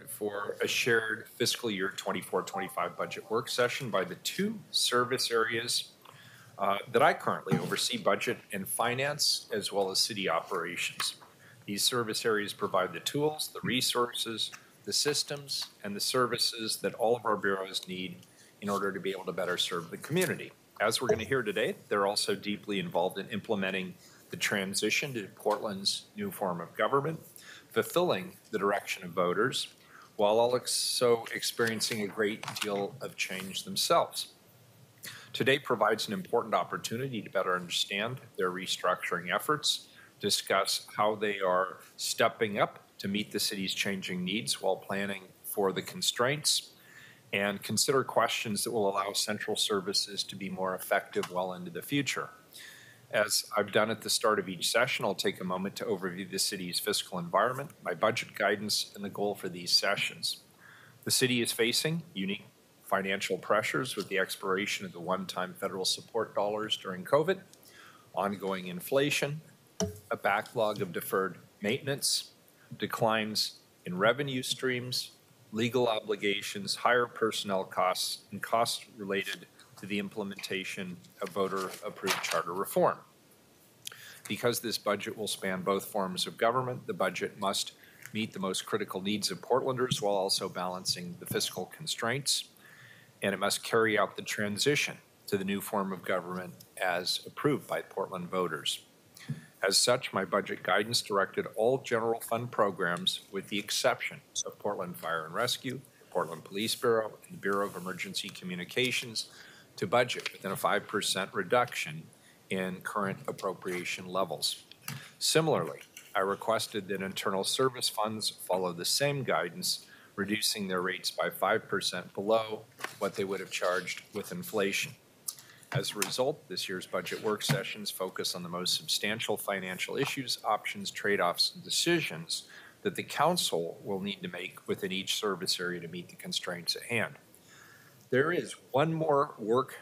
For a shared fiscal year 24-25 budget work session by the two service areas that I currently oversee, budget and finance, as well as city operations. These service areas provide the tools, the resources, the systems, and the services that all of our bureaus need in order to be able to better serve the community. As we're going to hear today, they're also deeply involved in implementing the transition to Portland's new form of government, fulfilling the direction of voters, while also experiencing a great deal of change themselves. Today provides an important opportunity to better understand their restructuring efforts, discuss how they are stepping up to meet the city's changing needs while planning for the constraints, and consider questions that will allow central services to be more effective well into the future. As I've done at the start of each session, I'll take a moment to overview the city's fiscal environment, my budget guidance, and the goal for these sessions. The city is facing unique financial pressures with the expiration of the one-time federal support dollars during COVID, ongoing inflation, a backlog of deferred maintenance, declines in revenue streams, legal obligations, higher personnel costs, and costs related to the implementation of voter-approved charter reform. Because this budget will span both forms of government, the budget must meet the most critical needs of Portlanders while also balancing the fiscal constraints, and it must carry out the transition to the new form of government as approved by Portland voters. As such, my budget guidance directed all general fund programs, with the exception of Portland Fire and Rescue, Portland Police Bureau, and the Bureau of Emergency Communications, to budget within a 5% reduction in current appropriation levels. Similarly, I requested that internal service funds follow the same guidance, reducing their rates by 5% below what they would have charged with inflation. As a result, this year's budget work sessions focus on the most substantial financial issues, options, trade-offs, and decisions that the council will need to make within each service area to meet the constraints at hand. There is one more work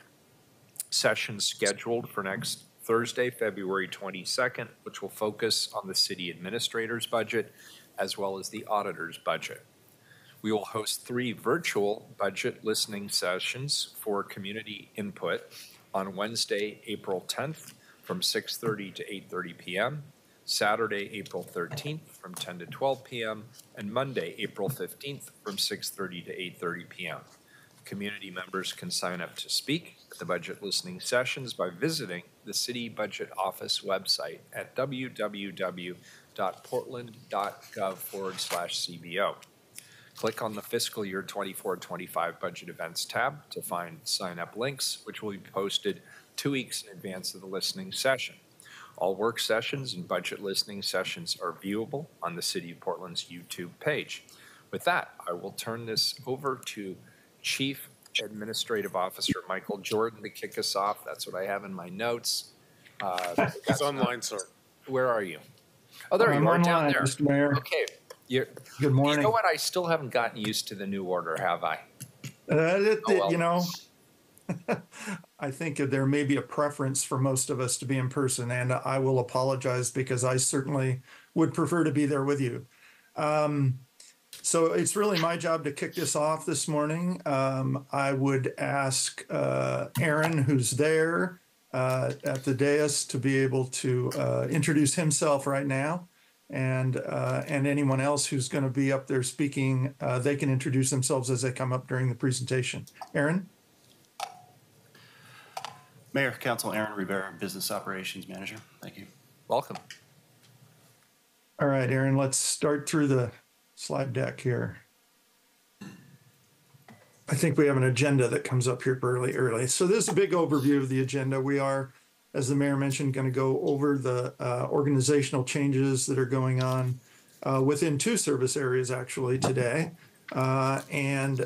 session scheduled for next Thursday, February 22nd, which will focus on the city administrator's budget as well as the auditor's budget. We will host 3 virtual budget listening sessions for community input on Wednesday, April 10th from 6:30 to 8:30 p.m., Saturday, April 13th from 10 to 12 p.m., and Monday, April 15th from 6:30 to 8:30 p.m. Community members can sign up to speak at the budget listening sessions by visiting the City Budget Office website at www.portland.gov/CBO. Click on the Fiscal Year 24-25 Budget Events tab to find sign-up links, which will be posted 2 weeks in advance of the listening session. All work sessions and budget listening sessions are viewable on the City of Portland's YouTube page. With that, I will turn this over to Chief Administrative Officer Michael Jordan to kick us off. That's what I have in my notes. It's online, sir. Where are you? Oh, there you are, down there. Mr. Mayor. Okay. Good morning. You know what? I still haven't gotten used to the new order, have I? You know, I think there may be a preference for most of us to be in person, and I will apologize because I certainly would prefer to be there with you. So it's really my job to kick this off this morning. I would ask Aaron, who's there at the dais, to be able to introduce himself right now. And anyone else who's going to be up there speaking, they can introduce themselves as they come up during the presentation. Aaron? Mayor, Council, Aaron Rivera, Business Operations Manager. Thank you. Welcome. All right, Aaron, let's start through the slide deck here. I think we have an agenda that comes up here early. So this is a big overview of the agenda. We are, as the mayor mentioned, going to go over the organizational changes that are going on within 2 service areas actually today, and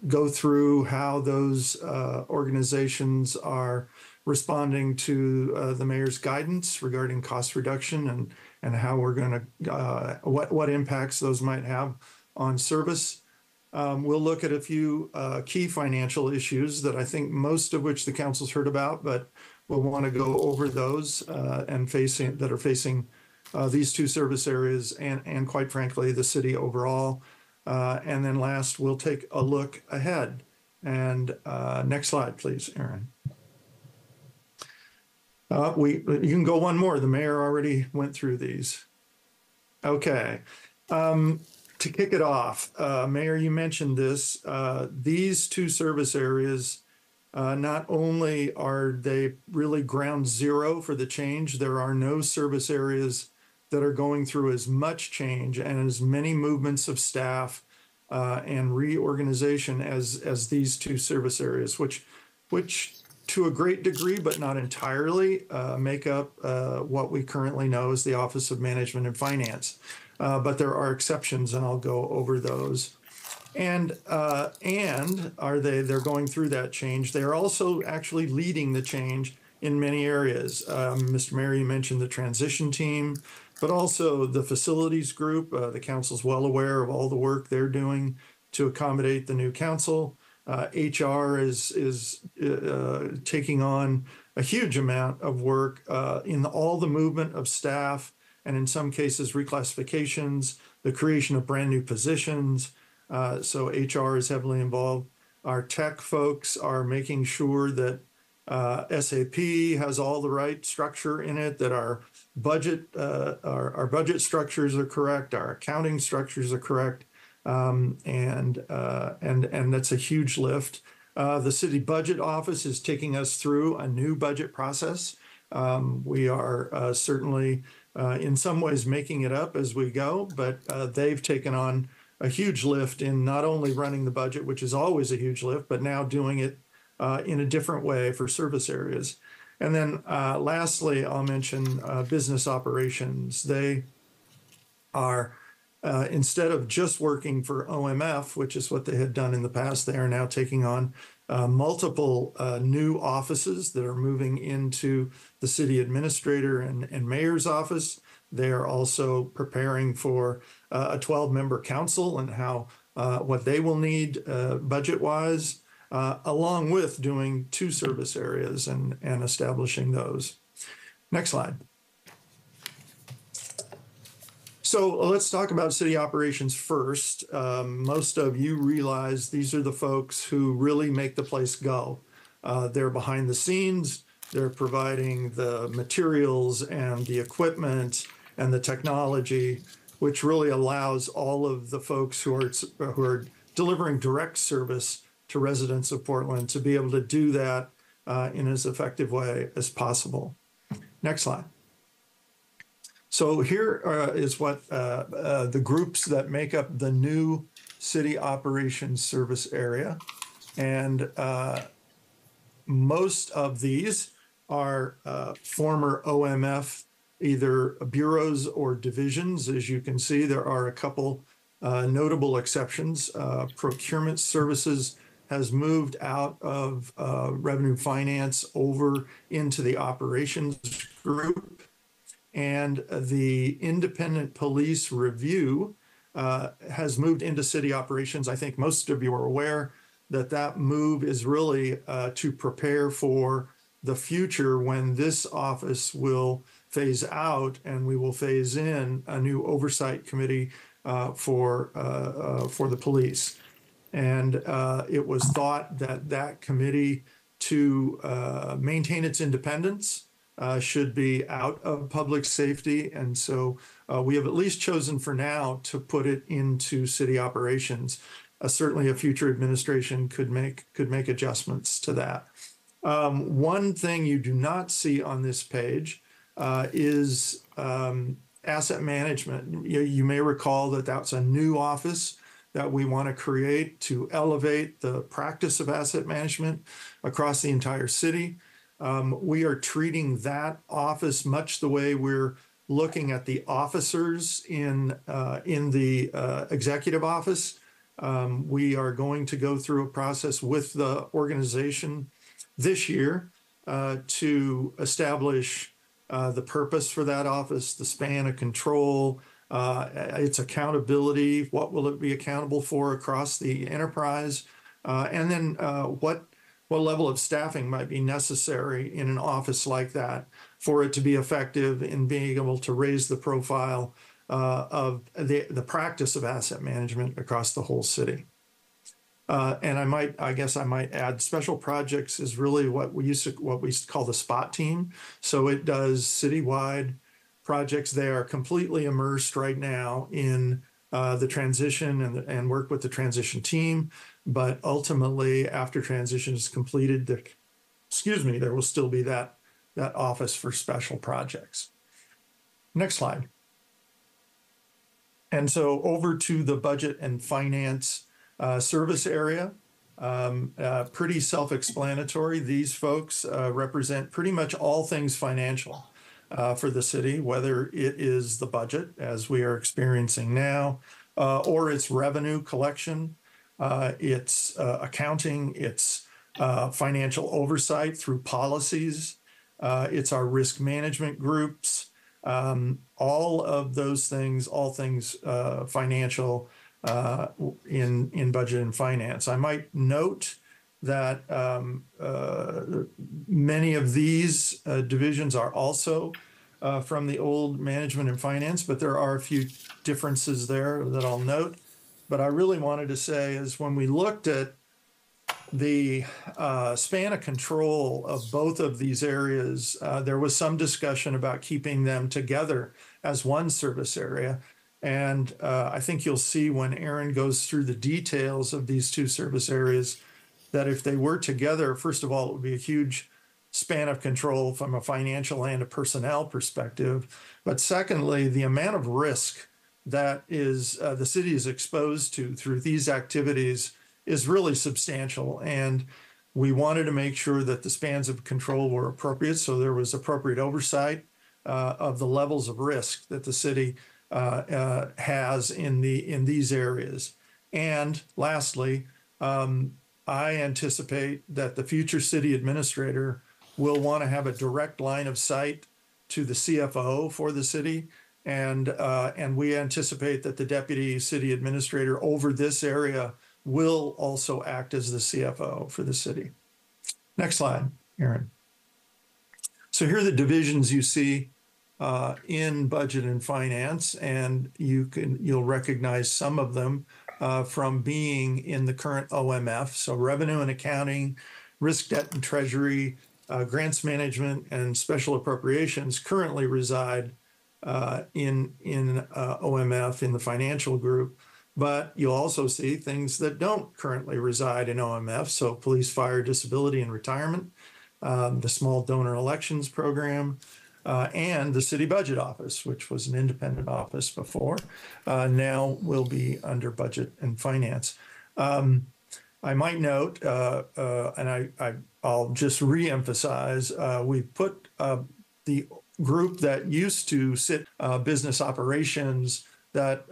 go through how those organizations are responding to the mayor's guidance regarding cost reduction and how we're going to, what impacts those might have on service. We'll look at a few key financial issues that I think most of which the council's heard about, but we'll want to go over those that are facing these 2 service areas and quite frankly, the city overall. And then last, we'll take a look ahead. And next slide, please, Aaron. You can go one more. The mayor already went through these. Okay. to kick it off, Mayor, you mentioned this. These two service areas, not only are they really ground zero for the change, there are no service areas that are going through as much change and as many movements of staff and reorganization as these two service areas, which to a great degree, but not entirely, make up what we currently know as the Office of Management and Finance. But there are exceptions, and I'll go over those. And they're going through that change. They're also actually leading the change in many areas. Mr. Mayor, you mentioned the transition team, but also the facilities group. The council's well aware of all the work they're doing to accommodate the new council. HR is taking on a huge amount of work in all the movement of staff, and in some cases reclassifications, the creation of brand new positions. So HR is heavily involved. Our tech folks are making sure that SAP has all the right structure in it, that our budget structures are correct, our accounting structures are correct. And that's a huge lift. The city budget office is taking us through a new budget process. We are certainly in some ways making it up as we go, but they've taken on a huge lift in not only running the budget, which is always a huge lift, but now doing it in a different way for service areas. And then lastly, I'll mention business operations. They are instead of just working for OMF, which is what they had done in the past, they are now taking on multiple new offices that are moving into the city administrator and mayor's office. They are also preparing for a 12-member council and how what they will need budget-wise, along with doing two service areas and establishing those. Next slide. So let's talk about city operations first. Most of you realize these are the folks who really make the place go. They're behind the scenes. They're providing the materials and the equipment and the technology, which really allows all of the folks who are delivering direct service to residents of Portland to be able to do that in as effective way as possible. Next slide. So here is what the groups that make up the new city operations service area. And most of these are former OMF, either bureaus or divisions. As you can see, there are a couple notable exceptions. Procurement services has moved out of revenue finance over into the operations group. And the independent police review has moved into city operations. I think most of you are aware that that move is really to prepare for the future when this office will phase out and we will phase in a new oversight committee for the police. And it was thought that that committee, to maintain its independence, should be out of public safety. And so we have at least chosen for now to put it into city operations. Certainly a future administration could make adjustments to that. One thing you do not see on this page is asset management. You may recall that that's a new office that we want to create to elevate the practice of asset management across the entire city. We are treating that office much the way we're looking at the officers in the executive office. We are going to go through a process with the organization this year to establish the purpose for that office, the span of control, its accountability, what will it be accountable for across the enterprise, and then what level of staffing might be necessary in an office like that for it to be effective in being able to raise the profile of the practice of asset management across the whole city. And I guess I might add, special projects is really what we used to call the SPOT team. So it does citywide projects. They are completely immersed right now in the transition and work with the transition team. But ultimately, after transition is completed, there will still be that office for special projects. Next slide. And so over to the budget and finance service area. Pretty self-explanatory. These folks represent pretty much all things financial for the city, whether it is the budget, as we are experiencing now, or it's revenue collection, it's accounting, it's financial oversight through policies, it's our risk management groups, all of those things, all things financial in budget and finance. I might note that many of these divisions are also from the old management and finance, but there are a few differences there that I'll note. But I really wanted to say is when we looked at the span of control of both of these areas, there was some discussion about keeping them together as one service area. And I think you'll see when Aaron goes through the details of these two service areas that if they were together, first of all, it would be a huge span of control from a financial and a personnel perspective. But secondly, the amount of risk that is the city is exposed to through these activities is really substantial. And we wanted to make sure that the spans of control were appropriate. So there was appropriate oversight of the levels of risk that the city has in these areas. And lastly, I anticipate that the future city administrator will want to have a direct line of sight to the CFO for the city. And we anticipate that the deputy city administrator over this area will also act as the CFO for the city. Next slide, Aaron. So here are the divisions you see in budget and finance, and you'll recognize some of them from being in the current OMF. So revenue and accounting, risk, debt and treasury, grants management, and special appropriations currently reside in OMF in the financial group. But you'll also see things that don't currently reside in OMF. So police, fire, disability, and retirement, the small donor elections program, and the city budget office, which was an independent office before, now will be under budget and finance. I might note, and I'll just reemphasize, we put the group that used to sit business operations that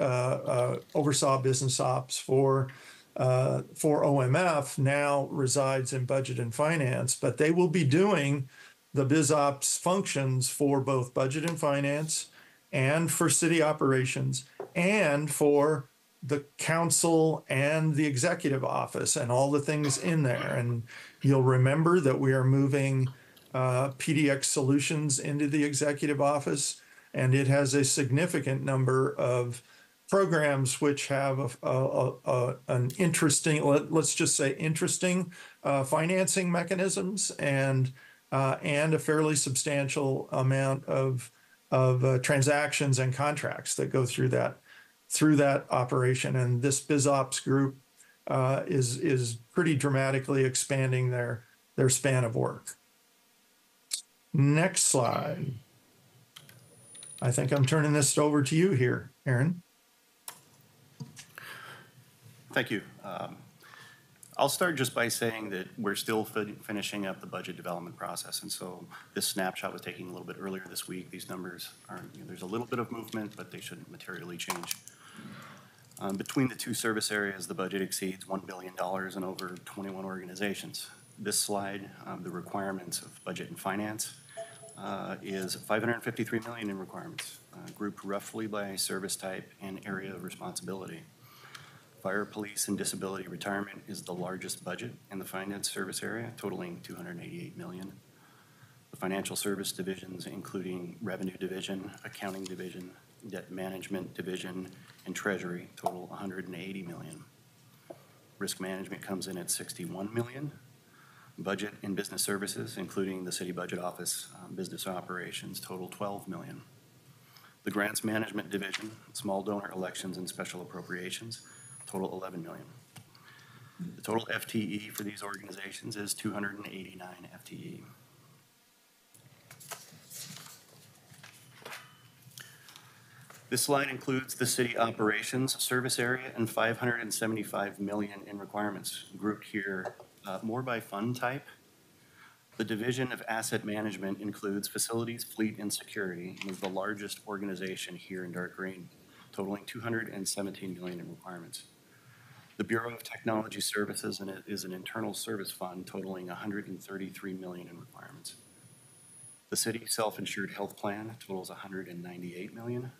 oversaw business ops for OMF now resides in budget and finance, but they will be doing the biz ops functions for both budget and finance and for city operations and for the council and the executive office and all the things in there. And you'll remember that we are moving PDX Solutions into the executive office, and it has a significant number of programs which have an interesting, let's just say interesting financing mechanisms and a fairly substantial amount of transactions and contracts that go through that operation. And this BizOps group is pretty dramatically expanding their span of work. Next slide. I think I'm turning this over to you here, Aaron. Thank you. I'll start just by saying that we're still finishing up the budget development process. And so this snapshot was taken a little bit earlier this week. These numbers are, there's a little bit of movement, but they shouldn't materially change. Between the two service areas, the budget exceeds $1 billion in over 21 organizations. This slide, the requirements of budget and finance, is $553 million in requirements, grouped roughly by service type and area of responsibility. Fire, police, and disability retirement is the largest budget in the finance service area, totaling $288 million. The financial service divisions, including revenue division, accounting division, debt management division, and treasury, total $180 million. Risk management comes in at $61 million. Budget and business services, including the city budget office, business operations, total $12 million. The Grants Management Division, small donor elections and special appropriations, total 11 million. The total FTE for these organizations is 289 FTE. This slide includes the city operations service area and 575 million in requirements, grouped here more by fund type. The Division of Asset Management includes facilities, fleet, and security, and is the largest organization here in dark green, totaling 217 million in requirements. The Bureau of Technology Services is an internal service fund totaling 133 million in requirements. The city self-insured health plan totals 198 million.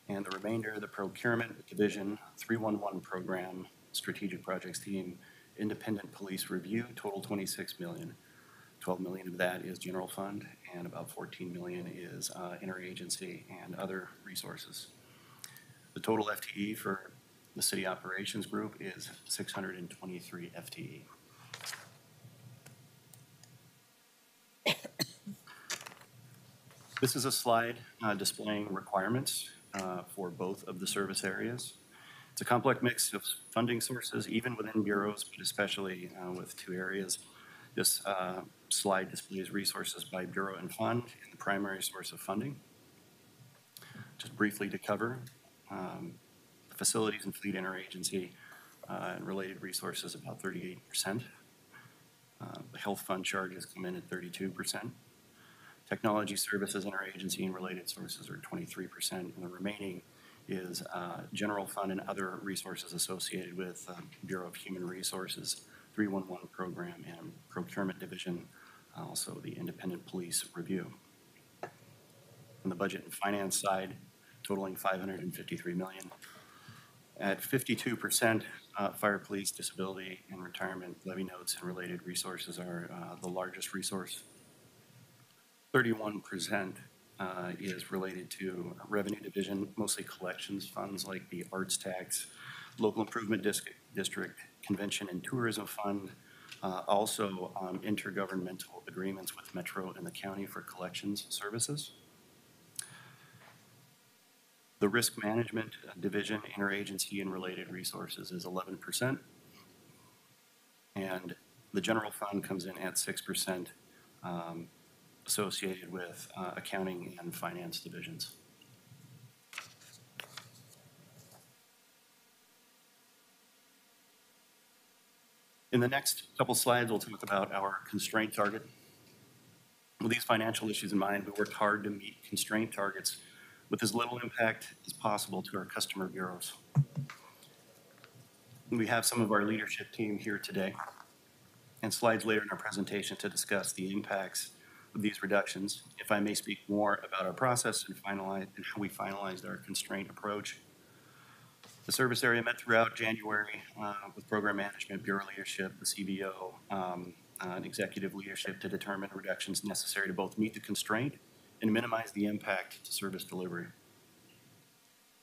And the remainder of the procurement division, 311 program, strategic projects team, independent police review, total 26 million. 12 million of that is general fund, and about 14 million is interagency and other resources. The total FTE for the city operations group is 623 FTE. This is a slide displaying requirements for both of the service areas. It's a complex mix of funding sources, even within bureaus, but especially with two areas. This slide displays resources by bureau and fund and the primary source of funding. Just briefly to cover, the facilities and fleet interagency and related resources about 38%. The health fund charges come in at 32%. Technology services interagency and related sources are 23%, and the remaining is general fund and other resources associated with Bureau of Human Resources, 311 program, and procurement division, also the independent police review. On the budget and finance side, totaling 553 million. At 52%, fire, police, disability, and retirement levy notes and related resources are the largest resource. 31% is related to revenue division, mostly collections funds like the arts tax, local improvement district, convention and tourism fund, also intergovernmental agreements with Metro and the county for collections services. The risk management division, interagency and related resources is 11%. And the general fund comes in at 6%, associated with accounting and finance divisions. In the next couple slides, we'll talk about our constraint target. With these financial issues in mind, we worked hard to meet constraint targets with as little impact as possible to our customer bureaus. We have some of our leadership team here today and slides later in our presentation to discuss the impacts of these reductions. If I may speak more about our process and how we finalized our constraint approach. The service area met throughout January with program management, bureau leadership, the CBO, and executive leadership to determine reductions necessary to both meet the constraint and minimize the impact to service delivery.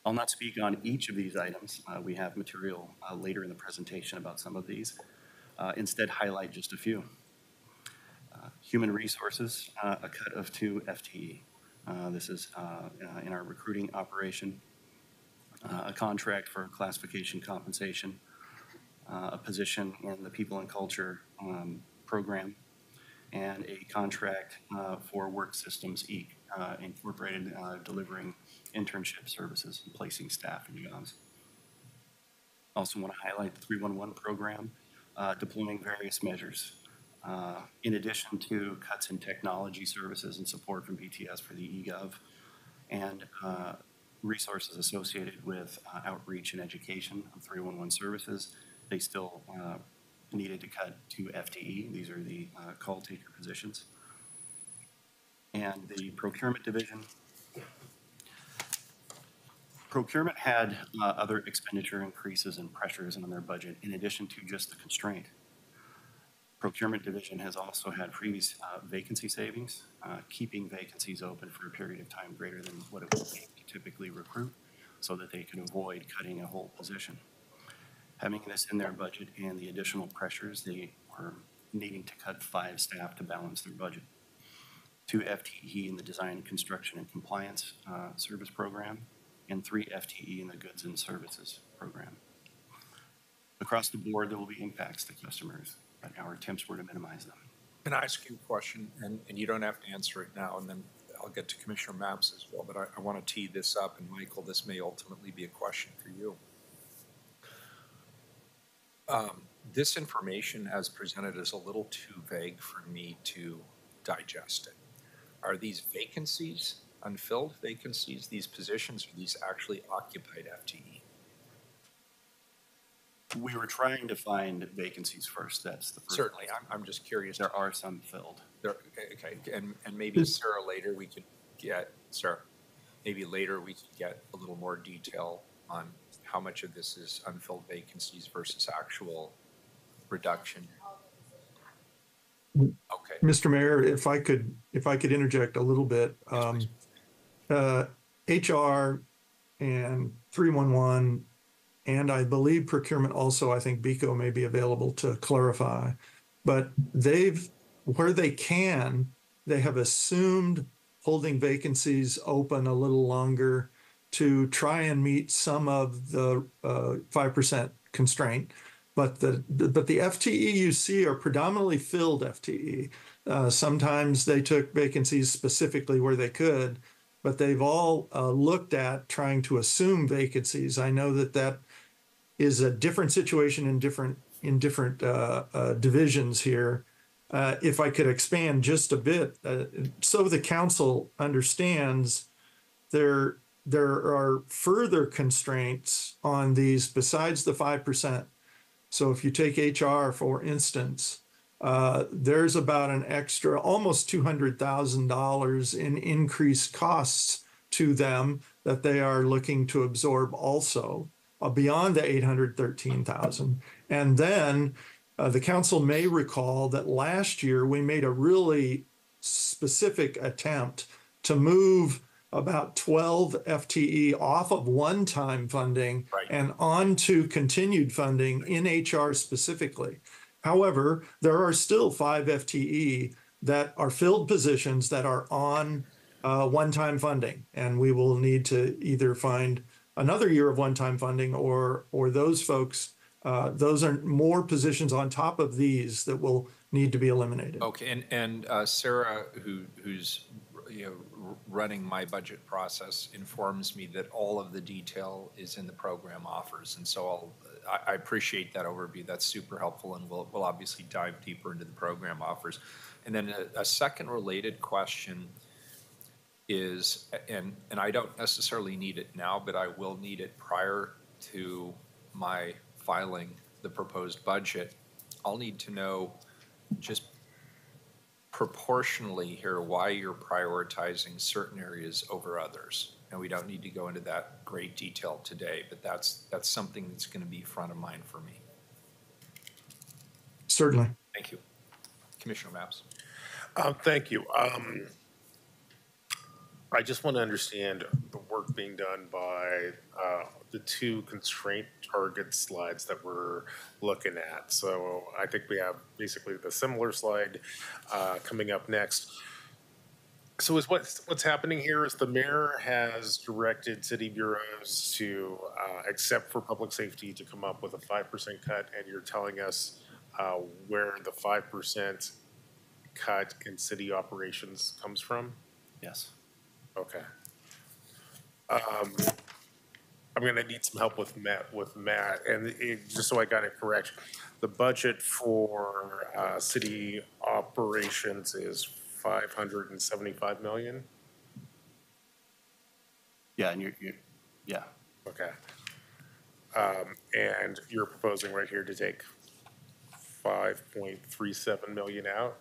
I'll not speak on each of these items. We have material later in the presentation about some of these. Instead, highlight just a few. Human resources, a cut of 2 FTE. This is in our recruiting operation, a contract for classification compensation, a position in the people and culture program, and a contract for Work Systems Incorporated, delivering internship services and placing staff in jobs. Also want to highlight the 311 program, deploying various measures. In addition to cuts in technology services and support from BTS for the eGov and resources associated with outreach and education of 311 services, they still needed to cut 2 FTE. These are the call taker positions. And the procurement division. Procurement had other expenditure increases and pressures on their budget in addition to just the constraint. Procurement division has also had previous vacancy savings, keeping vacancies open for a period of time greater than what it would take to typically recruit so that they can avoid cutting a whole position. Having this in their budget and the additional pressures, they were needing to cut 5 staff to balance their budget. 2 FTE in the design, construction, and compliance service program, and 3 FTE in the goods and services program. Across the board, there will be impacts to customers, but our attempts were to minimize them. Can I ask you a question? And you don't have to answer it now, and then I'll get to Commissioner Maps as well, but I want to tee this up, and Michael, this may ultimately be a question for you. This information as presented is a little too vague for me to digest it. Are these vacancies, unfilled vacancies, these positions, are these actually occupied FTE? We were trying to find vacancies first. That's the first. Certainly, I'm just curious. There are some filled. There, okay, and maybe Sarah later we could get, maybe later we could get a little more detail on how much of this is unfilled vacancies versus actual reduction. Okay. Mr. Mayor, if I could interject a little bit, HR and 311, and I believe procurement also, I think BECO may be available to clarify, but where they can, they have assumed holding vacancies open a little longer to try and meet some of the 5% constraint. But the FTE you see are predominantly filled FTE. Sometimes they took vacancies specifically where they could, but they've all looked at trying to assume vacancies. I know that is a different situation in different divisions here. If I could expand just a bit, so the council understands there are further constraints on these besides the 5%. So if you take HR, for instance, there's about an extra almost $200,000 in increased costs to them that they are looking to absorb also beyond the $813,000. And then the council may recall that last year we made a really specific attempt to move about 12 FTE off of one-time funding and onto continued funding in HR specifically. However, there are still 5 FTE that are filled positions that are on one-time funding, and we will need to either find another year of one-time funding or those folks, those are more positions on top of these that will need to be eliminated. Okay, and Sarah, who's running my budget process, informs me that all of the detail is in the program offers, and so I appreciate that overview. That's super helpful, and we'll obviously dive deeper into the program offers. And then a second related question is, and I don't necessarily need it now, but I will need it prior to my filing the proposed budget. I'll need to know just proportionally here why you're prioritizing certain areas over others. And we don't need to go into that great detail today, but that's something that's going to be front of mind for me. Certainly. Thank you. Commissioner Maps. Thank you. I just want to understand the work being done by the 2 constraint target slides that we're looking at. So I think we have basically the similar slide coming up next. So is what's happening here is the mayor has directed city bureaus to, except for public safety, to come up with a 5% cut, and you're telling us where the 5% cut in city operations comes from? Yes. Okay. I'm going to need some help with Matt, and just so I got it correct, the budget for city operations is $575 million. Yeah, and you're yeah. Okay. And you're proposing right here to take 5.37 million out.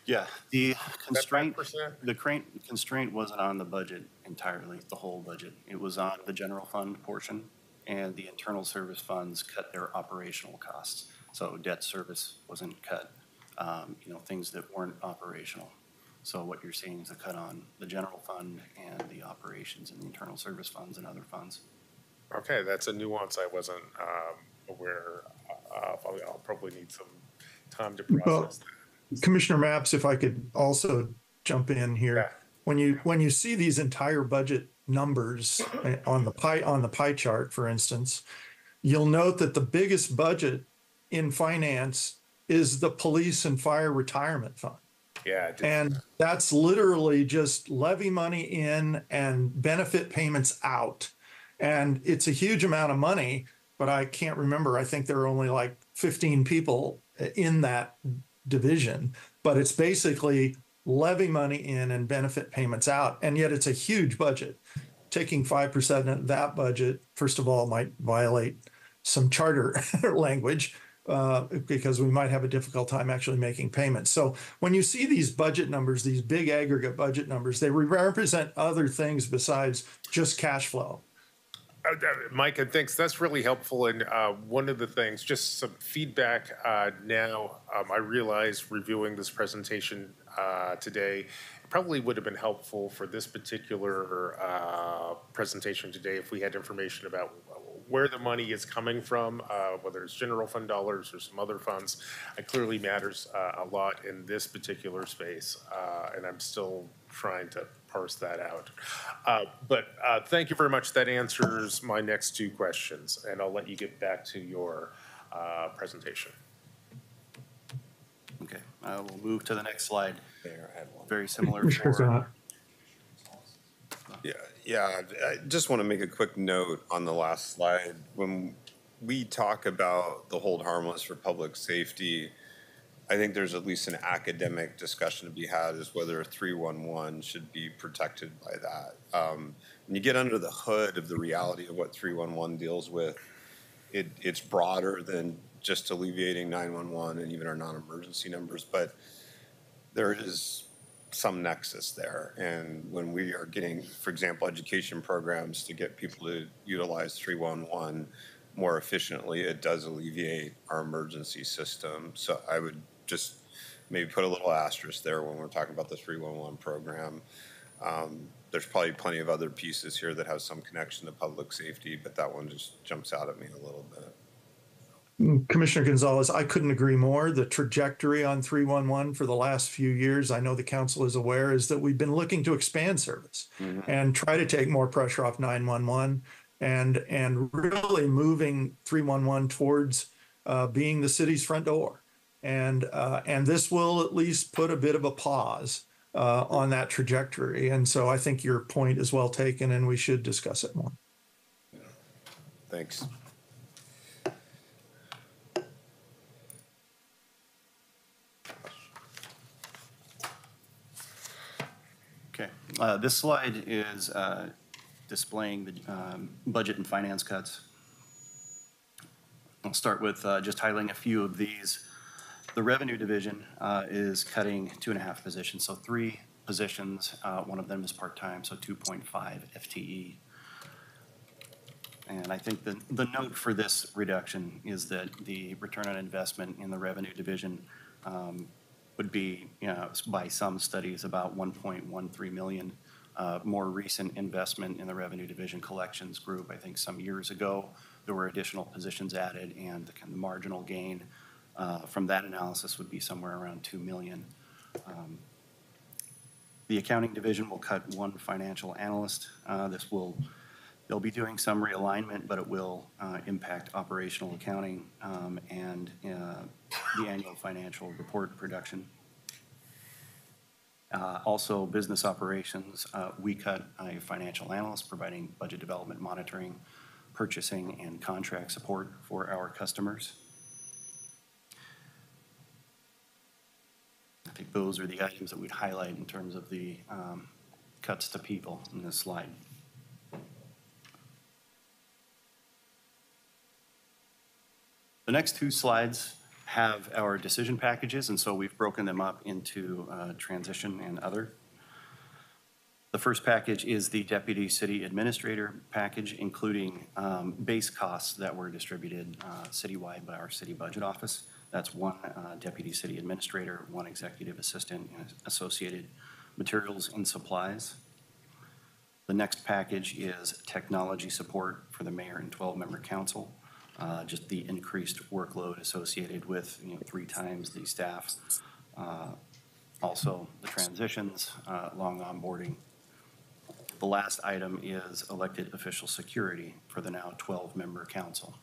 Yeah, the constraint, 5%? constraint wasn't on the budget entirely, the whole budget. It was on the general fund portion, and the internal service funds cut their operational costs. So debt service wasn't cut, things that weren't operational. So what you're seeing is a cut on the general fund and the operations and the internal service funds and other funds. Okay, that's a nuance I wasn't aware of. I'll probably need some time to process that. Commissioner Maps, if I could also jump in here. Yeah. When you see these entire budget numbers on the pie chart, for instance, you'll note that the biggest budget in finance is the police and fire retirement fund. Yeah. And that's literally just levy money in and benefit payments out. And it's a huge amount of money, but I can't remember. I think there are only like 15 people in that division, but it's basically levy money in and benefit payments out. And yet it's a huge budget. Taking 5% of that budget, first of all, might violate some charter language, because we might have a difficult time actually making payments. So when you see these budget numbers, these big aggregate budget numbers, they represent other things besides just cash flow. Mike, and thanks. That's really helpful. And one of the things, just some feedback now, I realize reviewing this presentation today, it probably would have been helpful for this particular presentation today if we had information about where the money is coming from, whether it's general fund dollars or some other funds. It clearly matters a lot in this particular space, and I'm still trying to parse that out. But thank you very much. That answers my next two questions, and I'll let you get back to your presentation. Okay, we'll move to the next slide. Mayor, I had one. Very similar Commissioner for, Scott. Yeah, I just want to make a quick note on the last slide. When we talk about the hold harmless for public safety, I think there's at least an academic discussion to be had as whether 311 should be protected by that. When you get under the hood of the reality of what 311 deals with, it's broader than just alleviating 911 and even our non-emergency numbers, but there is some nexus there. And when we are getting, for example, education programs to get people to utilize 311 more efficiently, it does alleviate our emergency system. So I would just maybe put a little asterisk there when we're talking about the 311 program. There's probably plenty of other pieces here that have some connection to public safety, but that one just jumps out at me a little bit. Commissioner Gonzalez, I couldn't agree more. The trajectory on 311 for the last few years, I know the council is aware, is that we've been looking to expand service and try to take more pressure off 911 and really moving 311 towards being the city's front door. And this will at least put a bit of a pause on that trajectory. And so I think your point is well taken, and we should discuss it more. Thanks. okay. This slide is displaying the budget and finance cuts. I'll start with just highlighting a few of these. The revenue division is cutting 2.5 positions, so 3 positions. One of them is part-time, so 2.5 FTE. And I think the note for this reduction is that the return on investment in the revenue division would be, by some studies, about 1.13 million. More recent investment in the revenue division collections group, I think some years ago, there were additional positions added, and the kind of marginal gain from that analysis would be somewhere around 2 million. The accounting division will cut 1 financial analyst. They'll be doing some realignment, but it will impact operational accounting and the annual financial report production. Also, business operations, we cut a financial analyst providing budget development, monitoring, purchasing, and contract support for our customers. I think those are the items that we'd highlight in terms of the cuts to people in this slide. The next 2 slides have our decision packages, and so we've broken them up into transition and other. The first package is the Deputy City Administrator package, including base costs that were distributed citywide by our City Budget Office. That's 1 Deputy City Administrator, 1 Executive Assistant, and associated materials and supplies. The next package is technology support for the mayor and 12-member council. Just the increased workload associated with 3 times the staff Also, the transitions, long onboarding. The last item is elected official security for the now 12-member council.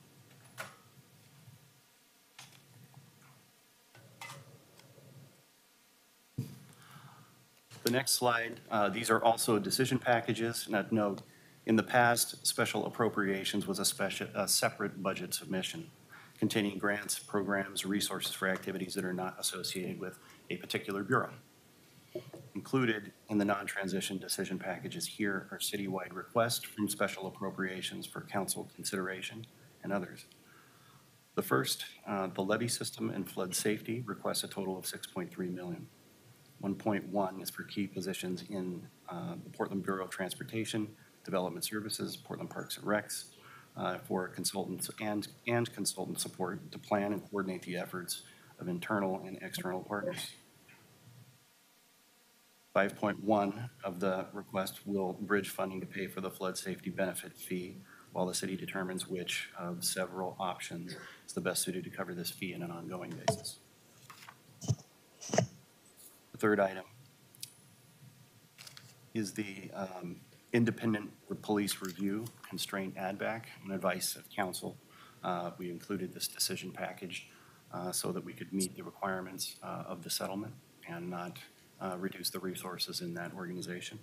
The next slide, these are also decision packages. Now, note, in the past, special appropriations was a separate budget submission containing grants, programs, resources for activities that are not associated with a particular bureau. Included in the non-transition decision packages here are citywide requests from special appropriations for council consideration and others. The first, the levee system and flood safety requests a total of $6.3 million. 1.1 is for key positions in the Portland Bureau of Transportation, Development Services, Portland Parks and Recs, for consultants and consultant support to plan and coordinate the efforts of internal and external partners. 5.1 of the request will bridge funding to pay for the flood safety benefit fee while the city determines which of several options is the best suited to cover this fee on an ongoing basis. The third item is the independent police review constraint add back and advice of council. We included this decision package so that we could meet the requirements of the settlement and not reduce the resources in that organization.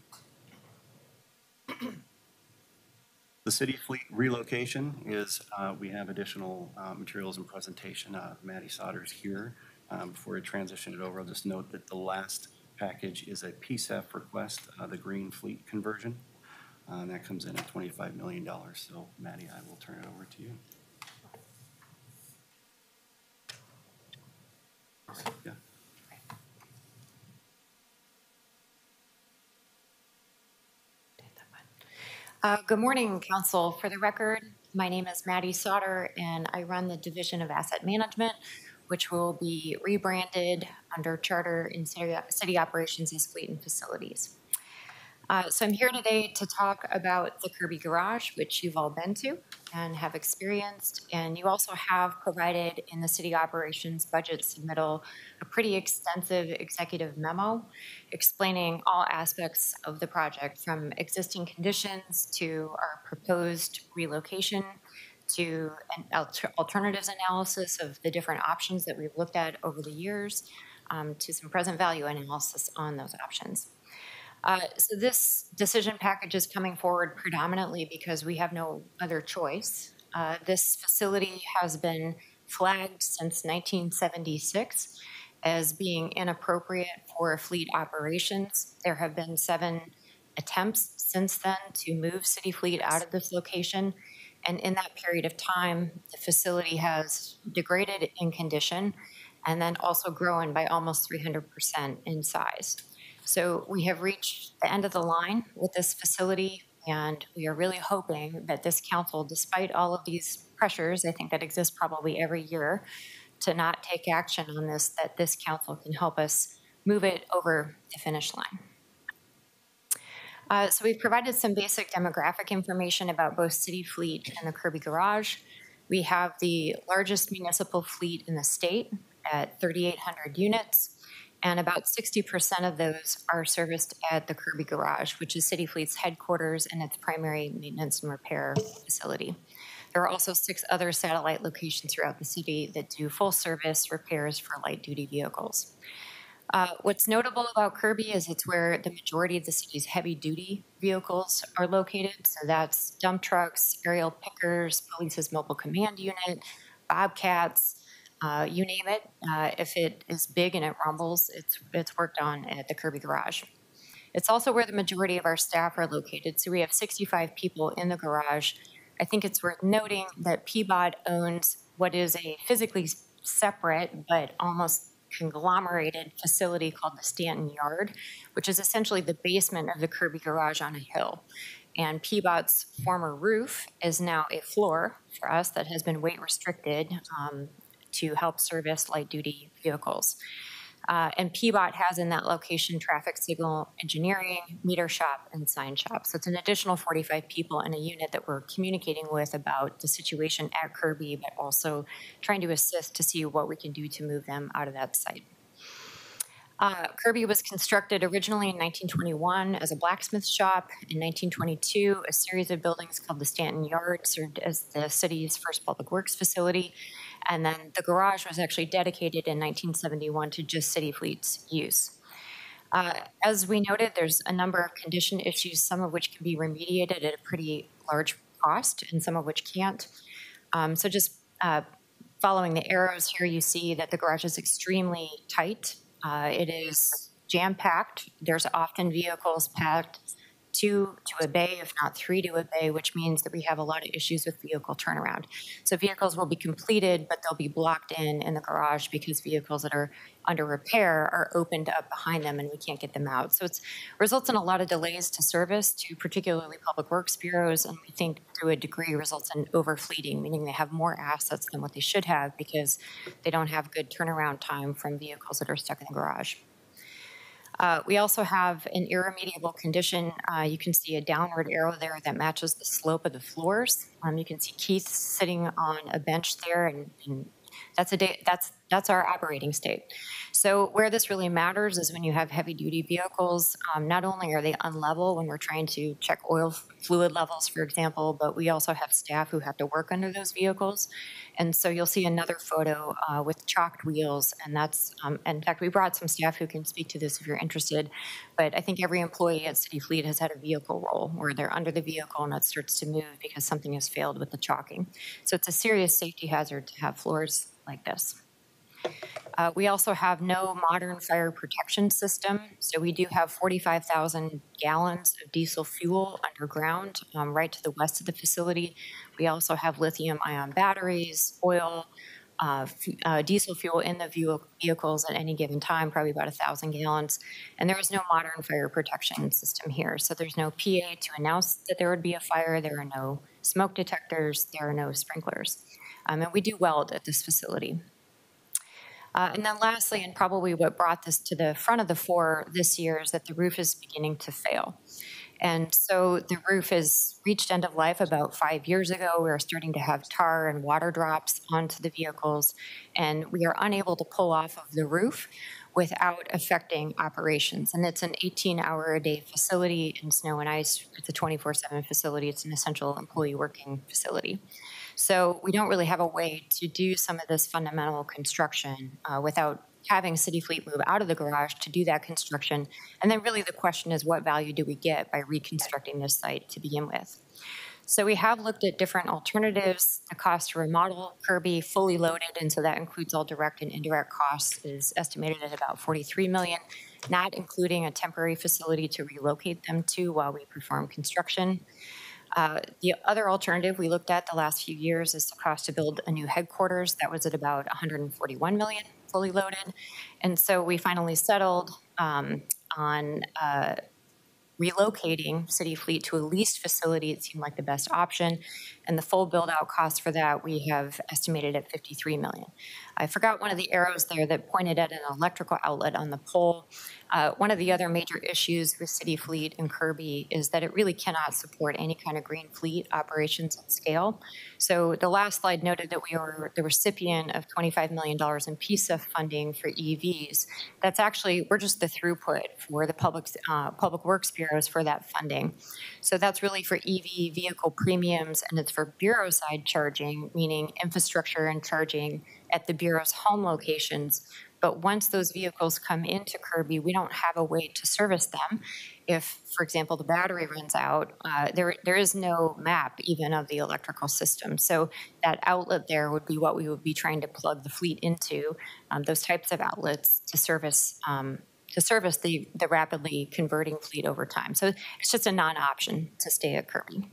The city fleet relocation is, we have additional materials and presentation. Maddie Sauter's here. Before I transition it over, I'll just note that the last package is a PSEF request, the green fleet conversion. And that comes in at $25 million. So Maddie, I will turn it over to you. Yeah. Good morning, Council. For the record, my name is Maddie Sauter, and I run the Division of Asset Management, which will be rebranded under Charter in City Operations as Fleet and Facilities. So I'm here today to talk about the Kirby Garage, which you've all been to and have experienced. And you also have provided in the City Operations budget submittal a pretty extensive executive memo explaining all aspects of the project, from existing conditions to our proposed relocation to an alternatives analysis of the different options that we've looked at over the years, to some present value analysis on those options. So this decision package is coming forward predominantly because we have no other choice. This facility has been flagged since 1976 as being inappropriate for fleet operations. There have been 7 attempts since then to move city fleet out of this location. And in that period of time, the facility has degraded in condition and then also grown by almost 300% in size. So we have reached the end of the line with this facility, and we are really hoping that this council, despite all of these pressures, I think that exist probably every year, to not take action on this, that this council can help us move it over the finish line. So we've provided some basic demographic information about both city fleet and the Kirby Garage. We have the largest municipal fleet in the state at 3,800 units. And about 60% of those are serviced at the Kirby Garage, which is City Fleet's headquarters and its primary maintenance and repair facility. There are also 6 other satellite locations throughout the city that do full service repairs for light-duty vehicles. What's notable about Kirby is it's where the majority of the city's heavy-duty vehicles are located. So that's dump trucks, aerial pickers, police's mobile command unit, bobcats, you name it. If it is big and it rumbles, it's worked on at the Kirby Garage. It's also where the majority of our staff are located. So we have 65 people in the garage. I think it's worth noting that PBOT owns what is a physically separate but almost conglomerated facility called the Stanton Yard, which is essentially the basement of the Kirby Garage on a hill. And PBOT's former roof is now a floor for us that has been weight restricted to help service light-duty vehicles. And PBOT has in that location traffic signal engineering, meter shop, and sign shop. So it's an additional 45 people in a unit that we're communicating with about the situation at Kirby, but also trying to assist to see what we can do to move them out of that site. Kirby was constructed originally in 1921 as a blacksmith shop. In 1922, a series of buildings called the Stanton Yard served as the city's first public works facility. And then the garage was actually dedicated in 1971 to just City Fleet's use. As we noted, there's a number of condition issues, some of which can be remediated at a pretty large cost and some of which can't. So just following the arrows here, you see that the garage is extremely tight. It is jam-packed. There's often vehicles packed 2 to a bay, if not 3 to a bay, which means that we have a lot of issues with vehicle turnaround. So vehicles will be completed, but they'll be blocked in the garage because vehicles that are under repair are opened up behind them and we can't get them out. So it results in a lot of delays to service to particularly public works bureaus, and we think to a degree results in overfleeting, meaning they have more assets than what they should have because they don't have good turnaround time from vehicles that are stuck in the garage. We also have an irremediable condition. You can see a downward arrow there that matches the slope of the floors. You can see Keith sitting on a bench there, and that's our operating state. So where this really matters is when you have heavy-duty vehicles. Not only are they unlevel when we're trying to check oil fluid levels, for example, but we also have staff who have to work under those vehicles. And so you'll see another photo with chalked wheels, and that's, in fact, we brought some staff who can speak to this if you're interested, but I think every employee at City Fleet has had a vehicle roll where they're under the vehicle and it starts to move because something has failed with the chalking. So it's a serious safety hazard to have floors like this. We also have no modern fire protection system. So we do have 45,000 gallons of diesel fuel underground right to the west of the facility. We also have lithium-ion batteries, oil, diesel fuel in the vehicles at any given time, probably about 1,000 gallons. And there is no modern fire protection system here. So there's no PA to announce that there would be a fire. There are no smoke detectors. There are no sprinklers. And we do weld at this facility. And then lastly, and probably what brought this to the front of the fore this year, is that the roof is beginning to fail. And so the roof has reached end of life about 5 years ago. We're starting to have tar and water drops onto the vehicles, and we are unable to pull off of the roof without affecting operations. And it's an 18-hour-a-day facility in snow and ice. It's a 24/7 facility. It's an essential employee working facility. So we don't really have a way to do some of this fundamental construction without having City Fleet move out of the garage to do that construction. And then really the question is, what value do we get by reconstructing this site to begin with? So we have looked at different alternatives. The cost to remodel Kirby fully loaded, and so that includes all direct and indirect costs, is estimated at about $43 million, not including a temporary facility to relocate them to while we perform construction. The other alternative we looked at the last few years is the cost to build a new headquarters. That was at about $141 million fully loaded. And so we finally settled on relocating City Fleet to a leased facility. It seemed like the best option. And the full build-out cost for that we have estimated at $53 million. I forgot one of the arrows there that pointed at an electrical outlet on the pole. One of the other major issues with City Fleet and Kirby is that it really cannot support any kind of green fleet operations at scale. So the last slide noted that we were the recipient of $25 million in PISA funding for EVs. That's actually, we're just the throughput for the public works bureaus for that funding. So that's really for EV vehicle premiums, and it's for bureau side charging, meaning infrastructure and charging at the bureau's home locations. But once those vehicles come into Kirby, we don't have a way to service them. If, for example, the battery runs out, there is no map even of the electrical system. So that outlet there would be what we would be trying to plug the fleet into, those types of outlets to service the rapidly converting fleet over time. So it's just a non-option to stay at Kirby.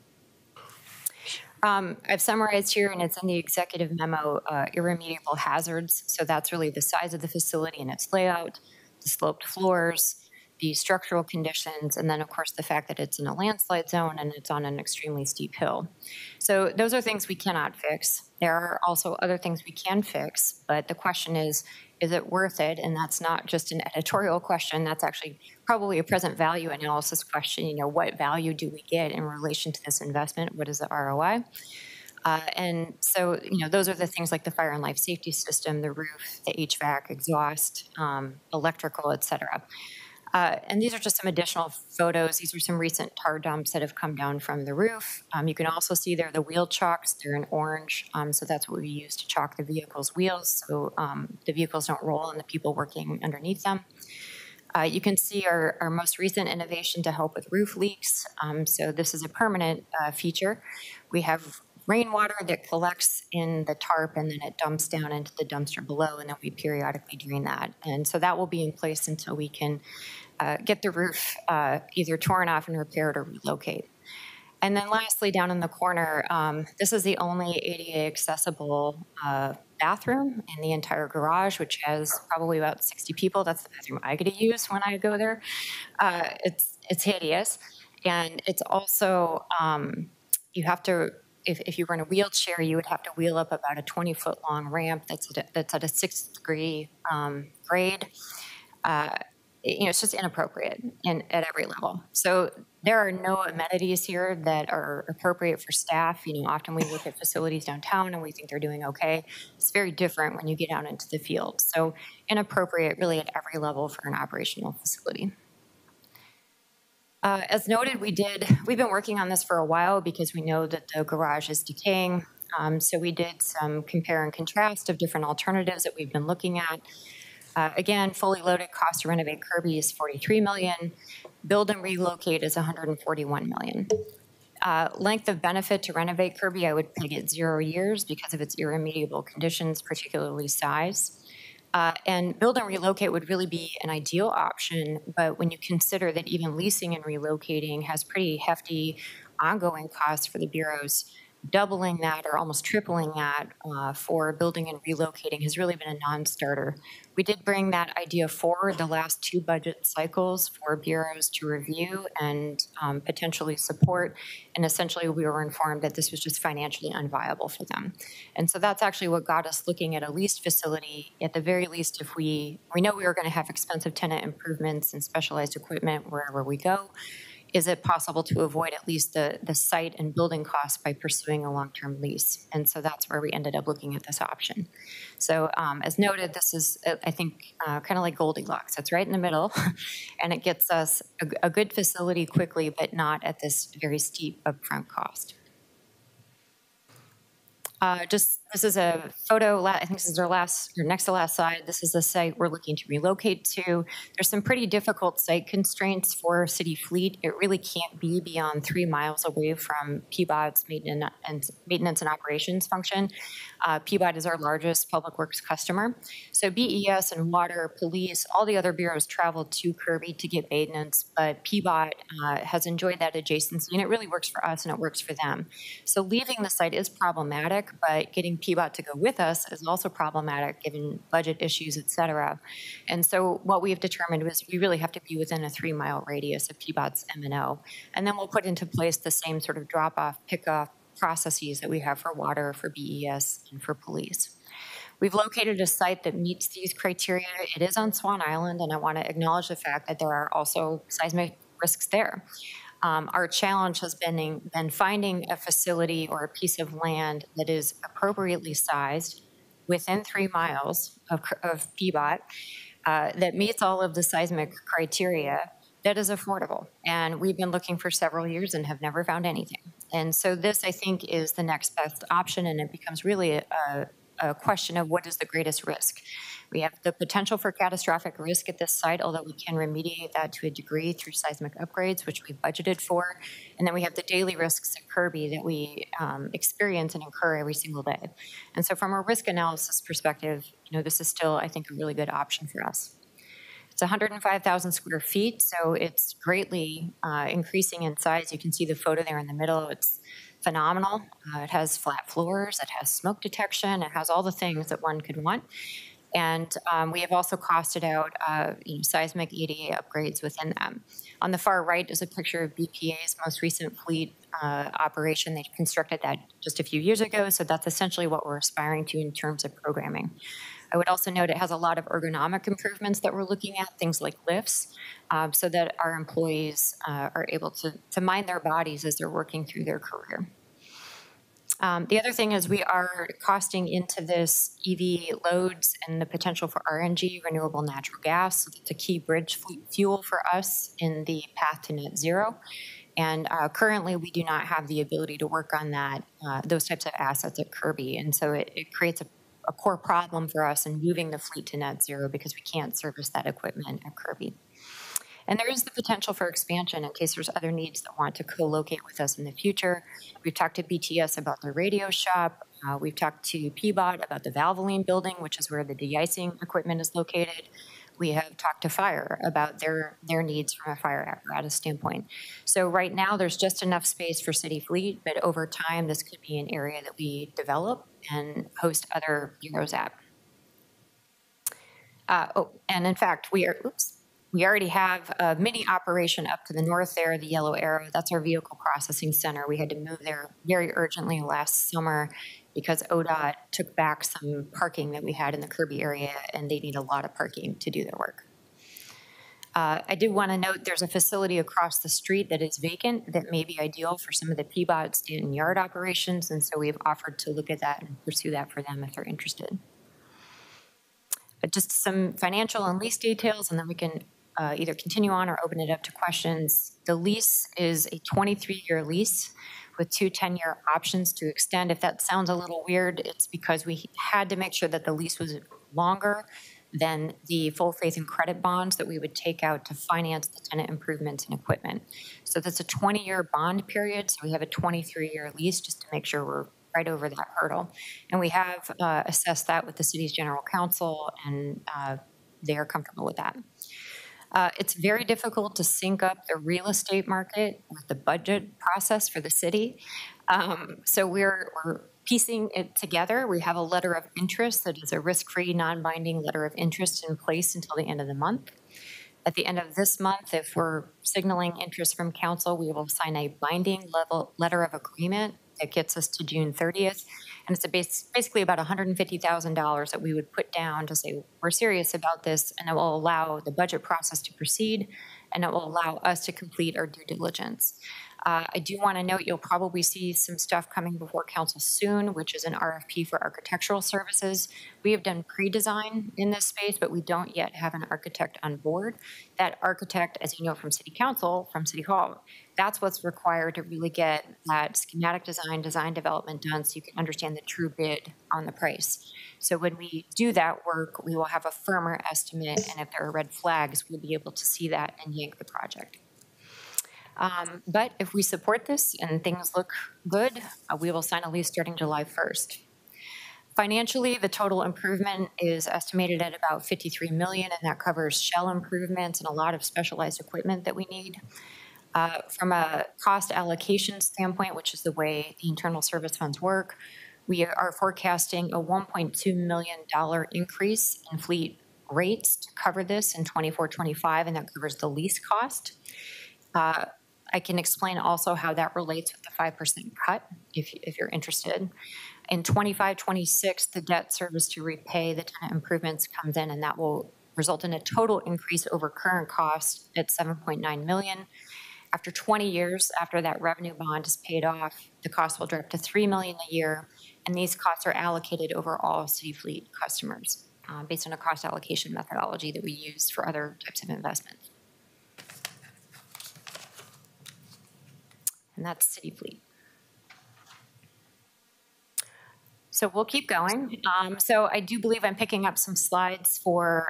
I've summarized here, and it's in the executive memo, irremediable hazards. So that's really the size of the facility and its layout, the sloped floors, the structural conditions, and then, of course, the fact that it's in a landslide zone and it's on an extremely steep hill. So those are things we cannot fix. There are also other things we can fix, but the question is it worth it? And that's not just an editorial question. That's actually probably a present value analysis question. You know, what value do we get in relation to this investment? What is the ROI? And so, those are the things like the fire and life safety system, the roof, the HVAC, exhaust, electrical, et cetera. And these are just some additional photos. These are some recent tar dumps that have come down from the roof. You can also see there the wheel chocks. They're in orange, so that's what we use to chalk the vehicle's wheels, so the vehicles don't roll and the people working underneath them. You can see our most recent innovation to help with roof leaks. So this is a permanent feature. We have rainwater that collects in the tarp and then it dumps down into the dumpster below, and then we periodically drain that. And so that will be in place until we can get the roof either torn off and repaired or relocate. And then lastly, down in the corner, this is the only ADA accessible bathroom in the entire garage, which has probably about 60 people. That's the bathroom I get to use when I go there. It's hideous. And it's also, you have to, if you were in a wheelchair, you would have to wheel up about a 20-foot long ramp that's at a 6th degree grade. It's just inappropriate at every level. So there are no amenities here that are appropriate for staff. Often we look at facilities downtown and we think they're doing okay. It's very different when you get out into the field. So inappropriate really at every level for an operational facility. As noted, we've been working on this for a while because we know that the garage is decaying. So we did some compare and contrast of different alternatives that we've been looking at. Again, fully loaded cost to renovate Kirby is $43 million. Build and relocate is $141 million. Length of benefit to renovate Kirby, I would peg it 0 years because of its irremediable conditions, particularly size. And build and relocate would really be an ideal option, but when you consider that even leasing and relocating has pretty hefty ongoing costs for the bureaus, doubling that or almost tripling that for building and relocating has really been a non-starter. We did bring that idea forward the last 2 budget cycles for bureaus to review and potentially support, and essentially we were informed that this was just financially unviable for them. And so that's actually what got us looking at a leased facility. At the very least, if we know we were going to have expensive tenant improvements and specialized equipment wherever we go, is it possible to avoid at least the site and building costs by pursuing a long-term lease? And so that's where we ended up looking at this option. So as noted, this is, I think, kind of like Goldilocks. It's right in the middle, and it gets us a good facility quickly, but not at this very steep upfront cost. This is a photo, I think this is our next to last slide. This is the site we're looking to relocate to. There's some pretty difficult site constraints for city fleet. It really can't be beyond 3 miles away from PBOT's maintenance and operations function. PBOT is our largest public works customer. So BES and water, police, all the other bureaus travel to Kirby to get maintenance, but PBOT has enjoyed that adjacency, and it really works for us and it works for them. So leaving the site is problematic, but getting PBOT to go with us is also problematic given budget issues, et cetera. And so what we've determined was we really have to be within a 3-mile radius of PBOT's M&O. And then we'll put into place the same sort of drop-off, pick-off processes that we have for water, for BES, and for police. We've located a site that meets these criteria. It is on Swan Island, and I want to acknowledge the fact that there are also seismic risks there. Our challenge has been finding a facility or a piece of land that is appropriately sized within 3 miles of PBOT that meets all of the seismic criteria that is affordable. And we've been looking for several years and have never found anything. And so this, I think, is the next best option, and it becomes really a question of what is the greatest risk. We have the potential for catastrophic risk at this site, although we can remediate that to a degree through seismic upgrades, which we've budgeted for. And then we have the daily risks at Kirby that we experience and incur every single day. And so from a risk analysis perspective, this is still, I think, a really good option for us. It's 105,000 square feet, so it's greatly increasing in size. You can see the photo there in the middle. It's phenomenal. It has flat floors, it has smoke detection, it has all the things that one could want. And we have also costed out seismic ADA upgrades within them. On the far right is a picture of BPA's most recent fleet operation. They constructed that just a few years ago, so that's essentially what we're aspiring to in terms of programming. I would also note it has a lot of ergonomic improvements that we're looking at, things like lifts, so that our employees are able to mind their bodies as they're working through their career. The other thing is we are costing into this EV loads and the potential for RNG, renewable natural gas. So it's a key bridge fuel for us in the path to net zero. And currently, we do not have the ability to work on that, those types of assets at Kirby. And so it creates a core problem for us in moving the fleet to net zero because we can't service that equipment at Kirby. And there is the potential for expansion in case there's other needs that want to co-locate with us in the future. We've talked to BTS about their radio shop. We've talked to PBOT about the Valvoline building, which is where the de-icing equipment is located. We have talked to Fire about their needs from a fire apparatus standpoint. So right now, there's just enough space for city fleet, but over time, this could be an area that we develop and host other bureaus at. And in fact, we already have a mini operation up to the north there, the yellow arrow. That's our vehicle processing center. We had to move there very urgently last summer because ODOT took back some parking that we had in the Kirby area, and they need a lot of parking to do their work. I did want to note there's a facility across the street that is vacant that may be ideal for some of the PBOT Stanton Yard operations, and so we've offered to look at that and pursue that for them if they're interested. But just some financial and lease details, and then we can either continue on or open it up to questions. The lease is a 23-year lease with 2 10-year options to extend. If that sounds a little weird, it's because we had to make sure that the lease was longer than the full faith and credit bonds that we would take out to finance the tenant improvements and equipment. So that's a 20-year bond period, so we have a 23-year lease just to make sure we're right over that hurdle. And we have assessed that with the city's general counsel, and they are comfortable with that. It's very difficult to sync up the real estate market with the budget process for the city. So we're piecing it together. We have a letter of interest that is a risk-free, non-binding letter of interest in place until the end of the month. At the end of this month, if we're signaling interest from council, we will sign a binding letter of agreement that gets us to June 30th. And it's basically about $150,000 that we would put down to say, we're serious about this, and it will allow the budget process to proceed, and it will allow us to complete our due diligence. I do want to note you'll probably see some stuff coming before council soon, which is an RFP for architectural services. We have done pre-design in this space, but we don't yet have an architect on board. That architect, as you know from city council, from city hall, that's what's required to really get that schematic design development done so you can understand the true bid on the price. So when we do that work, we will have a firmer estimate, and if there are red flags, we'll be able to see that and yank the project. But if we support this and things look good, we will sign a lease starting July 1st. Financially, the total improvement is estimated at about $53 million, and that covers shell improvements and a lot of specialized equipment that we need. From a cost allocation standpoint, which is the way the internal service funds work, we are forecasting a $1.2 million increase in fleet rates to cover this in 24-25, and that covers the lease cost. I can explain also how that relates with the 5% cut, if you're interested. In 25-26, the debt service to repay the tenant improvements comes in, and that will result in a total increase over current cost at $7.9 million. After 20 years, after that revenue bond is paid off, the cost will drop to $3 million a year, and these costs are allocated over all city fleet customers based on a cost allocation methodology that we use for other types of investments. And that's city fleet. So we'll keep going. So I do believe I'm picking up some slides for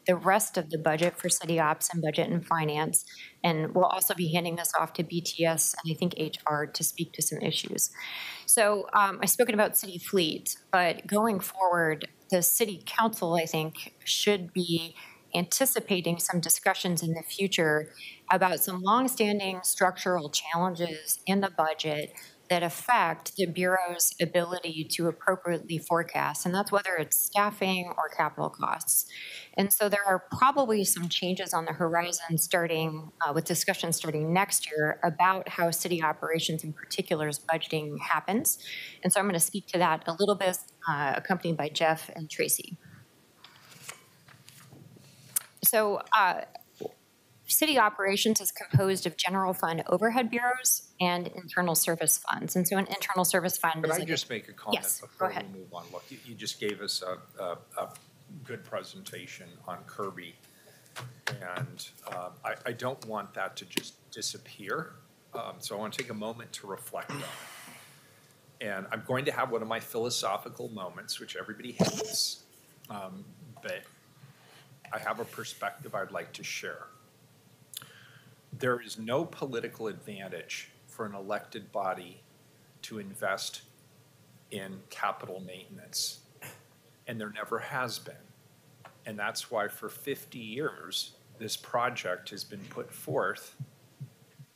the rest of the budget for city ops and budget and finance. And we'll also be handing this off to BTS and I think HR to speak to some issues. So I've spoken about city fleet, but going forward, the city council, I think, should be anticipating some discussions in the future about some longstanding structural challenges in the budget that affect the Bureau's ability to appropriately forecast, and that's whether it's staffing or capital costs. And so there are probably some changes on the horizon starting with discussions starting next year about how city operations in particular's budgeting happens. And so I'm going to speak to that a little bit, accompanied by Jeff and Tracy. So city operations is composed of general fund overhead bureaus and internal service funds. And so an internal service fund Could is I like just make a comment Yes, go before ahead. we move on? Look, you just gave us a good presentation on Kirby. And I don't want that to just disappear. So I want to take a moment to reflect on it. And I'm going to have one of my philosophical moments, which everybody hates. But I have a perspective I'd like to share. There is no political advantage for an elected body to invest in capital maintenance. And there never has been. And that's why for 50 years, this project has been put forth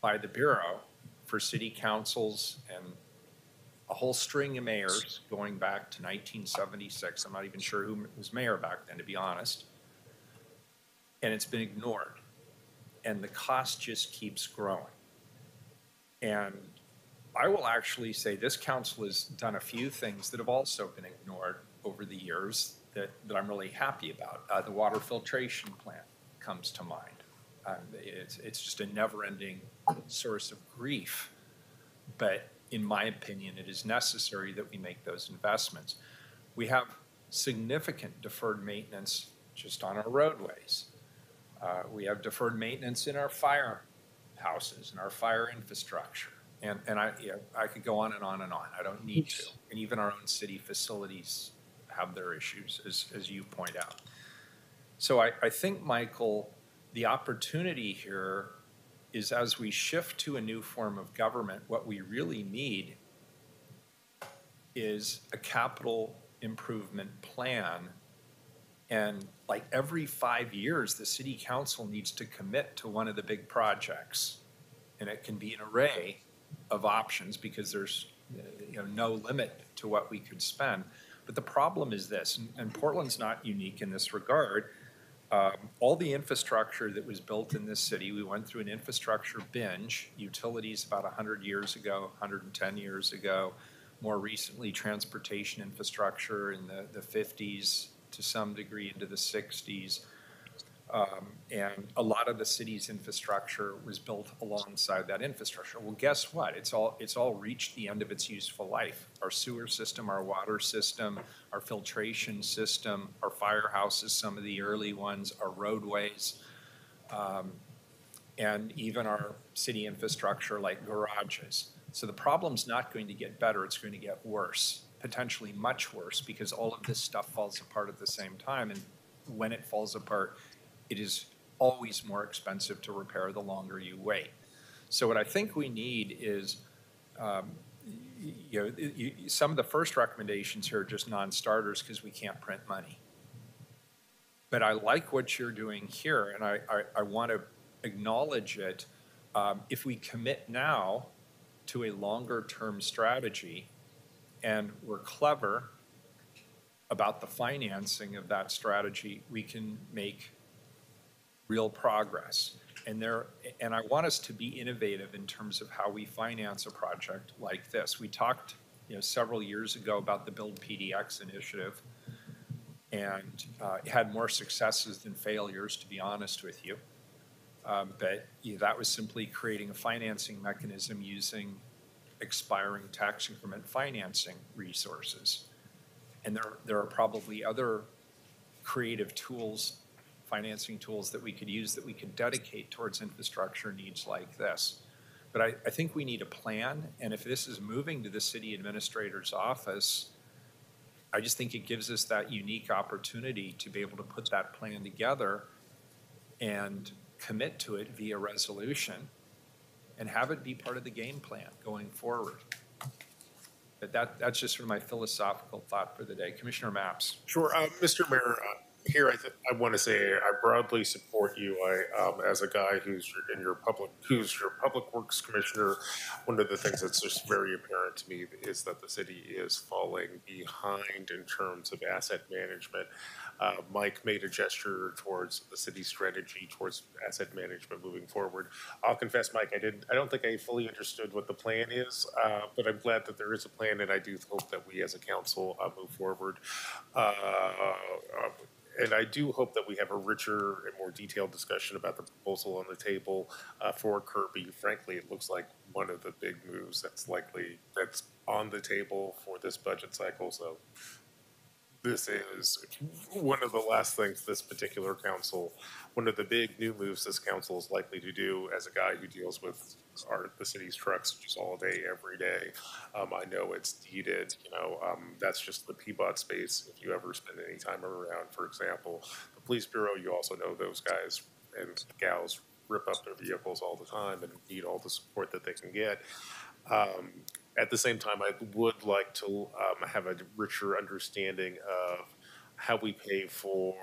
by the Bureau for city councils and a whole string of mayors going back to 1976. I'm not even sure who was mayor back then, to be honest. And it's been ignored. And the cost just keeps growing. And I will actually say this council has done a few things that have also been ignored over the years that I'm really happy about. The water filtration plant comes to mind. It's just a never-ending source of grief. But in my opinion, it is necessary that we make those investments. We have significant deferred maintenance just on our roadways. We have deferred maintenance in our firehouses and our fire infrastructure. And I could go on and on and on. I don't need to. And even our own city facilities have their issues, as you point out. So I think, Michael, the opportunity here is as we shift to a new form of government, what we really need is a capital improvement plan. And like every 5 years, the city council needs to commit to one of the big projects. And it can be an array of options because there's no limit to what we could spend. But the problem is this, and Portland's not unique in this regard. All the infrastructure that was built in this city, we went through an infrastructure binge, utilities about 100 years ago, 110 years ago, more recently transportation infrastructure in the 50s to some degree into the 60s. And a lot of the city's infrastructure was built alongside that infrastructure. Well, guess what? It's all reached the end of its useful life. Our sewer system, our water system, our filtration system, our firehouses, some of the early ones, our roadways, and even our city infrastructure like garages. So the problem's not going to get better, it's going to get worse, potentially much worse, because all of this stuff falls apart at the same time. And when it falls apart, it is always more expensive to repair the longer you wait. So what I think we need is, some of the first recommendations here are just non-starters because we can't print money. But I like what you're doing here, and I want to acknowledge it. If we commit now to a longer-term strategy, and we're clever about the financing of that strategy, we can make real progress. And I want us to be innovative in terms of how we finance a project like this. We talked several years ago about the Build PDX initiative, and it had more successes than failures, to be honest with you. But that was simply creating a financing mechanism using expiring tax increment financing resources. And there are probably other creative tools, financing tools that we could use that we could dedicate towards infrastructure needs like this. But I think we need a plan, and if this is moving to the city administrator's office, I just think it gives us that unique opportunity to be able to put that plan together and commit to it via resolution and have it be part of the game plan going forward. But that's just sort of my philosophical thought for the day. Commissioner Mapps. Sure, Mr. Mayor, here I want to say I broadly support you. As a guy who's your public works commissioner, one of the things that's just very apparent to me is that the city is falling behind in terms of asset management. Mike made a gesture towards the city strategy towards asset management moving forward. I'll confess, Mike, I don't think I fully understood what the plan is, but I'm glad that there is a plan, and I do hope that we as a council move forward. And I do hope that we have a richer and more detailed discussion about the proposal on the table for Kirby. Frankly, it looks like one of the big moves that's on the table for this budget cycle. So this is one of the last things this particular council, one of the big new moves this council is likely to do as a guy who deals with the city's trucks just all day, every day. I know it's needed, that's just the Peabody space. If you ever spend any time around, for example, the police bureau, you also know those guys and gals rip up their vehicles all the time and need all the support that they can get. At the same time, I would like to have a richer understanding of how we pay for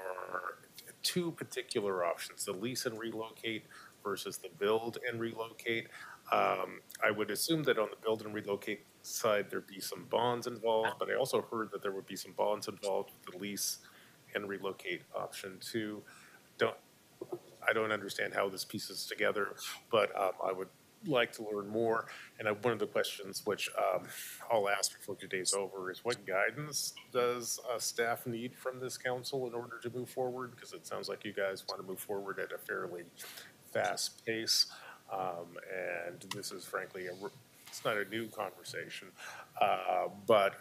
two particular options, the lease and relocate versus the build and relocate. I would assume that on the build and relocate side, there'd be some bonds involved, but I also heard that there would be some bonds involved with the lease and relocate option too. I don't understand how this pieces together, but I would like to learn more. And one of the questions which I'll ask before today's over is, what guidance does staff need from this council in order to move forward? Because it sounds like you guys want to move forward at a fairly fast pace. And this is frankly, it's not a new conversation, but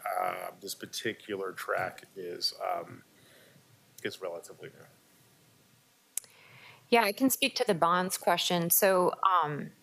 this particular track is relatively new. Yeah, I can speak to the bonds question. So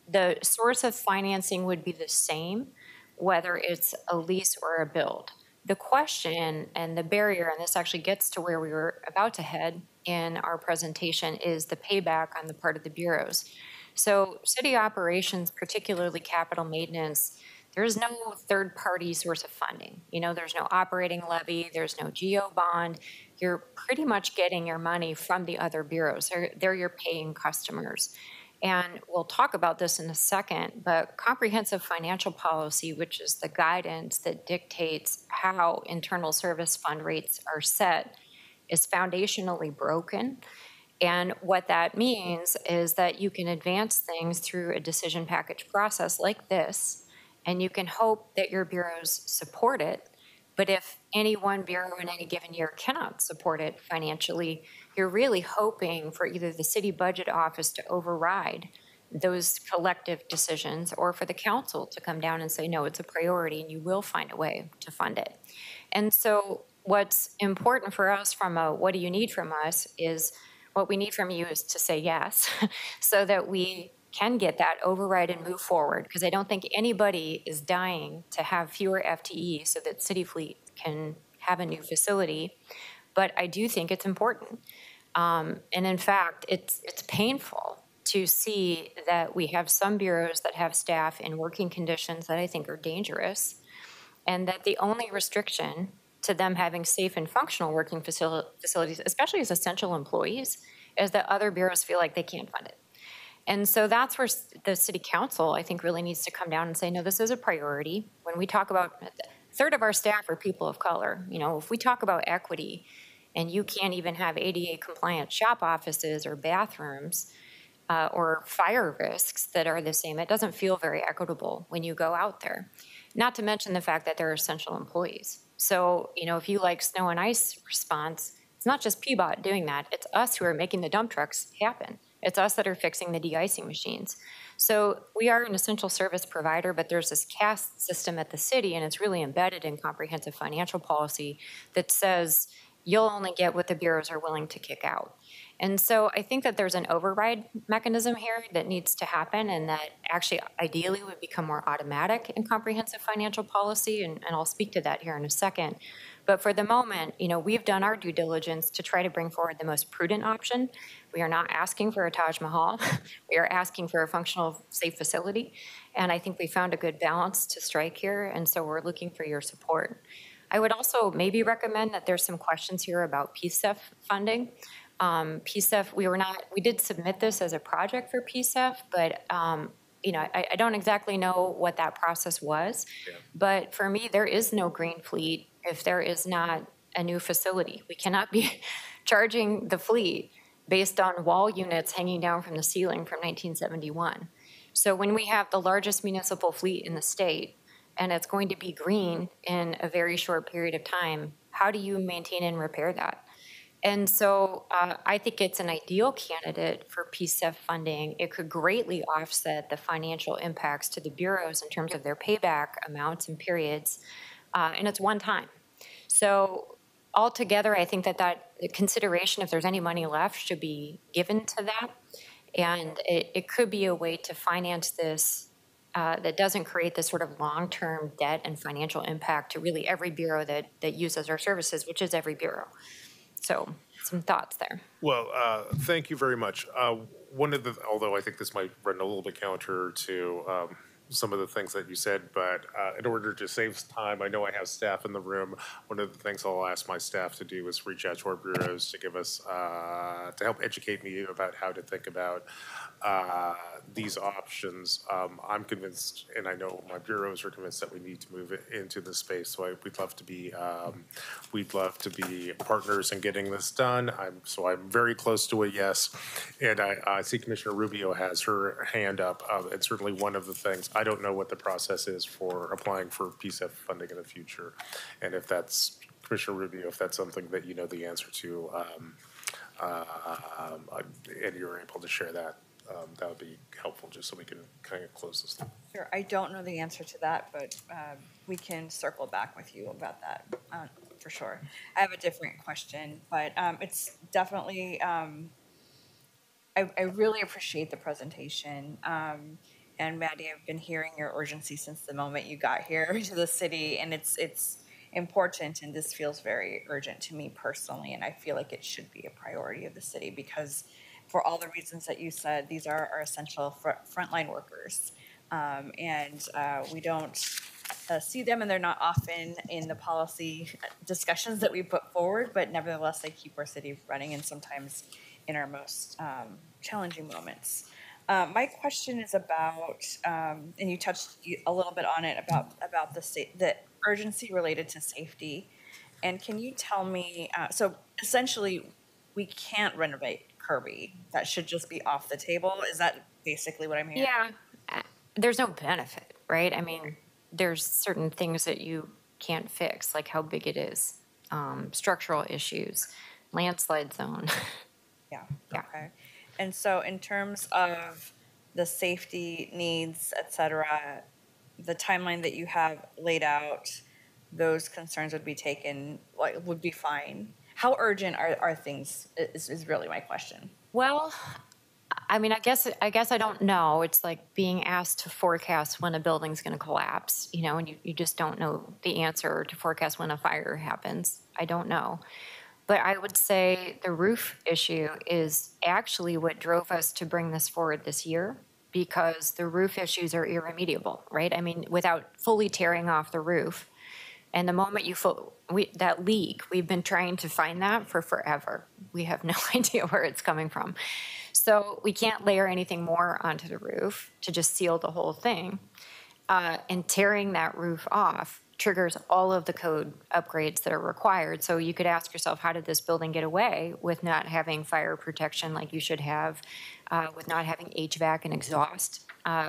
the source of financing would be the same, whether it's a lease or a build. The question and the barrier, and this actually gets to where we were about to head in our presentation, is the payback on the part of the bureaus. So city operations, particularly capital maintenance, there's no third-party source of funding. There's no operating levy, there's no GO bond. You're pretty much getting your money from the other bureaus. They're your paying customers. And we'll talk about this in a second, but comprehensive financial policy, which is the guidance that dictates how internal service fund rates are set, is foundationally broken. And what that means is that you can advance things through a decision package process like this, and you can hope that your bureaus support it. But if any one bureau in any given year cannot support it financially, you're really hoping for either the city budget office to override those collective decisions, or for the council to come down and say, no, it's a priority and you will find a way to fund it. And so what's important for us from a what do you need from us is, what we need from you is to say yes, so that we can get that override and move forward, because I don't think anybody is dying to have fewer FTE so that City Fleet can have a new facility. But I do think it's important. And in fact, it's painful to see that we have some bureaus that have staff in working conditions that I think are dangerous, and that the only restriction to them having safe and functional working facilities, especially as essential employees, is that other bureaus feel like they can't fund it. And so that's where the city council, I think, really needs to come down and say, no, this is a priority. When we talk about, a third of our staff are people of color. If we talk about equity and you can't even have ADA compliant shop offices or bathrooms or fire risks that are the same, it doesn't feel very equitable when you go out there. Not to mention the fact that they're essential employees. So, if you like snow and ice response, it's not just PBOT doing that. It's us who are making the dump trucks happen. It's us that are fixing the de-icing machines. So we are an essential service provider, but there's this caste system at the city, and it's really embedded in comprehensive financial policy that says you'll only get what the bureaus are willing to kick out. And so I think that there's an override mechanism here that needs to happen, and that actually ideally would become more automatic in comprehensive financial policy, and I'll speak to that here in a second. But for the moment, we've done our due diligence to try to bring forward the most prudent option. We are not asking for a Taj Mahal. We are asking for a functional, safe facility. And I think we found a good balance to strike here, and so we're looking for your support. I would also maybe recommend that there's some questions here about PSEF funding. PSEF, we did submit this as a project for PSEF, but I don't exactly know what that process was. Yeah. But for me, there is no green fleet if there is not a new facility. We cannot be charging the fleet based on wall units hanging down from the ceiling from 1971. So when we have the largest municipal fleet in the state, and it's going to be green in a very short period of time, how do you maintain and repair that? And so I think it's an ideal candidate for PSEF funding. It could greatly offset the financial impacts to the bureaus in terms of their payback amounts and periods, and it's one time. So altogether, I think that consideration, if there's any money left, should be given to that. And it could be a way to finance this that doesn't create this sort of long-term debt and financial impact to really every bureau that uses our services, which is every bureau. So some thoughts there. Well, thank you very much. Although I think this might run a little bit counter to some of the things that you said, but in order to save time, I know I have staff in the room. One of the things I'll ask my staff to do is reach out to our bureaus to give us, to help educate me about how to think about these options. I'm convinced, and I know my bureaus are convinced, that we need to move it into this space. So we'd love to be partners in getting this done. I'm very close to a yes, and I see Commissioner Rubio has her hand up. And certainly one of the things, I don't know what the process is for applying for PSEF funding in the future, and if that's, Commissioner Rubio, if that's something that you know the answer to, and you're able to share that. That would be helpful, just so we can kind of close this. Sure, I don't know the answer to that, but we can circle back with you about that for sure. I have a different question, but it's definitely, I really appreciate the presentation. And Maddie, I've been hearing your urgency since the moment you got here to the city, and it's important, and this feels very urgent to me personally, and I feel like it should be a priority of the city because for all the reasons that you said, these are our essential frontline workers. And we don't see them, and they're not often in the policy discussions that we put forward, but nevertheless, they keep our city running, and sometimes in our most challenging moments. My question is about, and you touched a little bit on it, about the urgency related to safety. And can you tell me, so essentially, we can't renovate Kirby. That should just be off the table. Is that basically what I'm hearing? Yeah, there's no benefit, right? I mean, there's certain things that you can't fix, like how big it is, structural issues, landslide zone. Yeah, Yeah. okay. And so in terms of the safety needs, et cetera, the timeline that you have laid out, those concerns would be taken, like, would be fine. How urgent are things is really my question. Well, I mean, I guess I don't know. It's like being asked to forecast when a building's going to collapse, you know, and you just don't know the answer to forecast when a fire happens. I don't know. But I would say the roof issue is actually what drove us to bring this forward this year, because the roof issues are irremediable, right? I mean, without fully tearing off the roof. And the moment that leak, we've been trying to find that for forever. We have no idea where it's coming from. So we can't layer anything more onto the roof to just seal the whole thing. And tearing that roof off triggers all of the code upgrades that are required. So you could ask yourself, how did this building get away with not having fire protection like you should have, with not having HVAC and exhaust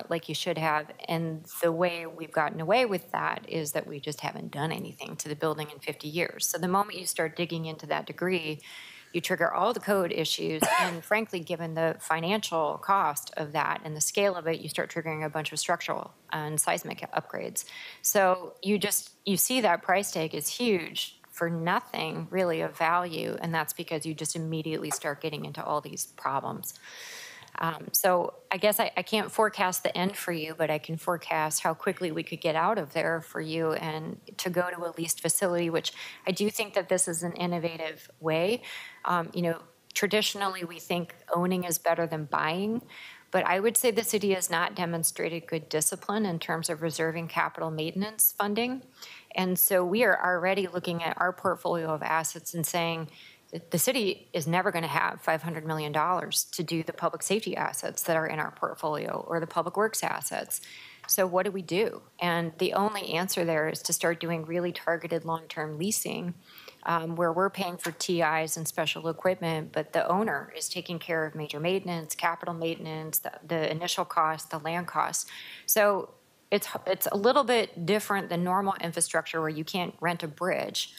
like you should have? And the way we've gotten away with that is that we just haven't done anything to the building in 50 years. So the moment you start digging into that degree, you trigger all the code issues, and frankly, given the financial cost of that and the scale of it, you start triggering a bunch of structural and seismic upgrades. So you see that price tag is huge for nothing really of value, and that's because you just immediately start getting into all these problems. So I guess I can't forecast the end for you, but I can forecast how quickly we could get out of there for you and to go to a leased facility, which I do think that this is an innovative way. Traditionally, we think owning is better than buying, but I would say the city has not demonstrated good discipline in terms of reserving capital maintenance funding. And so we are already looking at our portfolio of assets and saying, the city is never going to have $500 million to do the public safety assets that are in our portfolio or the public works assets. So what do we do? And the only answer there is to start doing really targeted long-term leasing, where we're paying for TIs and special equipment, but the owner is taking care of major maintenance, capital maintenance, the initial cost, the land costs. So it's a little bit different than normal infrastructure where you can't rent a bridge.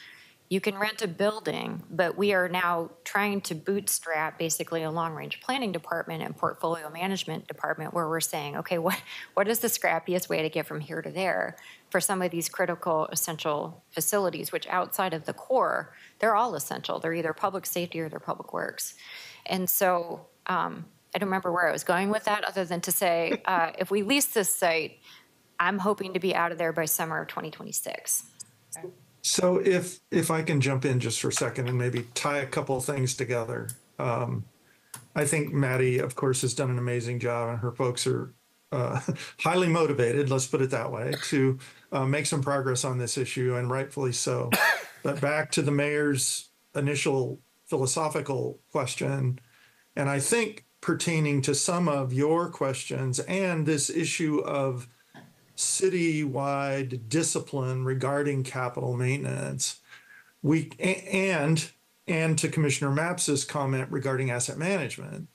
you can rent a building, but we are now trying to bootstrap basically a long-range planning department and portfolio management department where we're saying, okay, what is the scrappiest way to get from here to there for some of these critical, essential facilities, which outside of the core, they're all essential. They're either public safety or they're public works. And so I don't remember where I was going with that other than to say, if we lease this site, I'm hoping to be out of there by summer of 2026. So if I can jump in just for a second and maybe tie a couple of things together. I think Maddie, of course, has done an amazing job, and her folks are highly motivated, let's put it that way, to make some progress on this issue, and rightfully so. But back to the mayor's initial philosophical question, and I think pertaining to some of your questions and this issue of citywide discipline regarding capital maintenance, and to Commissioner Maps's comment regarding asset management,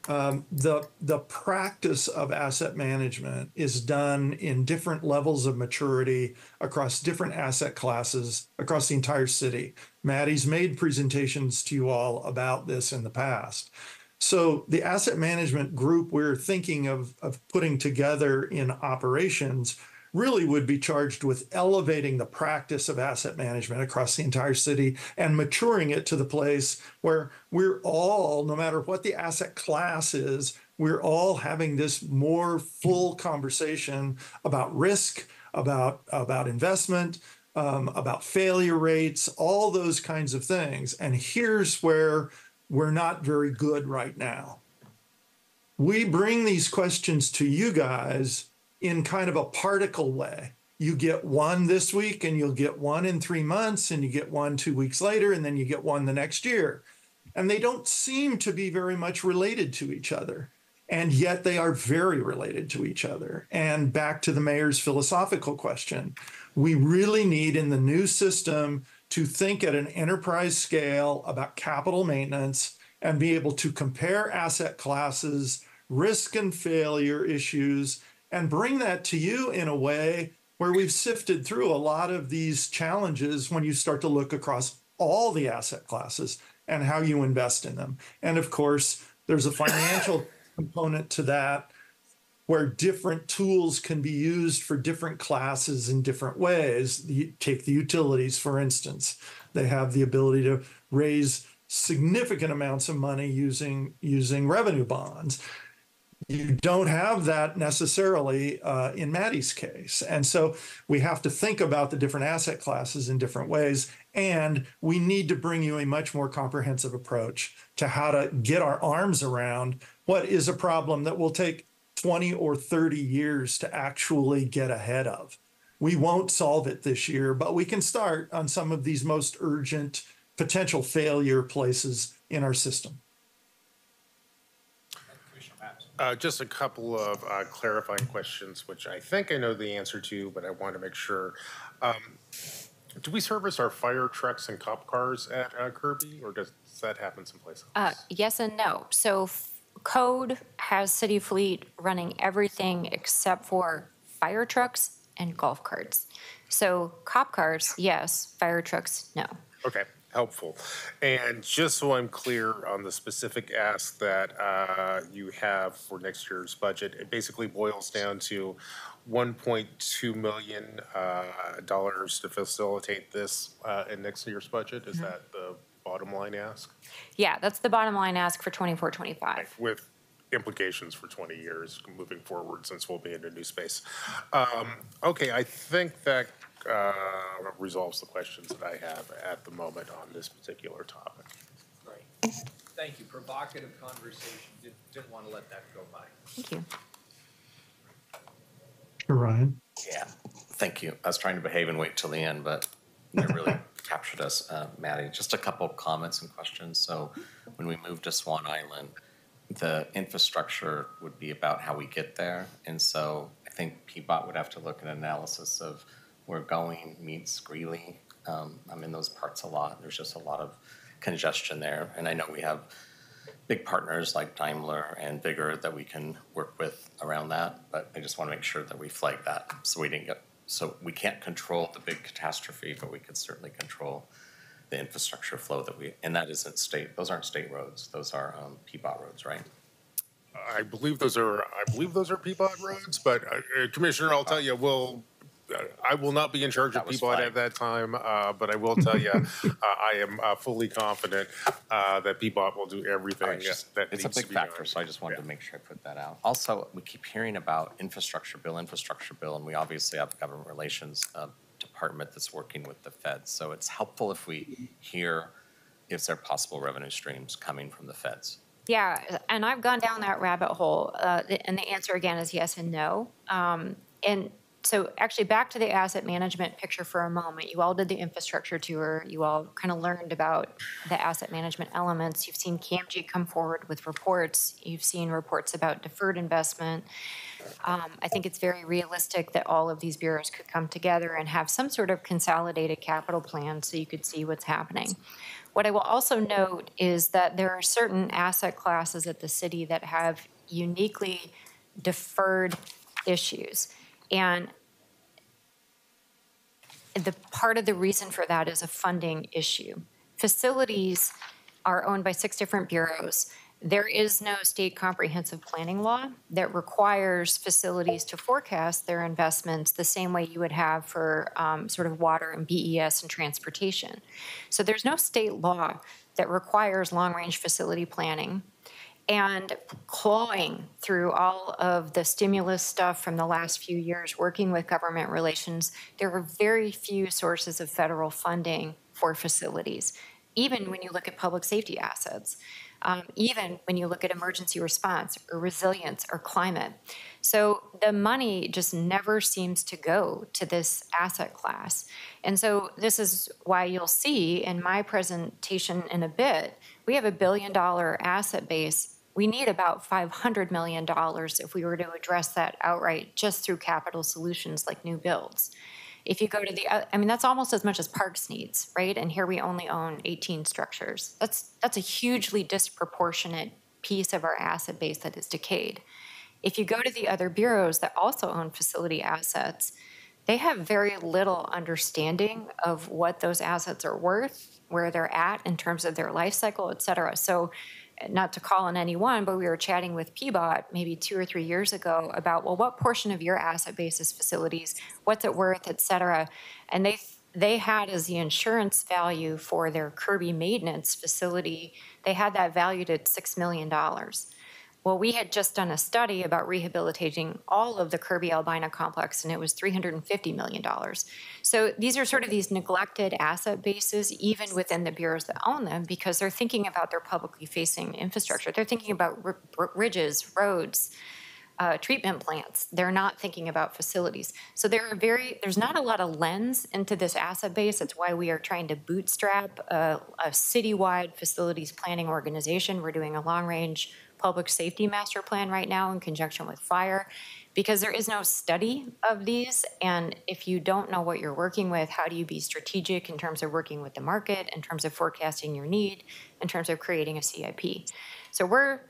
the practice of asset management is done in different levels of maturity across different asset classes across the entire city. Maddie's made presentations to you all about this in the past. So the asset management group we're thinking of putting together in operations really would be charged with elevating the practice of asset management across the entire city and maturing it to the place where we're all, no matter what the asset class is, we're all having this more full conversation about risk, about investment, about failure rates, all those kinds of things. And here's where we're not very good right now. We bring these questions to you guys in kind of a particle way. You get one this week, and you'll get one in 3 months, and you get one 2 weeks later, and then you get one the next year. And they don't seem to be very much related to each other. And yet they are very related to each other. And back to the mayor's philosophical question, we really need in the new system to think at an enterprise scale about capital maintenance and be able to compare asset classes, risk and failure issues, and bring that to you in a way where we've sifted through a lot of these challenges when you start to look across all the asset classes and how you invest in them. And of course, there's a financial component to that where different tools can be used for different classes in different ways. Take the utilities, for instance. They have the ability to raise significant amounts of money using revenue bonds. You don't have that necessarily in Maddie's case. And so we have to think about the different asset classes in different ways. And we need to bring you a much more comprehensive approach to how to get our arms around what is a problem that will take 20 or 30 years to actually get ahead of. We won't solve it this year, but we can start on some of these most urgent potential failure places in our system. Just a couple of clarifying questions, which I think I know the answer to, but I want to make sure. Do we service our fire trucks and cop cars at Kirby, or does that happen someplace else? Yes and no. So Code has City Fleet running everything except for fire trucks and golf carts. So cop cars, yes. Fire trucks, no. Okay, helpful. And just so I'm clear on the specific ask that you have for next year's budget, it basically boils down to $1.2 million to facilitate this in next year's budget. Is that the bottom line ask? Yeah, that's the bottom line ask for 24-25. With implications for 20 years moving forward, since we'll be in a new space. Okay, I think that resolves the questions that I have at the moment on this particular topic. Great. Thank you. Provocative conversation. Didn't want to let that go by. Thank you. Ryan? Yeah, thank you. I was trying to behave and wait till the end, but it really captured us, Maddie. Just a couple of comments and questions. So when we move to Swan Island, the infrastructure would be about how we get there. And so I think PBOT would have to look at an analysis of where Going meets Greeley. I'm in those parts a lot. There's just a lot of congestion there. And I know we have big partners like Daimler and Vigor that we can work with around that. But I just want to make sure that we flag that so we can't control the big catastrophe, but we could certainly control the infrastructure flow and that isn't those aren't state roads. Those are PBOT roads, right? I believe those are Peapod roads, but Commissioner, I'll tell you, I will not be in charge of That was Peapod flagged. at that time, but I will tell you, I am fully confident that Peapod will do everything that needs to be done. It's a big factor, so I just wanted to make sure I put that out. Also, we keep hearing about infrastructure bill, and we obviously have a government relations department that's working with the feds. So it's helpful if we hear if there are possible revenue streams coming from the feds. Yeah, and I've gone down that rabbit hole, and the answer again is yes and no. And so actually back to the asset management picture for a moment. You all did the infrastructure tour. You all kind of learned about the asset management elements. You've seen CAMG come forward with reports. You've seen reports about deferred investment. I think it's very realistic that all of these bureaus could come together and have some sort of consolidated capital plan so you could see what's happening. What I will also note is that there are certain asset classes at the city that have uniquely deferred issues. And the part of the reason for that is a funding issue. Facilities are owned by 6 different bureaus. There is no state comprehensive planning law that requires facilities to forecast their investments the same way you would have for sort of water and BES and transportation. So there's no state law that requires long-range facility planning. And clawing through all of the stimulus stuff from the last few years, working with government relations, there were very few sources of federal funding for facilities, even when you look at public safety assets. Even when you look at emergency response or resilience or climate. So the money just never seems to go to this asset class. And so this is why you'll see in my presentation in a bit, we have $1 billion asset base. We need about $500 million if we were to address that outright just through capital solutions like new builds. If you go to that's almost as much as Parks needs, right? And here we only own 18 structures. That's a hugely disproportionate piece of our asset base that is decayed. If you go to the other bureaus that also own facility assets, they have very little understanding of what those assets are worth, where they're at in terms of their life cycle, et cetera. So not to call on anyone, but we were chatting with PBOT maybe 2 or 3 years ago about, well, what portion of your asset base is facilities? What's it worth, et cetera? And they had as the insurance value for their Kirby maintenance facility, they had that valued at $6 million. Well, we had just done a study about rehabilitating all of the Kirby Albina complex, and it was $350 million. So these are sort of these neglected asset bases, even within the bureaus that own them, because they're thinking about their publicly facing infrastructure. They're thinking about bridges, roads, treatment plants. They're not thinking about facilities. So there's not a lot of lens into this asset base. That's why we are trying to bootstrap a citywide facilities planning organization. We're doing a long-range public safety master plan right now in conjunction with fire, because there is no study of these. And if you don't know what you're working with, how do you be strategic in terms of working with the market, in terms of forecasting your need, in terms of creating a CIP? So we're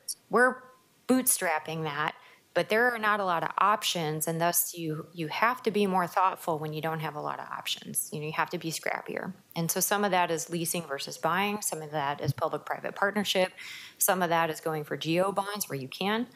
bootstrapping that, but there are not a lot of options, and thus you have to be more thoughtful when you don't have a lot of options. You have to be scrappier. And so some of that is leasing versus buying. Some of that is public-private partnership. Some of that is going for geo bonds where you can.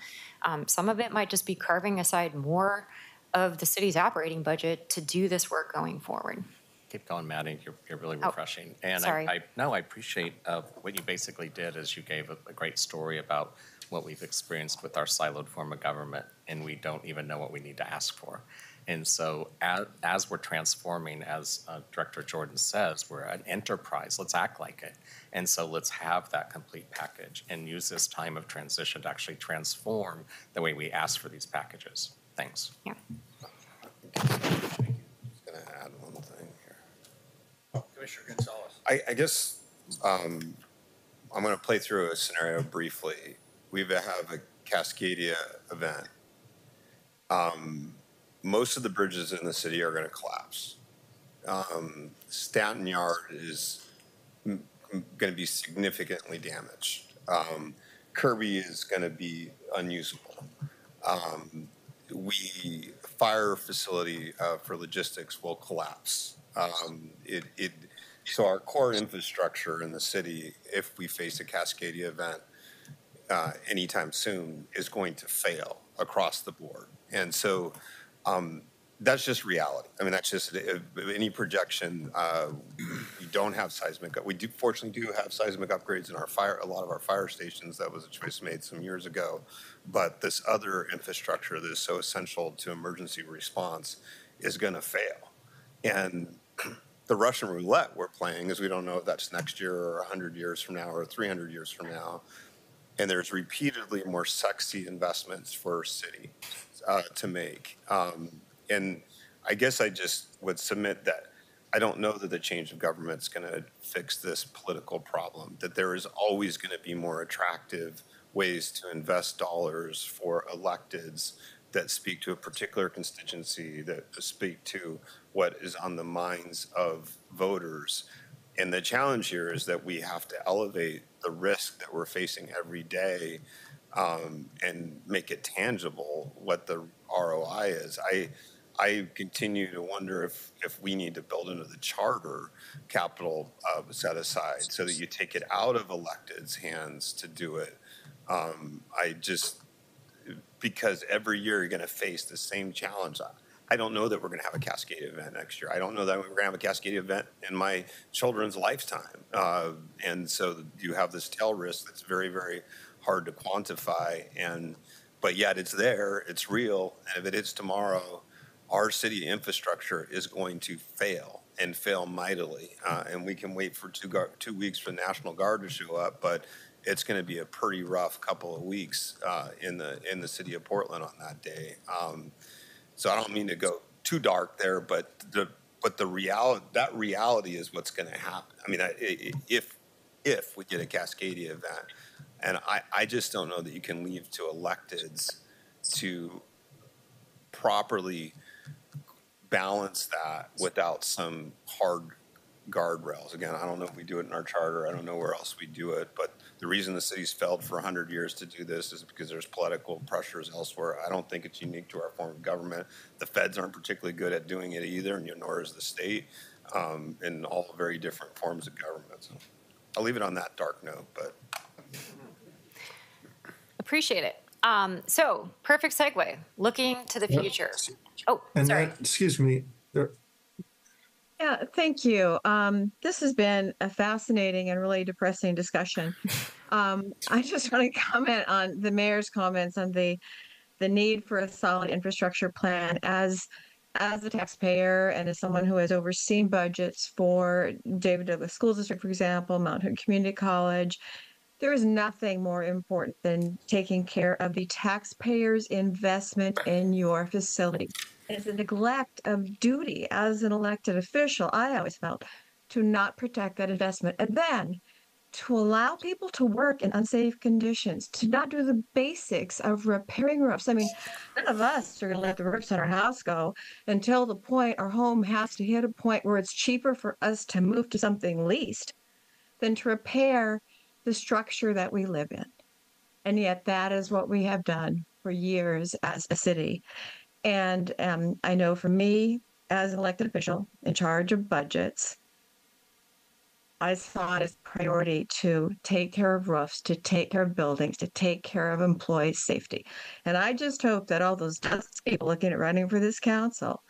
Some of it might just be carving aside more of the city's operating budget to do this work going forward. Keep going, Maddie. You're really refreshing. And sorry. I appreciate what you basically did is you gave a great story about what we've experienced with our siloed form of government, and we don't even know what we need to ask for. And so as we're transforming, as Director Jordan says, we're an enterprise. Let's act like it. And so let's have that complete package and use this time of transition to actually transform the way we ask for these packages. Thanks. Yeah. I'm just going to add one thing here. Commissioner Gonzalez. I guess I'm going to play through a scenario briefly. We have a Cascadia event. Most of the bridges in the city are going to collapse. Stanton Yard is going to be significantly damaged. Kirby is going to be unusable. Fire facility for logistics will collapse. So our core infrastructure in the city, if we face a Cascadia event anytime soon, is going to fail across the board. And so that's just reality. I mean, that's just any projection. We don't have seismic. We do fortunately do have seismic upgrades in our a lot of our fire stations. That was a choice made some years ago. But this other infrastructure that is so essential to emergency response is going to fail. And the Russian roulette we're playing is we don't know if that's next year or 100 years from now or 300 years from now. And there's repeatedly more sexy investments for our city to make. And I guess I just would submit that I don't know that the change of government is going to fix this political problem, that there is always going to be more attractive ways to invest dollars for electeds that speak to a particular constituency, that speak to what is on the minds of voters. And the challenge here is that we have to elevate the risk that we're facing every day and make it tangible what the ROI is. I continue to wonder if we need to build into the charter capital set aside so that you take it out of electeds' hands to do it. Because every year you're going to face the same challenge. I don't know that we're going to have a Cascadia event next year. I don't know that we're going to have a Cascadia event in my children's lifetime. And so you have this tail risk that's very, very hard to quantify. But yet it's there, it's real. And if it is tomorrow, our city infrastructure is going to fail and fail mightily. And we can wait for 2 weeks for the National Guard to show up, but it's going to be a pretty rough couple of weeks in the city of Portland on that day. So I don't mean to go too dark there, but the reality is what's going to happen. I mean, if we get a Cascadia event, and I just don't know that you can leave to electeds to properly balance that without some hard guardrails. Again, I don't know if we do it in our charter. I don't know where else we do it. But the reason the city's failed for 100 years to do this is because there's political pressures elsewhere. I don't think it's unique to our form of government. The feds aren't particularly good at doing it either, and nor is the state, in all very different forms of government. So I'll leave it on that dark note. But Appreciate it. So perfect segue. Looking to the future. Oh, And sorry. excuse me, Yeah, thank you. This has been a fascinating and really depressing discussion. I just want to comment on the mayor's comments on the need for a solid infrastructure plan. As a taxpayer and as someone who has overseen budgets for David Douglas School District, for example, Mount Hood Community College, there is nothing more important than taking care of the taxpayers' investment in your facility. It's a neglect of duty as an elected official, I always felt, to not protect that investment. And then to allow people to work in unsafe conditions, to not do the basics of repairing roofs. I mean, none of us are going to let the roofs on our house go until the point our home has to hit a point where it's cheaper for us to move to something leased than to repair the structure that we live in. And yet that is what we have done for years as a city. And I know for me, as an elected official in charge of budgets, I saw it as a priority to take care of roofs, to take care of buildings, to take care of employees' safety. And I just hope that all those people looking at running for this council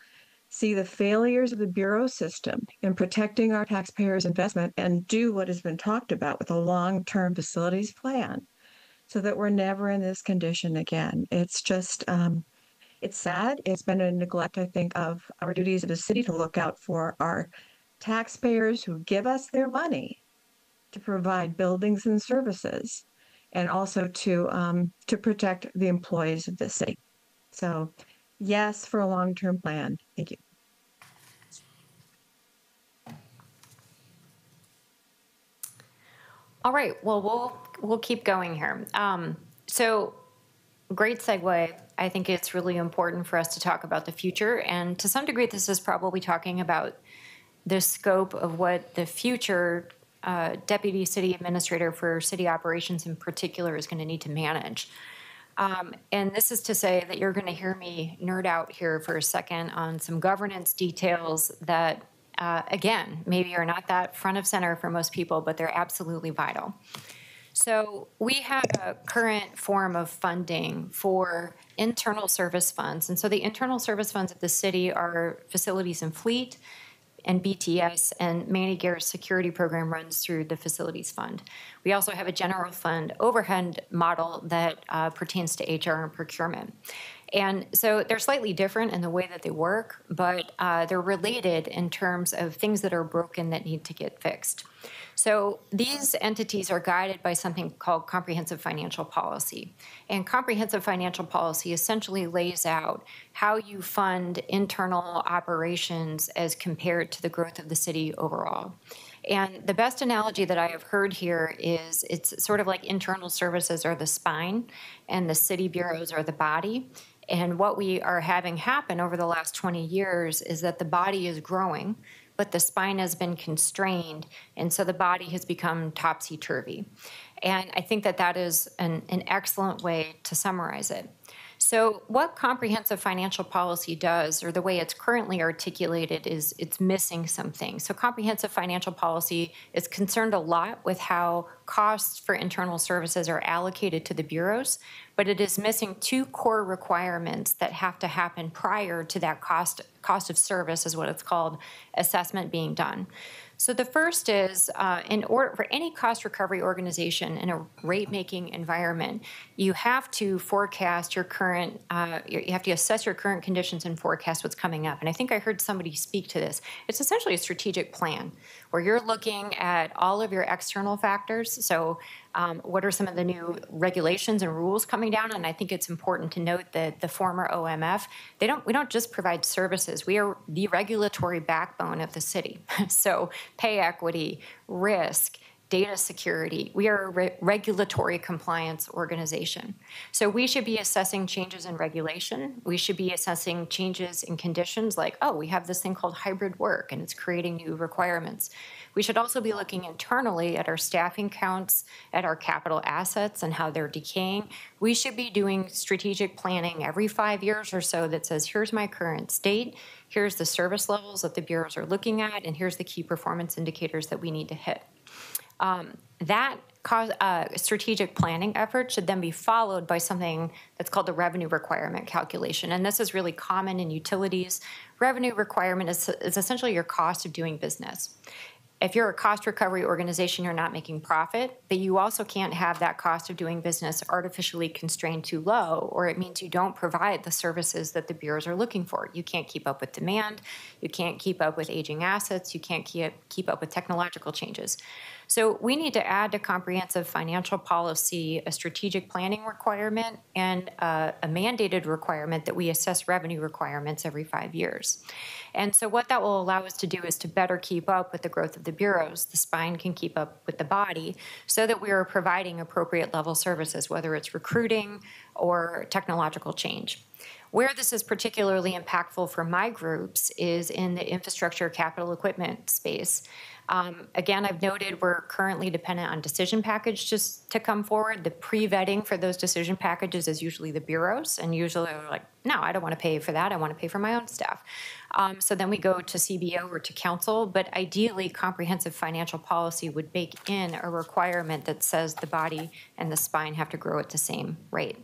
see the failures of the bureau system in protecting our taxpayers' investment and do what has been talked about with a long-term facilities plan so that we're never in this condition again. It's just, it's sad. It's been a neglect, I think, of our duties as a city to look out for our taxpayers who give us their money to provide buildings and services, and also to protect the employees of the city. So, yes, for a long-term plan. Thank you. All right. Well, we'll keep going here. So, great segue. I think it's really important for us to talk about the future, and to some degree, this is probably talking about the scope of what the future deputy city administrator for city operations in particular is going to need to manage. And this is to say that you're going to hear me nerd out here for a second on some governance details that again, maybe are not that front of center for most people, but they're absolutely vital. So we have a current form of funding for internal service funds. And so the internal service funds of the city are facilities and fleet and BTS, and Manny Guerra's security program runs through the facilities fund. We also have a general fund overhead model that pertains to HR and procurement. And so they're slightly different in the way that they work, but they're related in terms of things that are broken that need to get fixed. So these entities are guided by something called comprehensive financial policy. And comprehensive financial policy essentially lays out how you fund internal operations as compared to the growth of the city overall. And the best analogy that I have heard here is it's sort of like internal services are the spine and the city bureaus are the body. And what we are having happen over the last 20 years is that the body is growing, but the spine has been constrained, and so the body has become topsy-turvy. And I think that that is an excellent way to summarize it. So what comprehensive financial policy does, or the way it's currently articulated, is it's missing some things. So comprehensive financial policy is concerned a lot with how costs for internal services are allocated to the bureaus, but it is missing two core requirements that have to happen prior to that cost of service, is what it's called, assessment being done. So the first is, in order for any cost recovery organization in a rate-making environment, you have to forecast your current, you have to assess your current conditions and forecast what's coming up. And I think I heard somebody speak to this. It's essentially a strategic plan where you're looking at all of your external factors. So what are some of the new regulations and rules coming down? And I think it's important to note that the former OMF, we don't just provide services. We are the regulatory backbone of the city. So pay equity, risk, data security. We are a regulatory compliance organization. So we should be assessing changes in regulation. We should be assessing changes in conditions like, oh, we have this thing called hybrid work and it's creating new requirements. We should also be looking internally at our staffing counts, at our capital assets and how they're decaying. We should be doing strategic planning every 5 years or so that says, here's my current state, here's the service levels that the bureaus are looking at, and here's the key performance indicators that we need to hit. That strategic planning effort should then be followed by something that's called the revenue requirement calculation. And this is really common in utilities. Revenue requirement is essentially your cost of doing business. If you're a cost recovery organization, you're not making profit, but you also can't have that cost of doing business artificially constrained too low, or it means you don't provide the services that the bureaus are looking for. You can't keep up with demand, you can't keep up with aging assets, you can't keep up with technological changes. So we need to add to comprehensive financial policy a strategic planning requirement and a mandated requirement that we assess revenue requirements every 5 years. And so what that will allow us to do is to better keep up with the growth of the bureaus. The spine can keep up with the body so that we are providing appropriate level services, whether it's recruiting or technological change. Where this is particularly impactful for my groups is in the infrastructure capital equipment space. Again, I've noted we're currently dependent on decision packages to come forward. The pre-vetting for those decision packages is usually the bureaus, and usually they're like, no, I don't want to pay for that. I want to pay for my own staff. So then we go to CBO or to council, but ideally comprehensive financial policy would bake in a requirement that says the body and the spine have to grow at the same rate.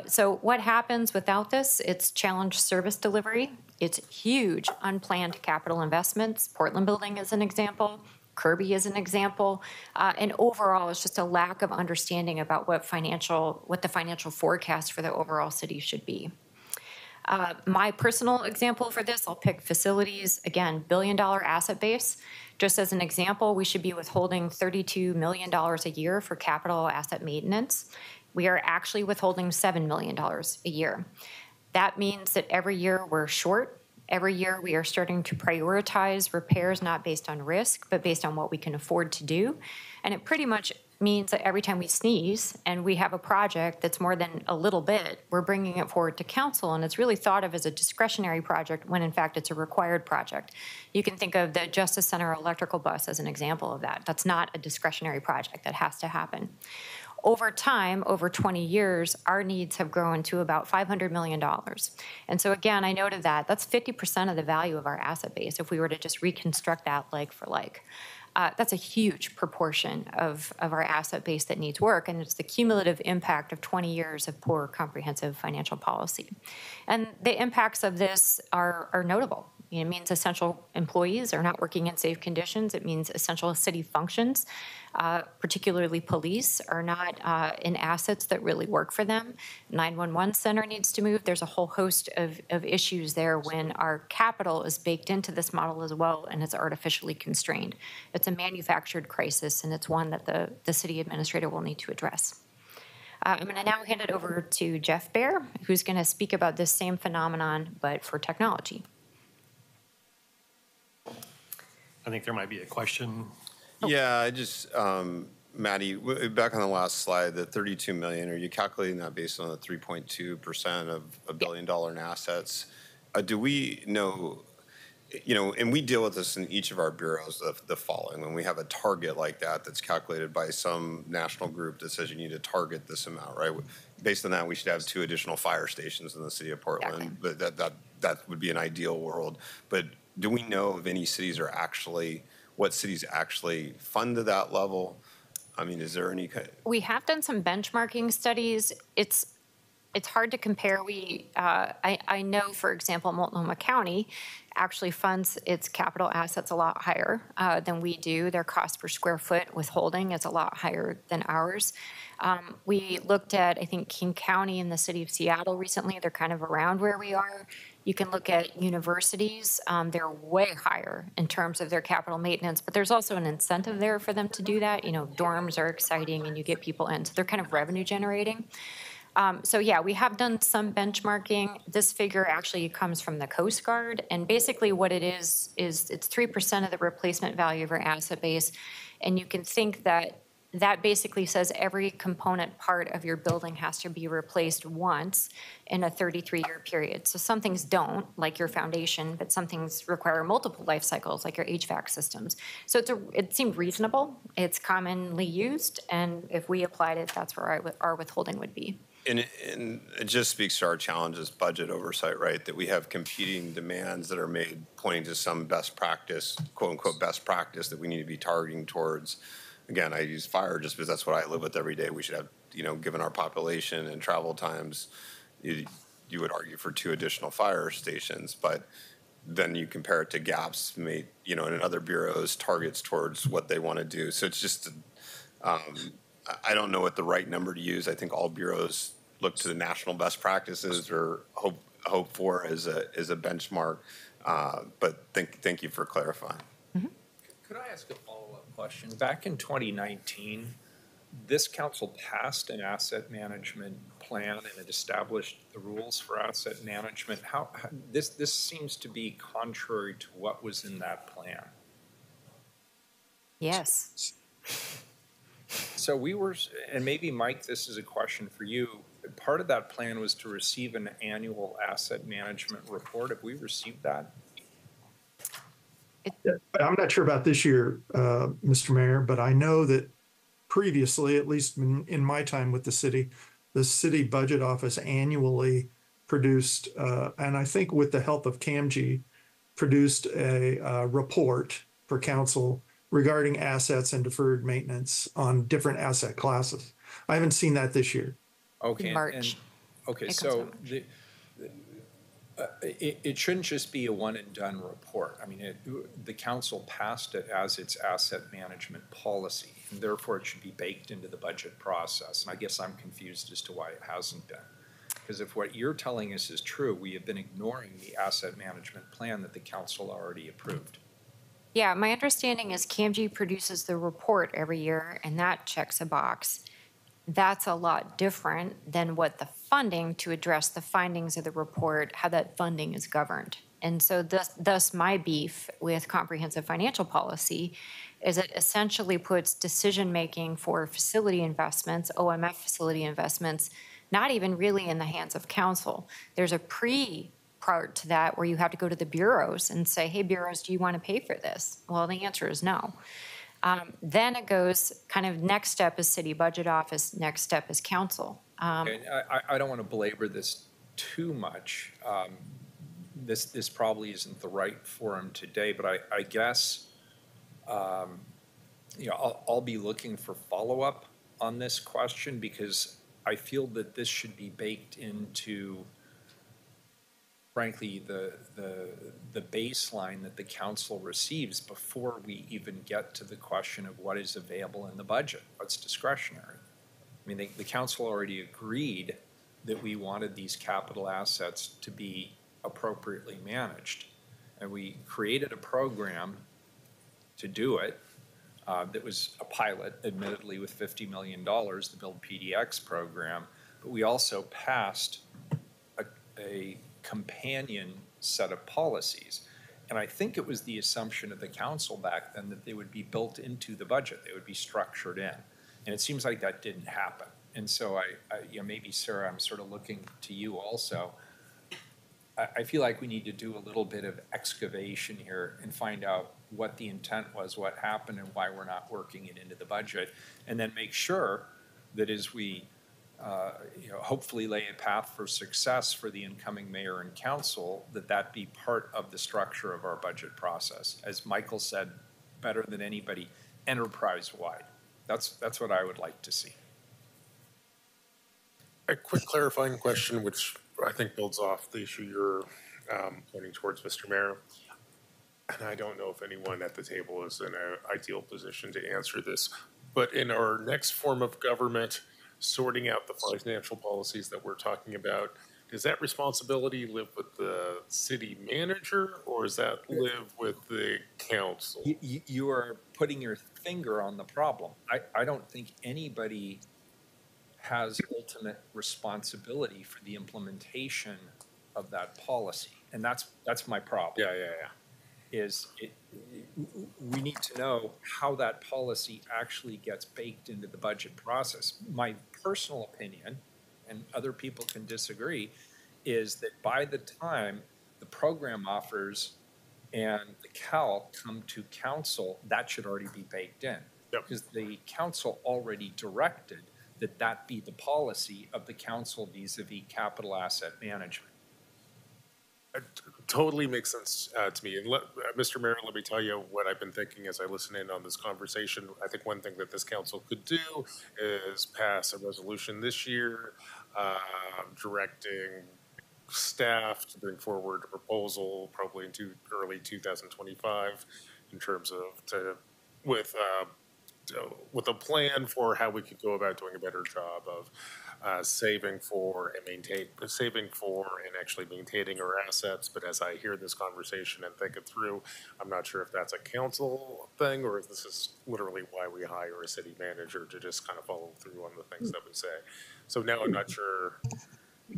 So what happens without this? It's challenged service delivery. It's huge unplanned capital investments. Portland Building is an example. Kirby is an example. And overall, it's just a lack of understanding about what the financial forecast for the overall city should be. My personal example for this, I'll pick facilities. Again, billion-dollar asset base. Just as an example, we should be withholding $32 million a year for capital asset maintenance. We are actually withholding $7 million a year. That means that every year we're short. Every year we are starting to prioritize repairs not based on risk, but based on what we can afford to do. And it pretty much means that every time we sneeze and we have a project that's more than a little bit, we're bringing it forward to council, and it's really thought of as a discretionary project when in fact it's a required project. You can think of the Justice Center electrical bus as an example of that. That's not a discretionary project that has to happen. Over time, over 20 years, our needs have grown to about $500 million. And so again, I noted that that's 50% of the value of our asset base if we were to just reconstruct that like for like. That's a huge proportion of our asset base that needs work, and it's the cumulative impact of 20 years of poor comprehensive financial policy. And the impacts of this are notable. It means essential employees are not working in safe conditions. It means essential city functions, particularly police, are not in assets that really work for them. 911 center needs to move. There's a whole host of issues there when our capital is baked into this model as well and it's artificially constrained. It's a manufactured crisis, and it's one that the city administrator will need to address. I'm going to now hand it over to Jeff Baer, who's going to speak about this same phenomenon, but for technology. I think there might be a question. Yeah, I just, Maddie, back on the last slide, the 32 million, are you calculating that based on the 3.2% of $1 billion in assets? Do we know, and we deal with this in each of our bureaus, the following. When we have a target like that that's calculated by some national group that says you need to target this amount, right? Based on that, we should have 2 additional fire stations in the city of Portland. But that would be an ideal world. But do we know of any cities what cities actually fund to that level? I mean, is there any? We have done some benchmarking studies. It's hard to compare. I know, for example, Multnomah County actually funds its capital assets a lot higher than we do. Their cost per square foot withholding is a lot higher than ours. We looked at, I think, King County and the city of Seattle recently. They're kind of around where we are. You can look at universities. They're way higher in terms of their capital maintenance, but there's also an incentive there for them to do that. Dorms are exciting and you get people in, so they're kind of revenue generating. So yeah, we have done some benchmarking. This figure actually comes from the Coast Guard, and basically what it is it's 3% of the replacement value of our asset base, and you can think that basically says every component part of your building has to be replaced once in a 33-year period. So some things don't, like your foundation, but some things require multiple life cycles, like your HVAC systems. So it seemed reasonable. It's commonly used, and if we applied it, that's where our withholding would be. And it just speaks to our challenge as budget oversight, right? That we have competing demands that are made pointing to some best practice, quote unquote, best practice that we need to be targeting towards. Again, I use fire just because that's what I live with every day. We should have, given our population and travel times, you would argue for 2 additional fire stations, but then you compare it to gaps made, in other bureaus, targets towards what they want to do. So it's just, I don't know what the right number to use. I think all bureaus look to the national best practices or hope for as a benchmark. But thank you for clarifying. Mm-hmm. Could I ask a follow-up question? Back in 2019, this council passed an asset management plan and it established the rules for asset management. How this seems to be contrary to what was in that plan. Yes. So we were, and maybe Mike, this is a question for you. Part of that plan was to receive an annual asset management report. Have we received that? I'm not sure about this year, Mr. Mayor, but I know that previously, at least in my time with the city budget office annually produced, and I think with the help of CAMG, produced a report for council regarding assets and deferred maintenance on different asset classes. I haven't seen that this year. Okay. March. Okay, so it shouldn't just be a one and done report. I mean, the council passed it as its asset management policy, and therefore it should be baked into the budget process. And I guess I'm confused as to why it hasn't been. Because if what you're telling us is true, we have been ignoring the asset management plan that the council already approved. Yeah, my understanding is CAMG produces the report every year, and that checks a box. That's a lot different than what the funding to address the findings of the report, how that funding is governed. And so thus my beef with comprehensive financial policy is it essentially puts decision-making for facility investments, OMF facility investments, not even really in the hands of council. There's a part to that where you have to go to the bureaus and say, hey, bureaus, do you want to pay for this? Well, the answer is no. Then it goes kind of next step is city budget office, next step is council. And I don't want to belabor this too much. This probably isn't the right forum today, but I guess, I'll be looking for follow-up on this question because I feel that this should be baked into, frankly, the baseline that the council receives before we even get to the question of what is available in the budget, what's discretionary. I mean, the council already agreed that we wanted these capital assets to be appropriately managed. And we created a program to do it that was a pilot, admittedly, with $50 million, the Build PDX program. But we also passed a companion set of policies. And I think it was the assumption of the council back then that they would be built into the budget. They would be structured in. And it seems like that didn't happen. And so maybe Sarah, I'm sort of looking to you also. I feel like we need to do a little bit of excavation here and find out what the intent was, what happened, and why we're not working it into the budget. And then make sure that as we, hopefully lay a path for success for the incoming mayor and council, that be part of the structure of our budget process. As Michael said, better than anybody, enterprise-wide. That's what I would like to see. A quick clarifying question, which I think builds off the issue you're pointing towards, Mr. Mayor. And I don't know if anyone at the table is in an ideal position to answer this, but in our next form of government, sorting out the financial policies that we're talking about, does that responsibility live with the city manager or does that live with the council? You are putting your finger on the problem. I don't think anybody has ultimate responsibility for the implementation of that policy. And that's my problem. Yeah. We need to know how that policy actually gets baked into the budget process. My personal opinion, and other people can disagree, is that by the time the program offers and the CAL come to council, that should already be baked in. Yep. Because the council already directed that be the policy of the council vis-a-vis capital asset management. It totally makes sense to me. And Mr. Mayor, let me tell you what I've been thinking as I listen in on this conversation. I think one thing that this council could do is pass a resolution this year directing staff to bring forward a proposal probably in early 2025 in terms of with a plan for how we could go about doing a better job of saving for and actually maintaining our assets. But as I hear this conversation and think it through, I'm not sure if that's a council thing or if this is literally why we hire a city manager to just kind of follow through on the things that we say. So now I'm not sure.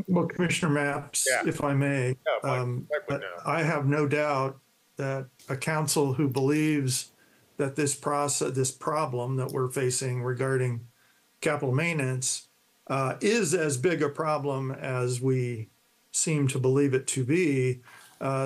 Well, Commissioner Mapps, if I may, I have no doubt that a council who believes that this problem that we're facing regarding capital maintenance is as big a problem as we seem to believe it to be,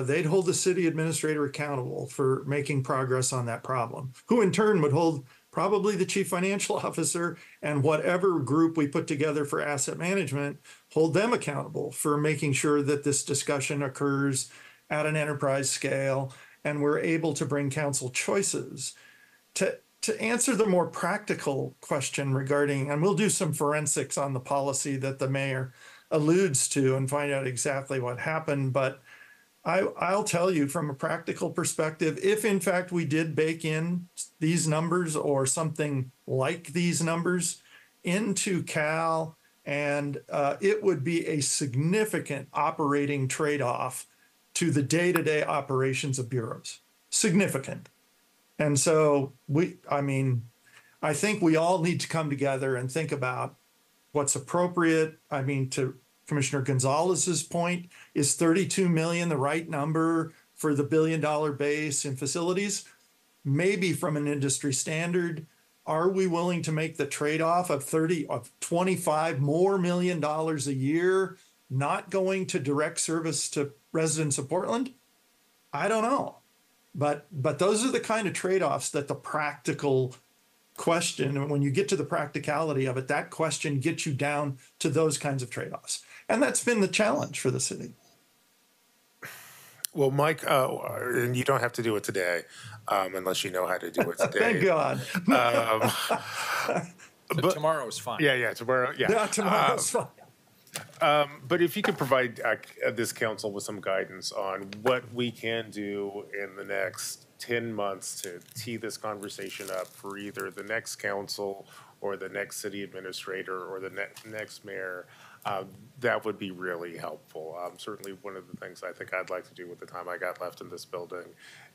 they'd hold the city administrator accountable for making progress on that problem, who in turn would hold probably the chief financial officer and whatever group we put together for asset management, hold them accountable for making sure that this discussion occurs at an enterprise scale and we're able to bring council choices. To answer the more practical question regarding, and we'll do some forensics on the policy that the mayor alludes to and find out exactly what happened, but I'll tell you from a practical perspective, if in fact we did bake in these numbers or something like these numbers into CAL, and it would be a significant operating trade-off to the day-to-day operations of bureaus, significant. And so I think we all need to come together and think about what's appropriate. I mean, to Commissioner Gonzalez's point, is 32 million the right number for the $1 billion base in facilities? Maybe from an industry standard. Are we willing to make the trade-off of 25 more million dollars a year, not going to direct service to residents of Portland? I don't know. But those are the kind of trade-offs that the practical question, and when you get to the practicality of it, that question gets you down to those kinds of trade-offs. And that's been the challenge for the city. Well, Mike, and you don't have to do it today, unless you know how to do it today. Thank God. But tomorrow is fine. Yeah, tomorrow. Yeah, Yeah, tomorrow's fine. But if you could provide this council with some guidance on what we can do in the next 10 months to tee this conversation up for either the next council or the next city administrator or the next mayor, that would be really helpful. Certainly one of the things I think I'd like to do with the time I got left in this building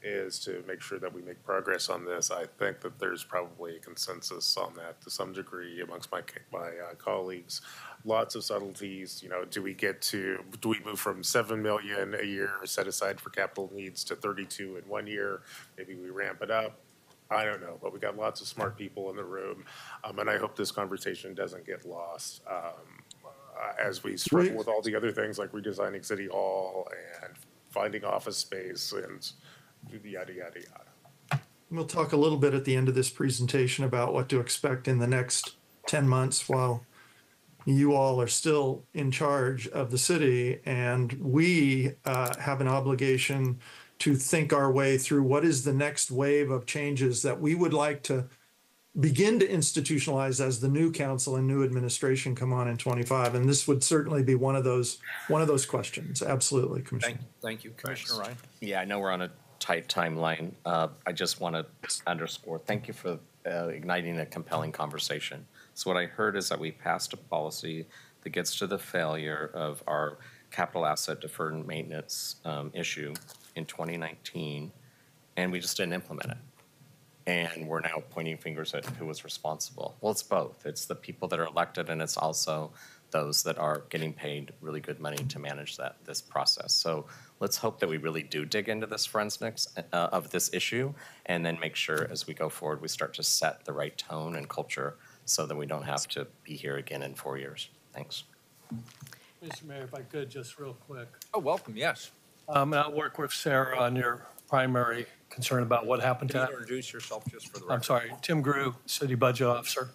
is to make sure that we make progress on this. I think that there's probably a consensus on that to some degree amongst my colleagues. Lots of subtleties, do we move from 7 million a year set aside for capital needs to 32 in 1 year? Maybe we ramp it up. I don't know, but we got lots of smart people in the room, and I hope this conversation doesn't get lost as we struggle with all the other things like redesigning City Hall and finding office space and yada, yada, yada. We'll talk a little bit at the end of this presentation about what to expect in the next 10 months while you all are still in charge of the city, and we have an obligation to think our way through what is the next wave of changes that we would like to begin to institutionalize as the new council and new administration come on in 25. And this would certainly be one of those questions. Absolutely, Commissioner. Thank you, Commissioner Ryan. Yeah, I know we're on a tight timeline. I just want to underscore, thank you for igniting a compelling conversation. So what I heard is that we passed a policy that gets to the failure of our capital asset deferred maintenance issue in 2019, and we just didn't implement it. And we're now pointing fingers at who was responsible. Well, it's both. It's the people that are elected, and it's also those that are getting paid really good money to manage this process. So let's hope that we really do dig into this forensics of this issue, and then make sure as we go forward we start to set the right tone and culture so that we don't have to be here again in 4 years. Thanks. Mr. Mayor, if I could, just real quick. Oh, welcome, yes. I'll work with Sarah on your primary concern about what happened Can to you introduce yourself just for the record? I'm sorry, Tim Grew, City Budget Officer.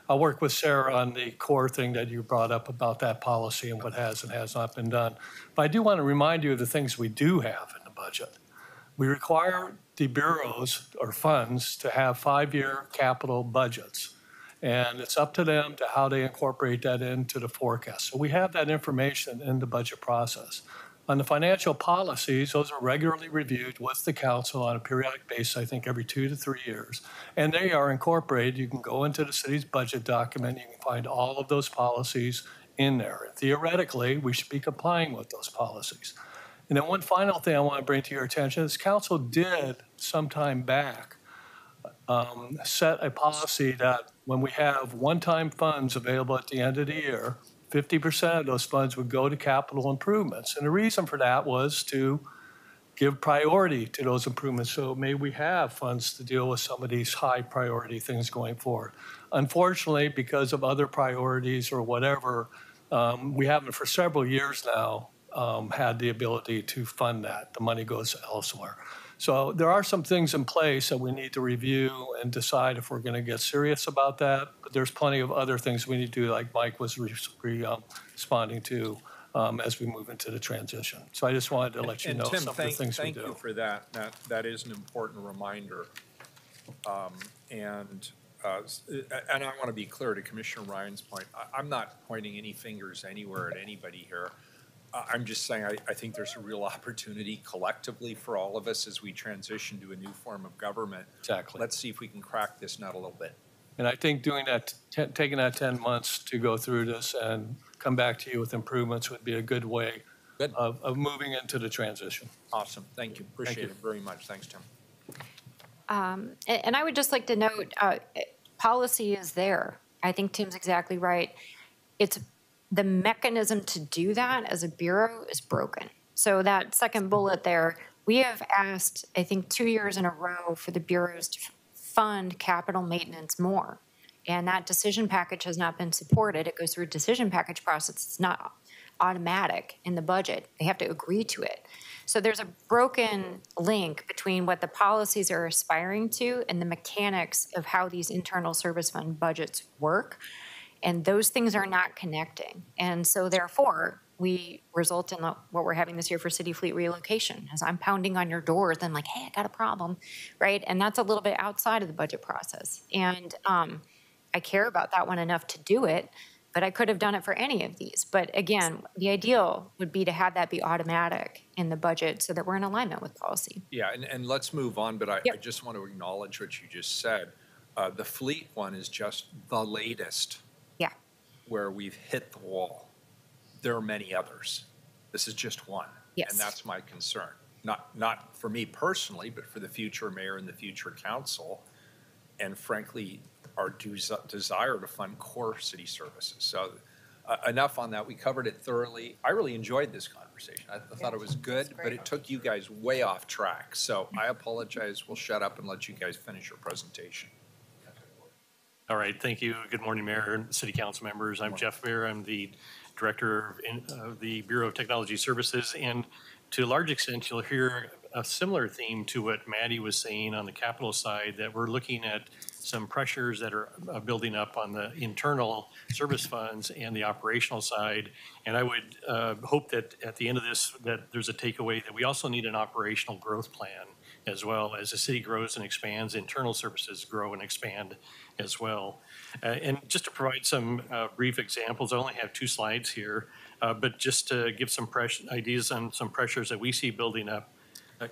I'll work with Sarah on the core thing that you brought up about that policy and what has and has not been done. But I do want to remind you of the things we do have in the budget. We require the bureaus or funds to have 5-year capital budgets. And it's up to them to how they incorporate that into the forecast. So we have that information in the budget process. On the financial policies, those are regularly reviewed with the council on a periodic basis, I think every 2 to 3 years. And they are incorporated. You can go into the city's budget document. You can find all of those policies in there. Theoretically, we should be complying with those policies. And then one final thing I want to bring to your attention is council did some time back set a policy that when we have one-time funds available at the end of the year, 50% of those funds would go to capital improvements. And the reason for that was to give priority to those improvements. So may we have funds to deal with some of these high priority things going forward. Unfortunately, because of other priorities or whatever, we haven't for several years now had the ability to fund that. The money goes elsewhere. So there are some things in place that we need to review and decide if we're going to get serious about that. But there's plenty of other things we need to do, like Mike was responding to as we move into the transition. So I just wanted to let you know Tim, some of the things we do. Thank you for that. That is an important reminder. And I want to be clear to Commissioner Ryan's point. I'm not pointing any fingers anywhere at anybody here. I'm just saying I think there's a real opportunity collectively for all of us as we transition to a new form of government. Exactly. Let's see if we can crack this nut a little bit. And I think doing that, taking that 10 months to go through this and come back to you with improvements would be a good way of moving into the transition. Awesome. Thank you. Appreciate it very much. Thanks, Tim. And I would just like to note, policy is there. I think Tim's exactly right. It's the mechanism to do that as a bureau is broken. So that second bullet there, we have asked, I think 2 years in a row for the bureaus to fund capital maintenance more. And that decision package has not been supported. It goes through a decision package process. It's not automatic in the budget. They have to agree to it. So there's a broken link between what the policies are aspiring to and the mechanics of how these internal service fund budgets work. And those things are not connecting. And so therefore, we result in what we're having this year for city fleet relocation. As I'm pounding on your doors, I'm like, hey, I got a problem, right? And that's a little bit outside of the budget process. And I care about that one enough to do it, but I could have done it for any of these. But again, the ideal would be to have that be automatic in the budget so that we're in alignment with policy. Yeah, and let's move on, but I Yep. just want to acknowledge what you just said. The fleet one is just the latest Yeah. where we've hit the wall. There are many others. This is just one. Yes. And that's my concern. Not for me personally, but for the future mayor and the future council, and frankly, our desire to fund core city services. So enough on that. We covered it thoroughly. I really enjoyed this conversation. I thought it was good, but it took you guys way off track. So I apologize. We'll shut up and let you guys finish your presentation. All right, thank you. Good morning, Mayor and City Council members. I'm Jeff Mayer. I'm the Director of the Bureau of Technology Services. And to a large extent, you'll hear a similar theme to what Maddie was saying on the capital side, that we're looking at some pressures that are building up on the internal service funds and the operational side. And I would hope that at the end of this, that there's a takeaway that we also need an operational growth plan as well. As the city grows and expands, internal services grow and expand as well. And just to provide some brief examples, I only have 2 slides here, but just to give some ideas on some pressures that we see building up.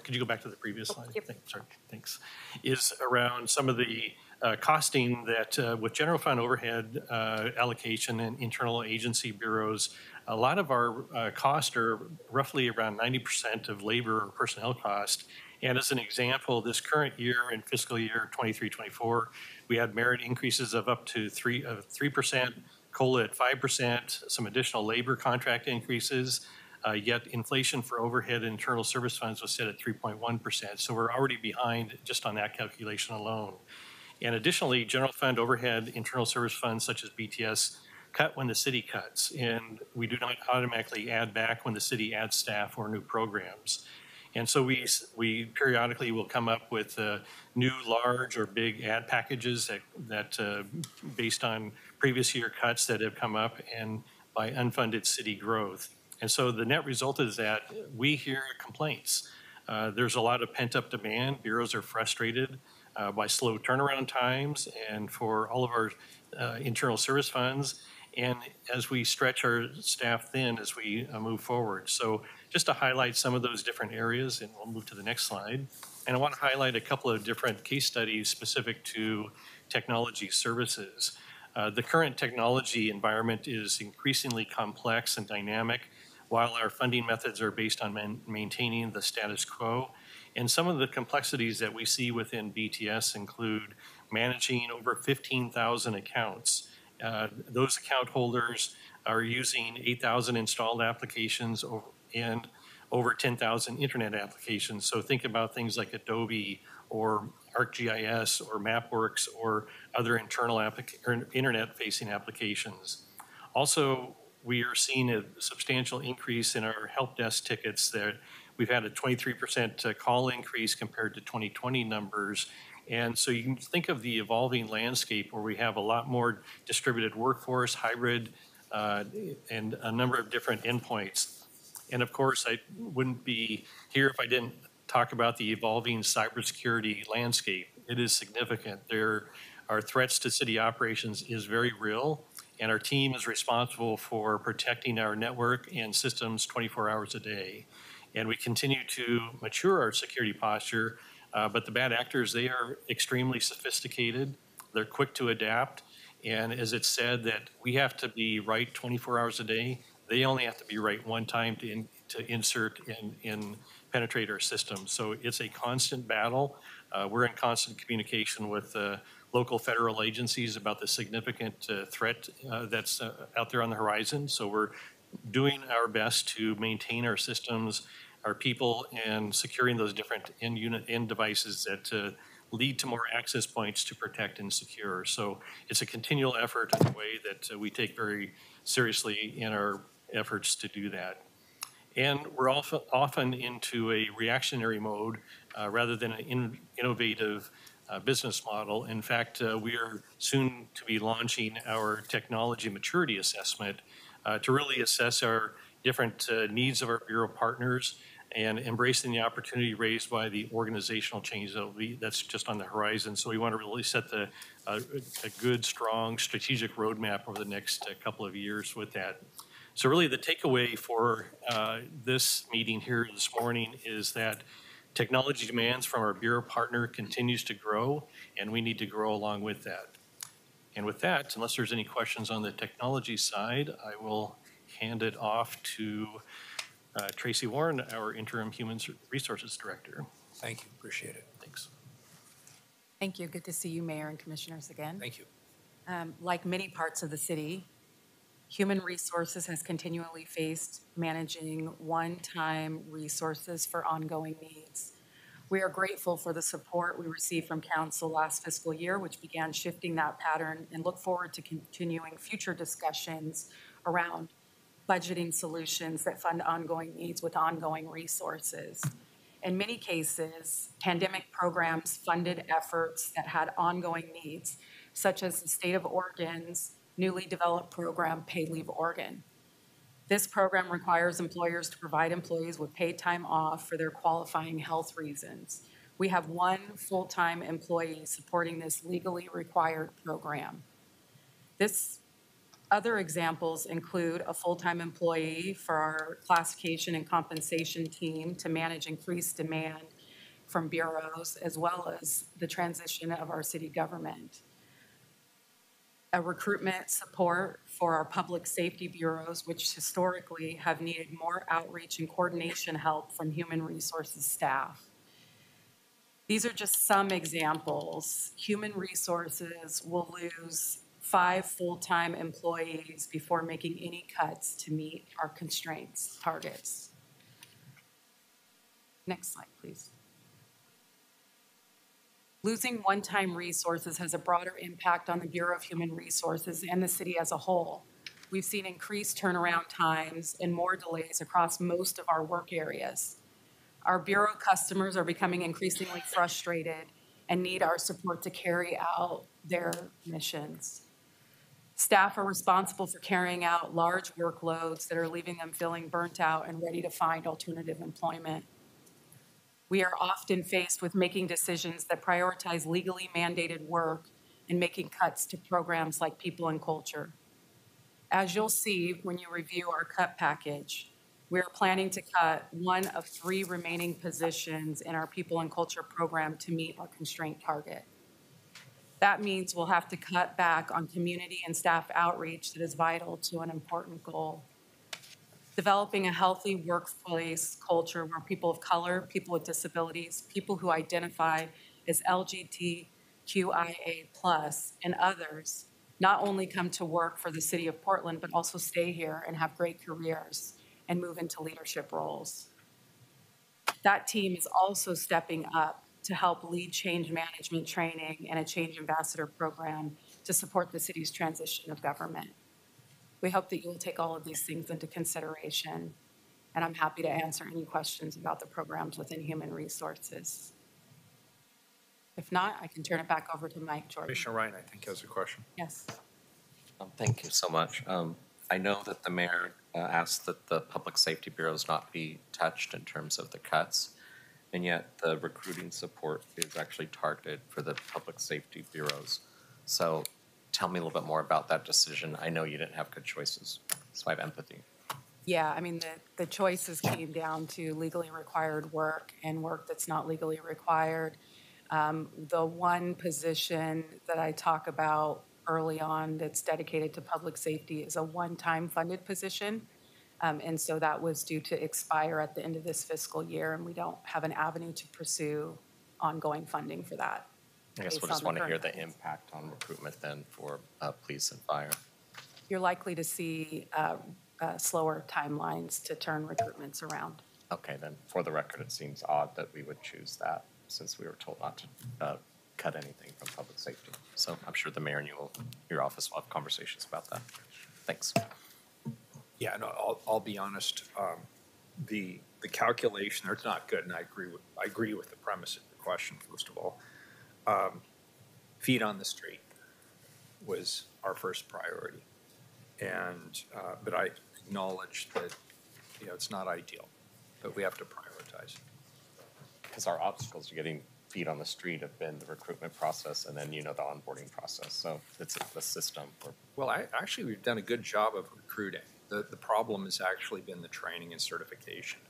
Could you go back to the previous slide? Yep. Sorry, thanks. Is around some of the costing that with general fund overhead allocation and internal agency bureaus, a lot of our costs are roughly around 90% of labor or personnel cost. And as an example, this current year in fiscal year 23-24, we had merit increases of up to 3%, COLA at 5%, some additional labor contract increases, yet inflation for overhead and internal service funds was set at 3.1%. So we're already behind just on that calculation alone. And additionally, general fund overhead internal service funds such as BTS cut when the city cuts, and we do not automatically add back when the city adds staff or new programs. And so we periodically will come up with new large or big ad packages that based on previous year cuts that have come up and by unfunded city growth. And so the net result is that we hear complaints. There's a lot of pent up demand. Bureaus are frustrated by slow turnaround times and for all of our internal service funds. And as we stretch our staff thin as we move forward. So just to highlight some of those different areas, and we'll move to the next slide. And I want to highlight a couple of different case studies specific to technology services. The current technology environment is increasingly complex and dynamic, while our funding methods are based on maintaining the status quo. And some of the complexities that we see within BTS include managing over 15,000 accounts. Those account holders are using 8,000 installed applications and over 10,000 internet applications. So think about things like Adobe or ArcGIS or MapWorks or other internal internet-facing applications. Also, we are seeing a substantial increase in our help desk tickets. That we've had a 23% call increase compared to 2020 numbers. And so you can think of the evolving landscape where we have a lot more distributed workforce, hybrid, and a number of different endpoints. And of course, I wouldn't be here if I didn't talk about the evolving cybersecurity landscape. It is significant. There are threats to city operations is very real, and our team is responsible for protecting our network and systems 24 hours a day. And we continue to mature our security posture. But the bad actors, they are extremely sophisticated. They're quick to adapt. And as it's said that we have to be right 24 hours a day, they only have to be right one time to insert and penetrate our system. So it's a constant battle. We're in constant communication with local federal agencies about the significant threat that's out there on the horizon. So we're doing our best to maintain our systems, our people, and securing those different end devices that lead to more access points to protect and secure. So it's a continual effort in a way that we take very seriously in our efforts to do that. And we're often into a reactionary mode rather than an innovative business model. In fact, we are soon to be launching our technology maturity assessment to really assess our different needs of our Bureau partners and embracing the opportunity raised by the organizational change that's just on the horizon. So we want to really set a good, strong strategic roadmap over the next couple of years with that. So really the takeaway for this meeting here this morning is that technology demands from our Bureau partner continues to grow, and we need to grow along with that. And with that, unless there's any questions on the technology side, I will hand it off to Tracy Warren, our Interim Human Resources Director. Thank you, appreciate it. Thanks. Thank you. Good to see you, Mayor and Commissioners, again. Thank you. Like many parts of the city, Human Resources has continually faced managing one-time resources for ongoing needs. We are grateful for the support we received from Council last fiscal year, which began shifting that pattern, and look forward to continuing future discussions around budgeting solutions that fund ongoing needs with ongoing resources. In many cases, pandemic programs funded efforts that had ongoing needs, such as the state of Oregon's newly developed program, Paid Leave Oregon. This program requires employers to provide employees with paid time off for their qualifying health reasons. We have one full-time employee supporting this legally required program. Other examples include a full-time employee for our classification and compensation team to manage increased demand from bureaus, as well as the transition of our city government. A recruitment support for our public safety bureaus, which historically have needed more outreach and coordination help from human resources staff. These are just some examples. Human resources will lose 5 full-time employees before making any cuts to meet our constraints targets. Next slide, please. Losing one-time resources has a broader impact on the Bureau of Human Resources and the city as a whole. We've seen increased turnaround times and more delays across most of our work areas. Our Bureau customers are becoming increasingly frustrated and need our support to carry out their missions. Staff are responsible for carrying out large workloads that are leaving them feeling burnt out and ready to find alternative employment. We are often faced with making decisions that prioritize legally mandated work and making cuts to programs like People and Culture. As you'll see when you review our cut package, we are planning to cut 1 of 3 remaining positions in our People and Culture program to meet our constraint target. That means we'll have to cut back on community and staff outreach that is vital to an important goal. Developing a healthy workplace culture where people of color, people with disabilities, people who identify as LGBTQIA+, and others not only come to work for the city of Portland, but also stay here and have great careers and move into leadership roles. That team is also stepping up to help lead change management training and a change ambassador program to support the city's transition of government. We hope that you will take all of these things into consideration, and I'm happy to answer any questions about the programs within Human Resources. If not, I can turn it back over to Mike Jordan. Commissioner Ryan, I think, has a question. Yes. Thank you so much. I know that the mayor asked that the public safety bureaus not be touched in terms of the cuts, and yet the recruiting support is actually targeted for the public safety bureaus. So tell me a little bit more about that decision. I know you didn't have good choices, so I have empathy. Yeah, I mean, the choices came down to legally required work and work that's not legally required. The one position that I talk about early on that's dedicated to public safety is a one-time funded position. And so that was due to expire at the end of this fiscal year, and we don't have an avenue to pursue ongoing funding for that. I guess we'll just want to hear the impact on recruitment then for police and fire. You're likely to see slower timelines to turn recruitments around. Okay, then for the record, it seems odd that we would choose that since we were told not to cut anything from public safety. So I'm sure the mayor and your office will have conversations about that. Thanks. Yeah, no, I'll be honest. The calculation there's not good, and I agree with the premise of the question. First of all, feet on the street was our first priority, and but I acknowledge that it's not ideal, but we have to prioritize. Because our obstacles to getting feet on the street have been the recruitment process and then, the onboarding process. So it's the system. Well, actually, we've done a good job of recruiting. The problem has actually been the training and certification.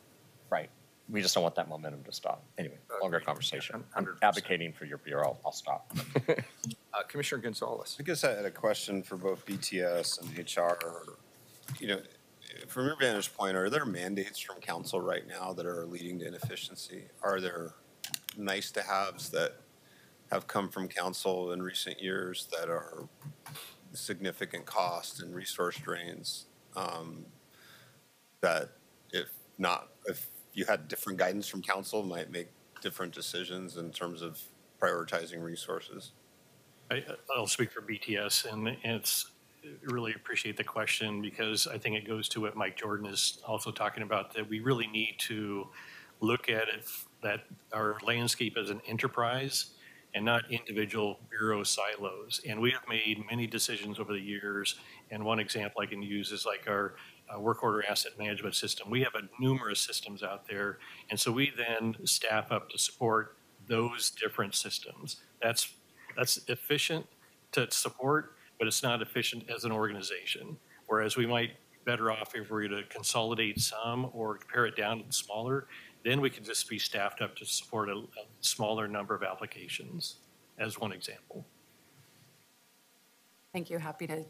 Right. We just don't want that momentum to stop. Anyway, longer conversation. I'm 100%. advocating for your bureau. I'll stop. Commissioner Gonzalez. I guess I had a question for both BTS and HR. From your vantage point, are there mandates from council right now that are leading to inefficiency? Are there nice to haves that have come from council in recent years that are significant cost and resource drains that if you had different guidance from council might make different decisions in terms of prioritizing resources? I'll speak for BTS, and it's really appreciate the question because I think it goes to what Mike Jordan is also talking about, that we really need to look at it, that our landscape as an enterprise and not individual bureau silos. And we have made many decisions over the years. And one example I can use is like our work order asset management system. We have numerous systems out there. And so we then staff up to support those different systems. That's efficient to support, but it's not efficient as an organization. Whereas we might be better off if we were to consolidate some or pare it down to smaller, then we could just be staffed up to support a smaller number of applications, as one example. Thank you. Happy to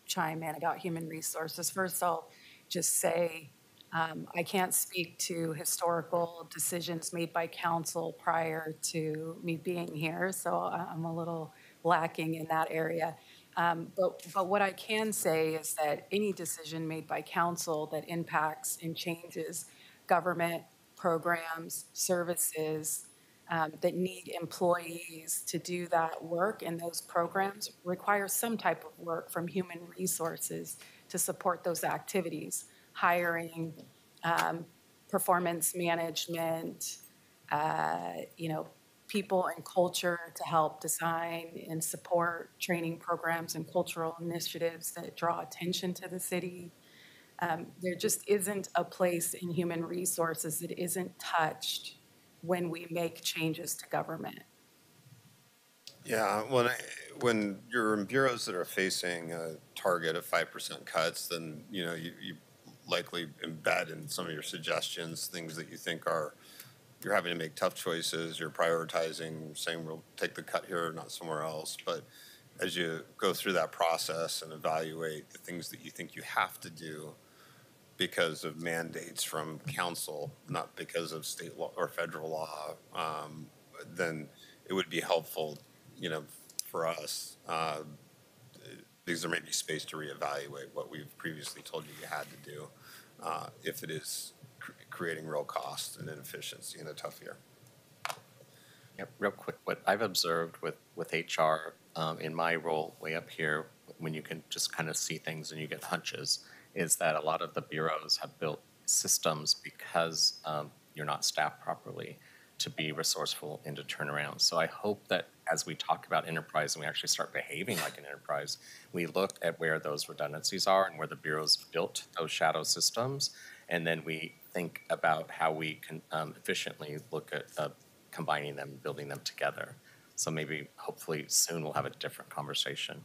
chime in about human resources. First, I'll just say I can't speak to historical decisions made by council prior to me being here, so I'm a little lacking in that area. But what I can say is that any decision made by council that impacts and changes government programs, services that need employees to do that work, and those programs require some type of work from human resources to support those activities, hiring, performance management, people and culture to help design and support training programs and cultural initiatives that draw attention to the city. There just isn't a place in human resources that isn't touched when we make changes to government. Yeah, when you're in bureaus that are facing a target of 5% cuts, then you likely embed in some of your suggestions things that you think you're having to make tough choices. You're prioritizing, saying we'll take the cut here, not somewhere else. But as you go through that process and evaluate the things that you think you have to do because of mandates from council, not because of state law or federal law, then it would be helpful, for us, because there may be space to reevaluate what we've previously told you had to do if it is creating real cost and inefficiency in a tough year. Yeah, real quick, what I've observed with HR in my role way up here, when you can just kind of see things and you get hunches, is that a lot of the bureaus have built systems because you're not staffed properly to be resourceful and to turn around. So I hope that as we talk about enterprise and we actually start behaving like an enterprise, we look at where those redundancies are and where the bureaus built those shadow systems, and then we think about how we can efficiently look at combining them, building them together. So maybe, hopefully, soon we'll have a different conversation.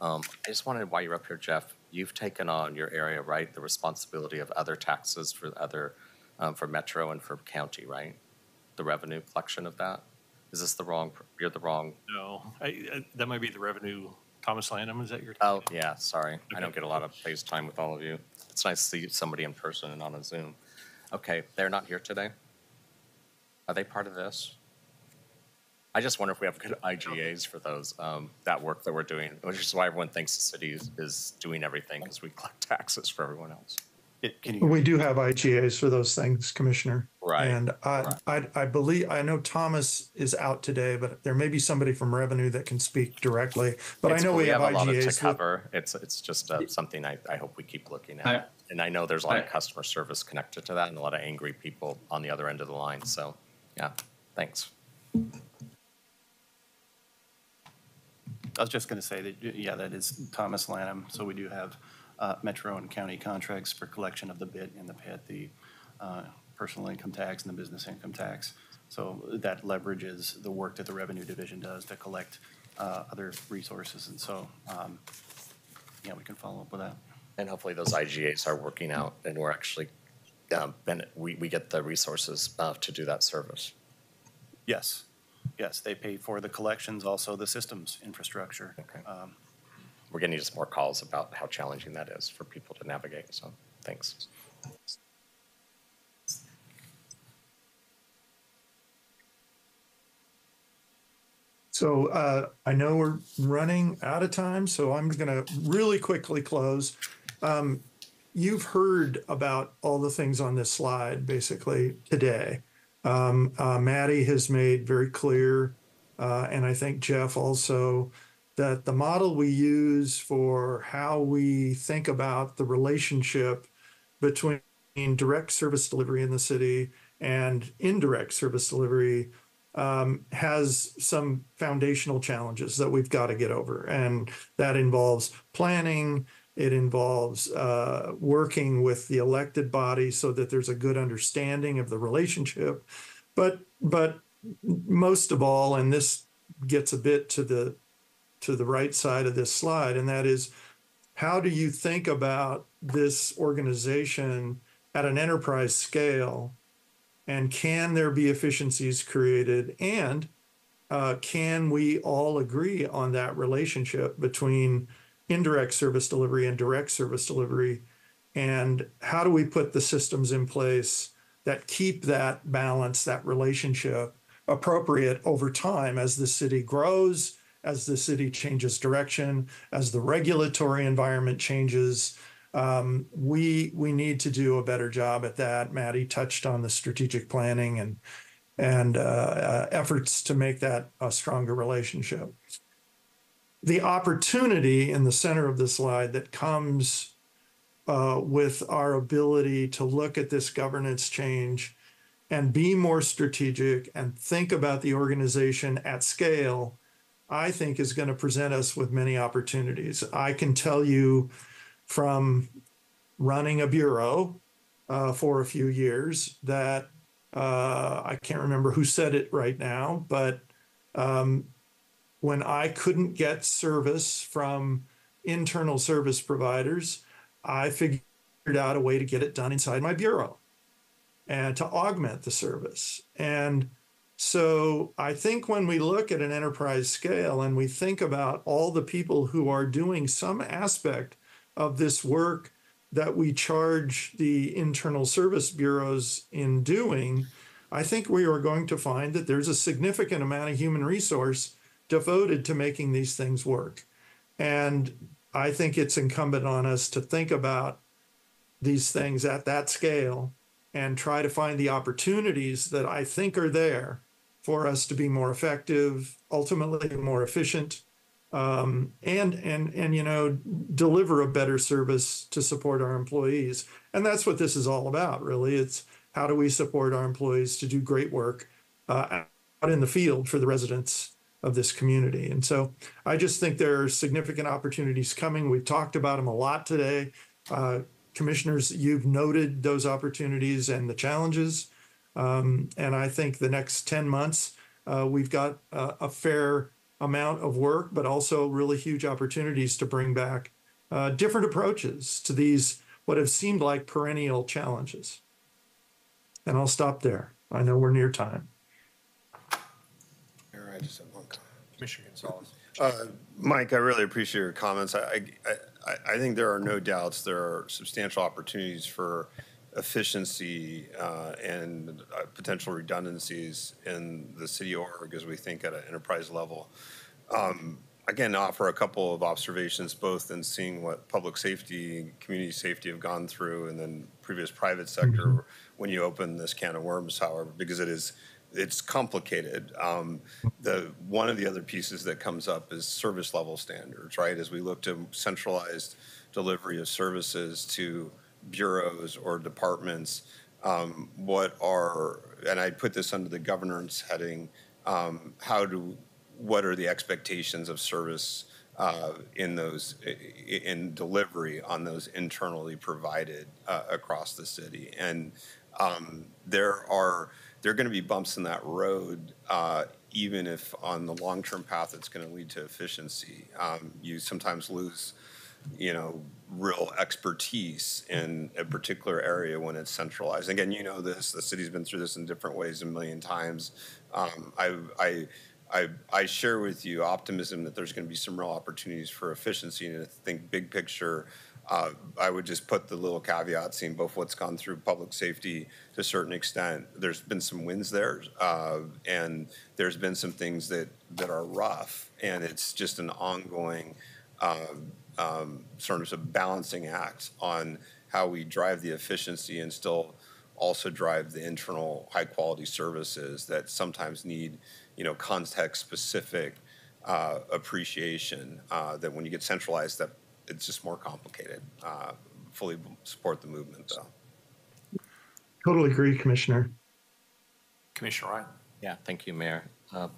I just wanted, while you're up here, Jeff, you've taken on your area, right? The responsibility of other taxes for Metro and for county, right? The revenue collection of that? Is this you're the wrong? No, that might be the revenue. Thomas Lanham, is that your? Oh, yeah, sorry. I don't get a lot of face time with all of you. It's nice to see somebody in person and on a Zoom. Okay, they're not here today? Are they part of this? I just wonder if we have good IGAs for those, that work that we're doing, which is why everyone thinks the city is doing everything, because we collect taxes for everyone else. We do have IGAs for those things, Commissioner. Right. And I believe, I know Thomas is out today, but there may be somebody from Revenue that can speak directly. But I It's know cool. we have a lot to IGAs. that- cover. It's just something I hope we keep looking at. And I know there's a lot of customer service connected to that and a lot of angry people on the other end of the line. So, yeah, thanks. I was just going to say that, yeah, that is Thomas Lanham. So we do have metro and county contracts for collection of the BIT and the PIT, the personal income tax and the business income tax. So that leverages the work that the Revenue Division does to collect other resources. And so, yeah, we can follow up with that. And hopefully those IGAs are working out and we're actually, we get the resources to do that service. Yes. Yes, they pay for the collections, also the systems infrastructure. Okay. We're getting just more calls about how challenging that is for people to navigate. So thanks. So I know we're running out of time, so I'm going to really quickly close. You've heard about all the things on this slide basically today. Maddie has made very clear, and I think Jeff also, that the model we use for how we think about the relationship between direct service delivery in the city and indirect service delivery has some foundational challenges that we've got to get over. And that involves planning. It involves working with the elected body so that there's a good understanding of the relationship. But most of all, and this gets a bit to the right side of this slide, and that is, how do you think about this organization at an enterprise scale? And can there be efficiencies created? And can we all agree on that relationship between indirect service delivery and direct service delivery? And how do we put the systems in place that keep that balance, that relationship appropriate over time as the city grows, as the city changes direction, as the regulatory environment changes? We need to do a better job at that. Maddie touched on the strategic planning and efforts to make that a stronger relationship. The opportunity in the center of the slide that comes with our ability to look at this governance change and be more strategic and think about the organization at scale, I think is going to present us with many opportunities. I can tell you from running a bureau for a few years that I can't remember who said it right now, but when I couldn't get service from internal service providers, I figured out a way to get it done inside my bureau and to augment the service. And so I think when we look at an enterprise scale and we think about all the people who are doing some aspect of this work that we charge the internal service bureaus in doing, I think we are going to find that there's a significant amount of human resource devoted to making these things work. And I think it's incumbent on us to think about these things at that scale and try to find the opportunities that I think are there for us to be more effective, ultimately more efficient, and you know, deliver a better service to support our employees. And that's what this is all about, really. It's how do we support our employees to do great work out in the field for the residents of this community. And so I just think there are significant opportunities coming. We've talked about them a lot today. Commissioners, you've noted those opportunities and the challenges. And I think the next 10 months, we've got a fair amount of work, but also really huge opportunities to bring back different approaches to these, what have seemed like perennial challenges. And I'll stop there. I know we're near time. I just have one comment. Commissioner Gonzalez. Mike, I really appreciate your comments. I think there are no doubts there are substantial opportunities for efficiency and potential redundancies in the city org as we think at an enterprise level. Again, offer a couple of observations, both in seeing what public safety and community safety have gone through and then previous private sector when you open this can of worms, however, because it's complicated. One of the other pieces that comes up is service level standards, right? As we look to centralized delivery of services to bureaus or departments, and I put this under the governance heading, what are the expectations of service in delivery on those internally provided across the city? And there are going to be bumps in that road, even if on the long-term path it's going to lead to efficiency. You sometimes lose, real expertise in a particular area when it's centralized. Again, you know this, the city's been through this in different ways a million times. I share with you optimism that there's going to be some real opportunities for efficiency, and I think big picture, I would just put the little caveat, seeing both what's gone through public safety to a certain extent. There's been some wins there, and there's been some things that are rough, and it's just an ongoing sort of balancing act on how we drive the efficiency and still also drive the internal high quality services that sometimes need, context specific appreciation, that when you get centralized, that it's just more complicated. Fully support the movement though. Totally agree, Commissioner. Commissioner Ryan. Yeah, thank you, Mayor.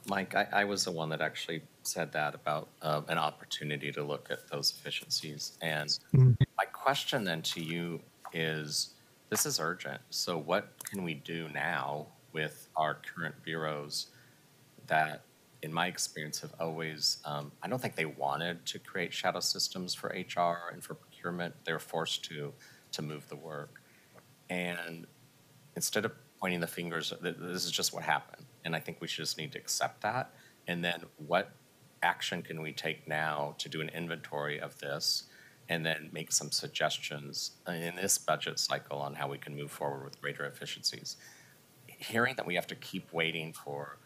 Mike, I was the one that actually said that about an opportunity to look at those efficiencies. And my question then to you is, this is urgent. So what can we do now with our current bureaus that, in my experience, have always, I don't think they wanted to create shadow systems for HR and for procurement. They're forced to move the work. And instead of pointing the fingers, this is just what happened. And I think we should just need to accept that. And then what action can we take now to do an inventory of this and then make some suggestions in this budget cycle on how we can move forward with greater efficiencies? Hearing that we have to keep waiting for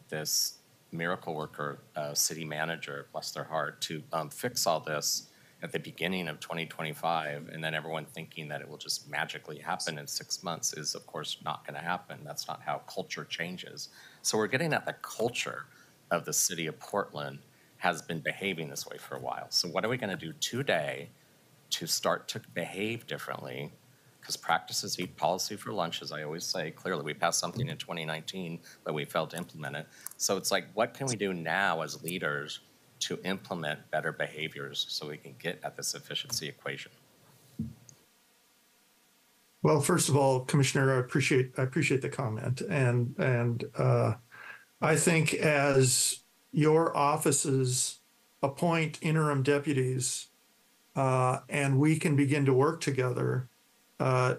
this miracle worker, city manager, bless their heart, to fix all this at the beginning of 2025, and then everyone thinking that it will just magically happen in 6 months is, of course, not going to happen. That's not how culture changes. So we're getting at the culture of the city of Portland has been behaving this way for a while. So what are we going to do today to start to behave differently? Because practices eat policy for lunch, as I always say. Clearly, we passed something in 2019, but we failed to implement it. So it's like, what can we do now as leaders to implement better behaviors so we can get at this efficiency equation? Well, first of all, Commissioner, I appreciate the comment, and I think as your offices appoint interim deputies, and we can begin to work together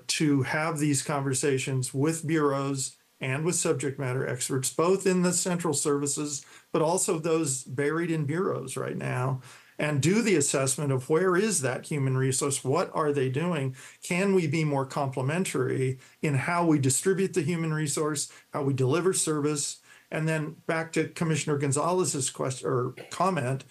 to have these conversations with bureaus and with subject matter experts, both in the central services, but also those buried in bureaus right now, and do the assessment of where is that human resource? What are they doing? Can we be more complementary in how we distribute the human resource, how we deliver service? And then back to Commissioner Gonzalez's question or comment,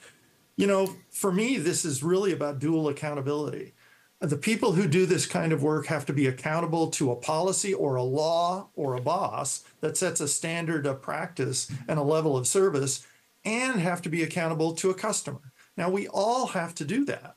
for me, this is really about dual accountability. The people who do this kind of work have to be accountable to a policy or a law or a boss that sets a standard of practice and a level of service, and have to be accountable to a customer. Now, we all have to do that,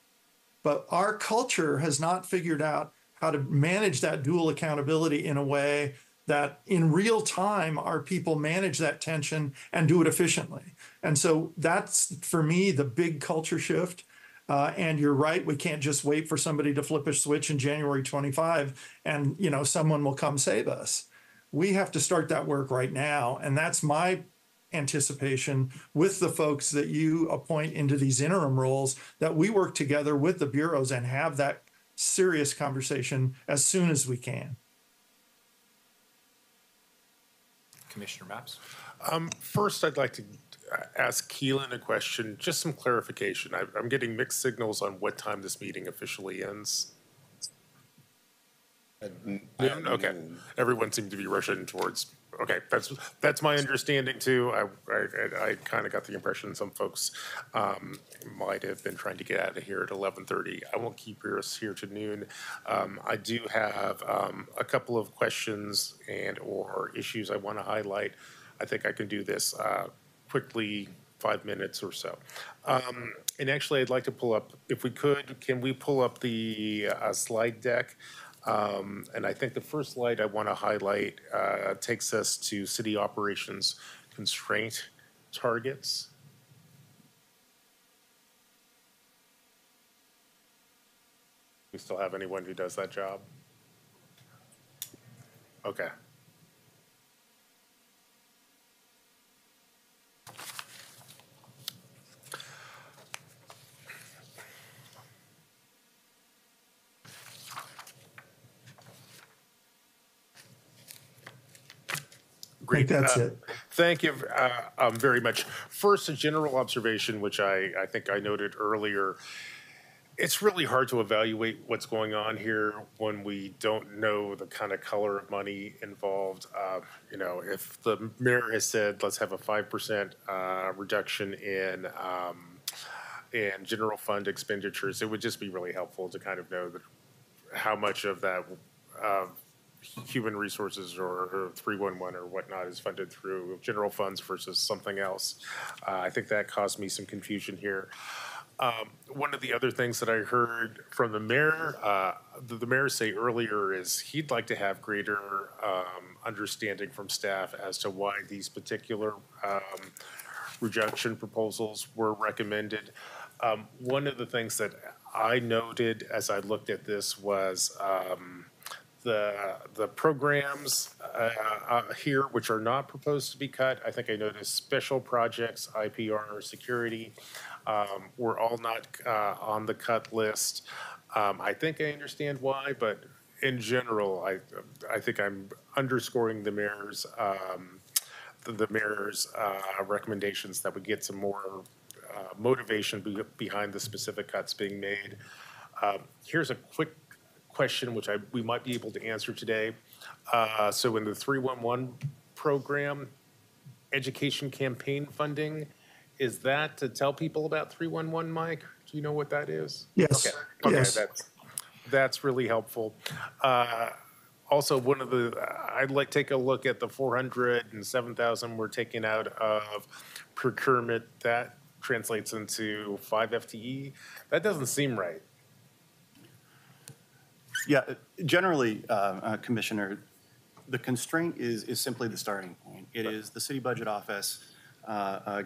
but our culture has not figured out how to manage that dual accountability in a way that in real time, our people manage that tension and do it efficiently. And so that's, for me, the big culture shift. And you're right, we can't just wait for somebody to flip a switch in January 25 and, someone will come save us. We have to start that work right now. And that's my anticipation with the folks that you appoint into these interim roles, that we work together with the bureaus and have that serious conversation as soon as we can. Commissioner Mapps. First, I'd like to ask Keelan a question, just some clarification. I'm getting mixed signals on what time this meeting officially ends. Noon? Okay. Everyone seemed to be rushing towards Okay, that's my understanding too. I kind of got the impression some folks might have been trying to get out of here at 11:30. I won't keep us here to noon. I do have a couple of questions and or issues I want to highlight. I think I can do this quickly, 5 minutes or so. And actually, I'd like to pull up, if we could, can we pull up the slide deck? And I think the first slide I want to highlight takes us to city operations constraint targets. We still have anyone who does that job? Okay. Great. That's it. Thank you very much. First, a general observation, which I think I noted earlier. It's really hard to evaluate what's going on here when we don't know the kind of color of money involved. You know, if the mayor has said, let's have a 5% reduction in general fund expenditures, it would just be really helpful to kind of know that how much of that human resources or 311 or whatnot is funded through general funds versus something else. I think that caused me some confusion here. One of the other things that I heard from the mayor, the mayor say earlier is he'd like to have greater understanding from staff as to why these particular reduction proposals were recommended. One of the things that I noted as I looked at this was the programs here, which are not proposed to be cut. I think I noticed special projects, IPR, security, were all not on the cut list. I think I understand why, but in general, I think I'm underscoring the mayor's recommendations that we get some more motivation behind the specific cuts being made. Here's a quick question which we might be able to answer today. So in the 311 program, education campaign funding, is that to tell people about 311, Mike? Do you know what that is? Yes. Okay, Yes. that's really helpful. Also, I'd like to take a look at the 407,000 we're taking out of procurement. That translates into 5 FTE. That doesn't seem right. Yeah, generally, Commissioner, the constraint is simply the starting point. It is the city budget office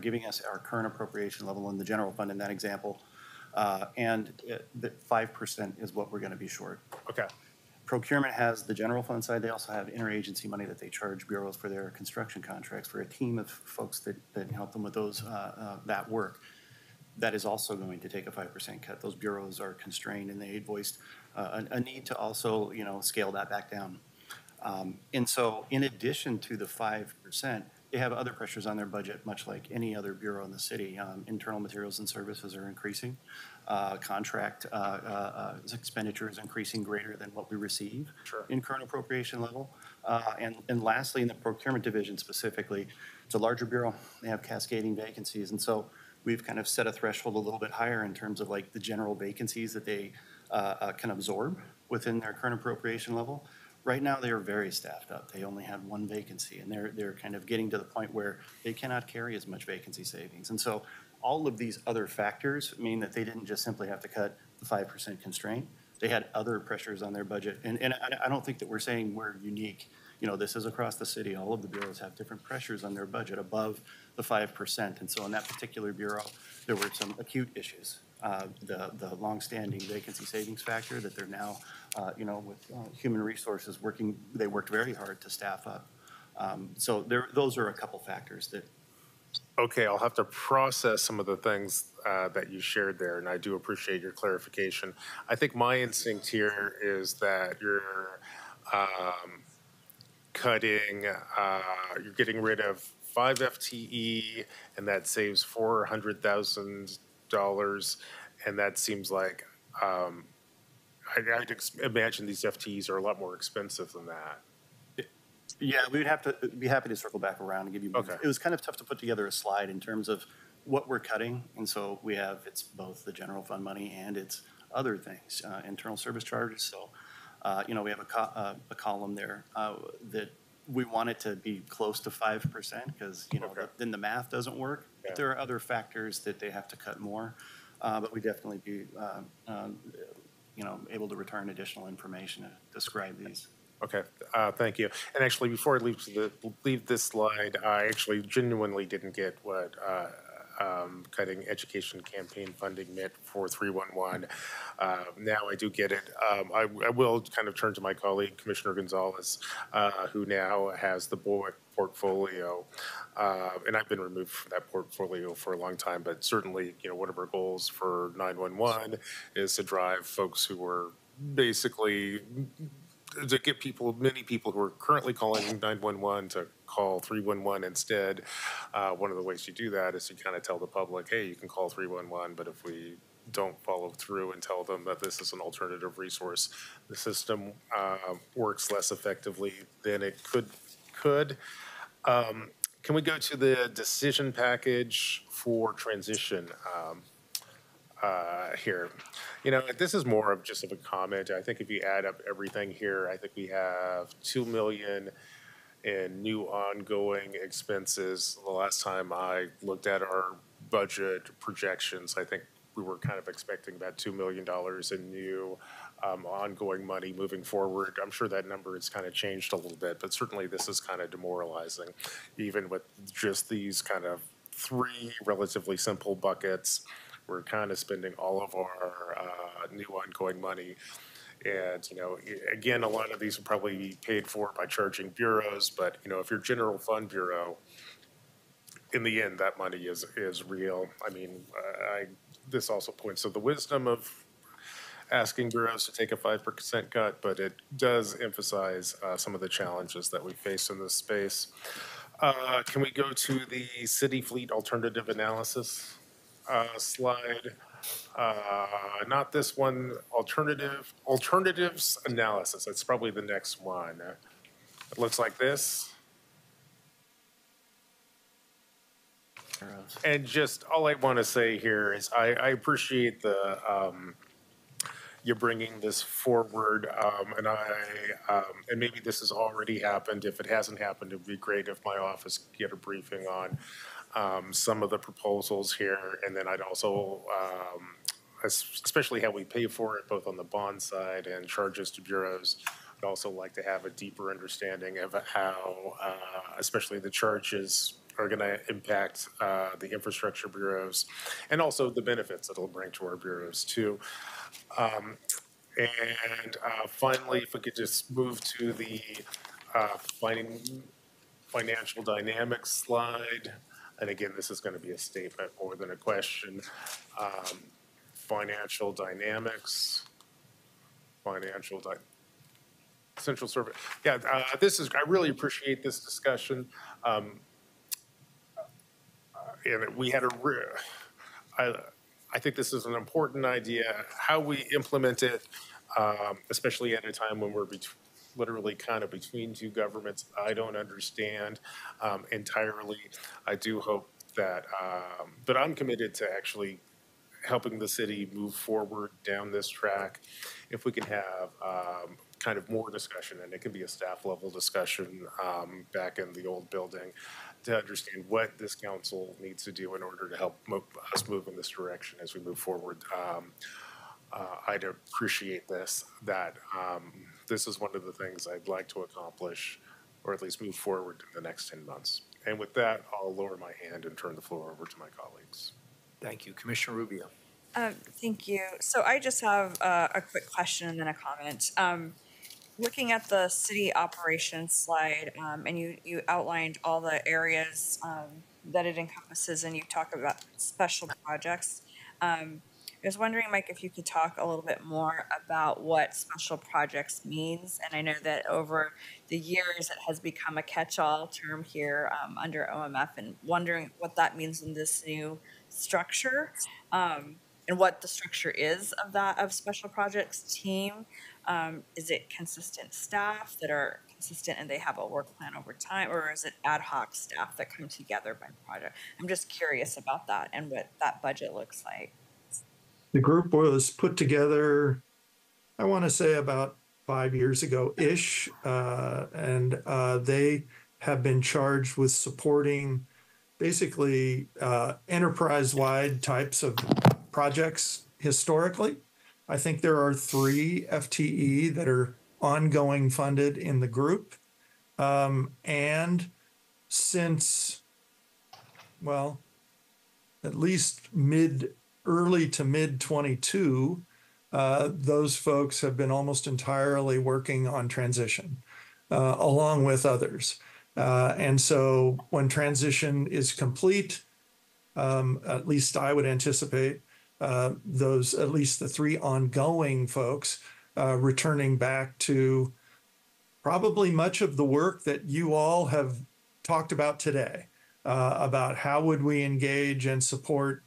giving us our current appropriation level in the general fund in that example, and that 5% is what we're going to be short. Okay. Procurement has the general fund side. They also have interagency money that they charge bureaus for their construction contracts for a team of folks that help them with those that work. That is also going to take a 5% cut. Those bureaus are constrained, and they voiced a need to also, scale that back down. And so, in addition to the 5%, they have other pressures on their budget, much like any other bureau in the city. Internal materials and services are increasing. Contract expenditure is increasing greater than what we receive in current appropriation level. And lastly, in the procurement division specifically, it's a larger bureau. They have cascading vacancies. And so we've kind of set a threshold a little bit higher in terms of like the general vacancies that they can absorb within their current appropriation level. Right now, they are very staffed up. They only have one vacancy, and they're kind of getting to the point where they cannot carry as much vacancy savings. And so all of these other factors mean that they didn't just simply have to cut the 5% constraint. They had other pressures on their budget. And I don't think that we're saying we're unique. This is across the city. All of the bureaus have different pressures on their budget above the 5%. And so in that particular bureau, there were some acute issues. The longstanding vacancy savings factor that they're now, with human resources they worked very hard to staff up. So those are a couple factors that. Okay, I'll have to process some of the things that you shared there, and I do appreciate your clarification. I think my instinct here is that you're you're getting rid of 5 FTE, and that saves $400,000, and that seems like I'd imagine these FTEs are a lot more expensive than that. Yeah, we would have to be happy to circle back around and give you more. Okay. It was kind of tough to put together a slide in terms of what we're cutting. And so we have, it's both the general fund money and it's other things, internal service charges. So, we have a column there that we want it to be close to 5% because, Okay. then the math doesn't work. Yeah. There are other factors that they have to cut more, but we definitely be, able to return additional information to describe these. Okay, thank you. And actually, before I leave this slide, I actually genuinely didn't get what cutting education campaign funding meant for 311. Now I do get it. I will kind of turn to my colleague, Commissioner Gonzalez, who now has the BOIC portfolio. And I've been removed from that portfolio for a long time, but certainly, one of our goals for 911 is to drive folks who are basically to get many people who are currently calling 911 to call 311 instead. One of the ways you do that is to kind of tell the public, hey, you can call 311, but if we don't follow through and tell them that this is an alternative resource, the system works less effectively than it could. Can we go to the decision package for transition? Here. This is more of just of a comment. I think if you add up everything here, I think we have 2 million in new ongoing expenses. The last time I looked at our budget projections, I think we were kind of expecting about $2 million in new ongoing money moving forward. I'm sure that number has kind of changed a little bit, but certainly this is kind of demoralizing, even with just these kind of 3 relatively simple buckets. We're kind of spending all of our new ongoing money. And, again, a lot of these will probably be paid for by charging bureaus. But, if your general fund bureau, in the end, that money is real. I mean, this also points to the wisdom of asking bureaus to take a 5% cut, but it does emphasize some of the challenges that we face in this space. Can we go to the city fleet alternative analysis? Slide, not this one, alternatives analysis. That's probably the next one. It looks like this. And just all I want to say here is I appreciate the you bringing this forward, and maybe this has already happened. If it hasn't happened, it would be great if my office could get a briefing on some of the proposals here, and then I'd also, especially how we pay for it, both on the bond side and charges to bureaus, I'd also like to have a deeper understanding of how, especially the charges are going to impact the infrastructure bureaus, and also the benefits it'll bring to our bureaus too. Finally, if we could just move to the financial dynamics slide. And again, this is going to be a statement more than a question. Financial dynamics, central service. Yeah, I really appreciate this discussion. And we had I think this is an important idea. How we implement it, especially at a time when we're literally kind of between two governments, I don't understand entirely. I do hope that, but I'm committed to actually helping the city move forward down this track. If we can have kind of more discussion, and it can be a staff level discussion back in the old building, to understand what this council needs to do in order to help us move in this direction as we move forward. I'd appreciate that this is one of the things I'd like to accomplish, or at least move forward in the next 10 months. And with that, I'll lower my hand and turn the floor over to my colleagues. Thank you. Commissioner Rubio. Thank you. So I just have a quick question and then a comment. Looking at the city operations slide, and you outlined all the areas that it encompasses, and you talk about special projects. I was wondering, Mike, if you could talk a little bit more about what special projects means. And I know that over the years it has become a catch-all term here under OMF, and wondering what that means in this new structure. and what the structure is of that, of special projects team. Is it consistent staff that are consistent and they have a work plan over time, or is it ad hoc staff that come together by project? I'm just curious about that and what that budget looks like. The group was put together, I want to say about 5 years ago-ish, and they have been charged with supporting basically enterprise-wide types of projects historically. I think there are 3 FTE that are ongoing funded in the group. And since, well, at least early to mid 22, those folks have been almost entirely working on transition, along with others. And so when transition is complete, at least I would anticipate those, at least the 3 ongoing folks, returning back to probably much of the work that you all have talked about today, about how would we engage and support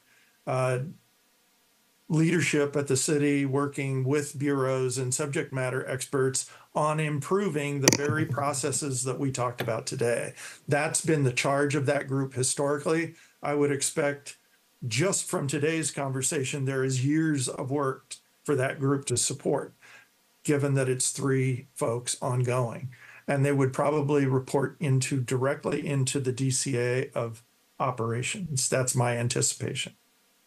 leadership at the city, working with bureaus and subject matter experts on improving the very processes that we talked about today. That's been the charge of that group historically. I would expect just from today's conversation, there is years of work for that group to support, given that it's 3 folks ongoing. And they would probably report directly into the DCA of operations. That's my anticipation.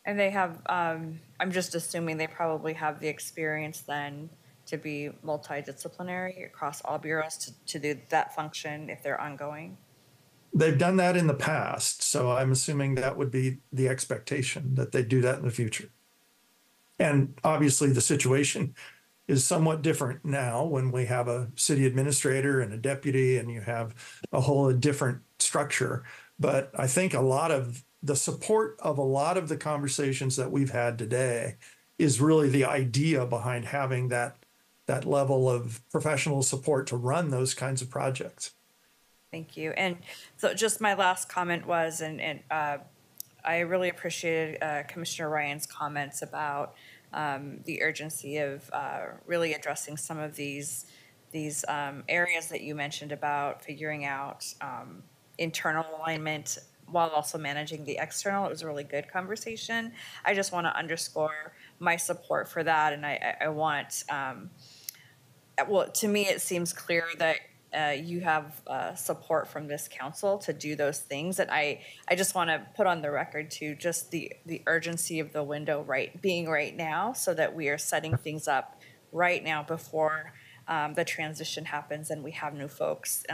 And they have, I'm just assuming they probably have the experience then to be multidisciplinary across all bureaus to do that function if they're ongoing? They've done that in the past, so I'm assuming that would be the expectation, that they do that in the future. And obviously the situation is somewhat different now when we have a city administrator and a deputy and you have a whole different structure. But I think a lot of the support of a lot of the conversations that we've had today is really the idea behind having that level of professional support to run those kinds of projects. Thank you. And so just my last comment was, and I really appreciated Commissioner Ryan's comments about the urgency of really addressing some of these areas that you mentioned about figuring out internal alignment while also managing the external. It was a really good conversation. I just want to underscore my support for that. And I want, well, to me, it seems clear that you have support from this council to do those things. And I just want to put on the record to just the urgency of the window being right now, so that we are setting things up right now before the transition happens and we have new folks,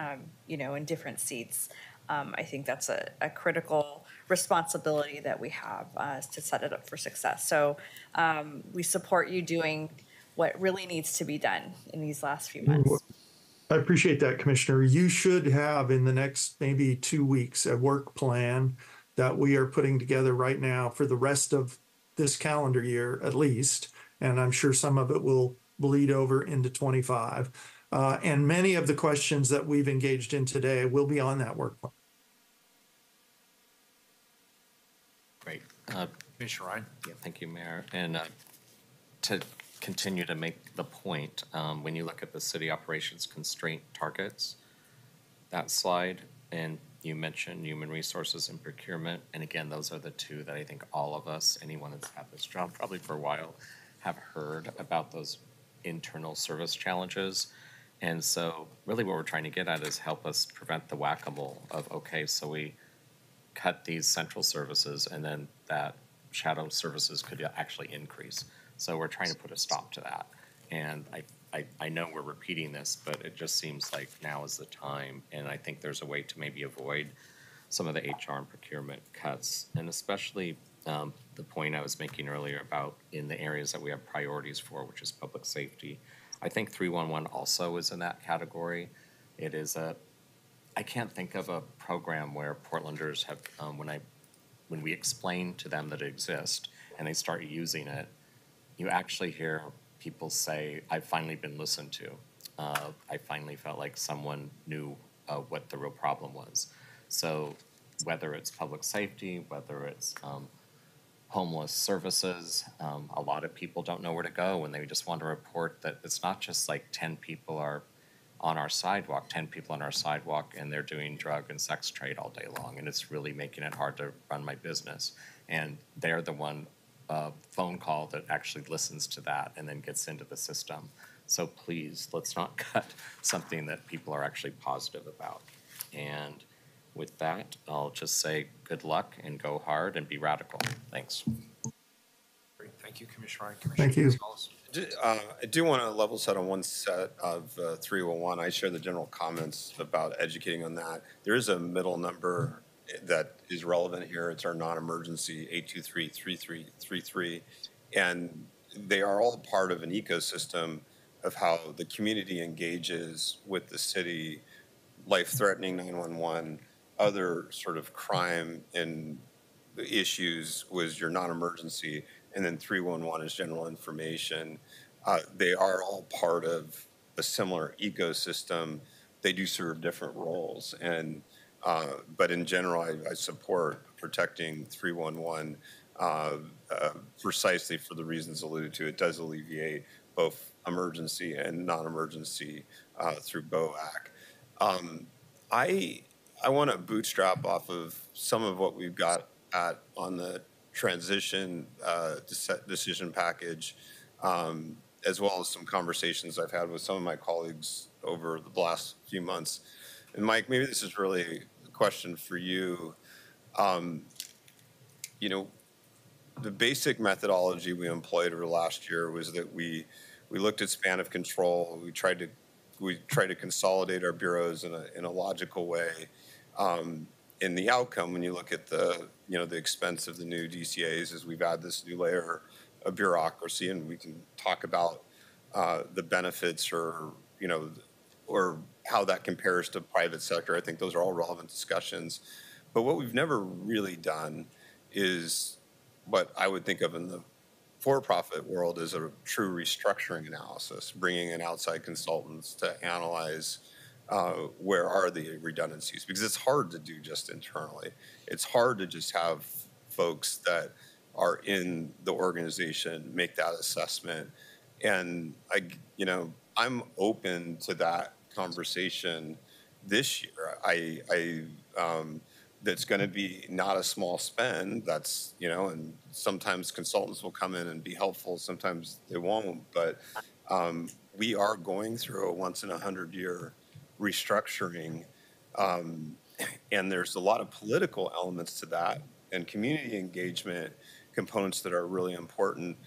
in different seats. I think that's a critical responsibility that we have to set it up for success. So we support you doing what really needs to be done in these last few months. I appreciate that, Commissioner. You should have in the next maybe 2 weeks a work plan that we are putting together right now for the rest of this calendar year at least. And I'm sure some of it will bleed over into 25. And many of the questions that we've engaged in today will be on that work plan. Great. Commissioner Ryan? Yeah, thank you, Mayor. And to continue to make the point, when you look at the city operations constraint targets, that slide, and you mentioned human resources and procurement, and again, those are the 2 that I think all of us, anyone that's had this job probably for a while, have heard about those internal service challenges. And so really what we're trying to get at is help us prevent the whack-a-mole of, okay, so we cut these central services and then that shadow services could actually increase. So we're trying to put a stop to that. And I know we're repeating this, but it just seems like now is the time. And I think there's a way to maybe avoid some of the HR and procurement cuts, and especially the point I was making earlier about in the areas that we have priorities for, which is public safety. I think 311 also is in that category. It is I can't think of a program where Portlanders have, when we explain to them that it exists and they start using it, you actually hear people say, I've finally been listened to. I finally felt like someone knew what the real problem was. So whether it's public safety, whether it's homeless services. A lot of people don't know where to go, and they just want to report that it's not just like 10 people are on our sidewalk, 10 people on our sidewalk, and they're doing drug and sex trade all day long, and it's really making it hard to run my business. And they're the one phone call that actually listens to that and then gets into the system. So please, let's not cut something that people are actually positive about. And with that, I'll just say good luck and go hard and be radical. Thanks. Great. Thank you, Commissioner Ryan. Commissioner Thank you. Gonzalez. I do want to level set on one set of 301. I share the general comments about educating on that. There is a middle number that is relevant here. It's our non-emergency 823-3333. And they are all part of an ecosystem of how the community engages with the city, life-threatening 911, other sort of crime and issues was your non-emergency, and then 311 is general information. They are all part of a similar ecosystem. They do serve different roles, and but in general, I support protecting 311 precisely for the reasons alluded to. It does alleviate both emergency and non-emergency through BOAC. I want to bootstrap off of some of what we've got on the transition decision package, as well as some conversations I've had with some of my colleagues over the last few months. And Mike, maybe this is really a question for you. You know, the basic methodology we employed over last year was that we looked at span of control. We tried to consolidate our bureaus in a logical way. In the outcome, when you look at the expense of the new DCAs, is we've added this new layer of bureaucracy, and we can talk about the benefits or how that compares to private sector. I think those are all relevant discussions. But what we've never really done is what I would think of in the for-profit world as a true restructuring analysis, bringing in outside consultants to analyze where are the redundancies, because it's hard to do just internally. It's hard to just have folks that are in the organization make that assessment. And I'm open to that conversation this year. That's going to be not a small spend. That's, and sometimes consultants will come in and be helpful. Sometimes they won't. But we are going through a once in 100-year restructuring. And there's a lot of political elements to that and community engagement components that are really important.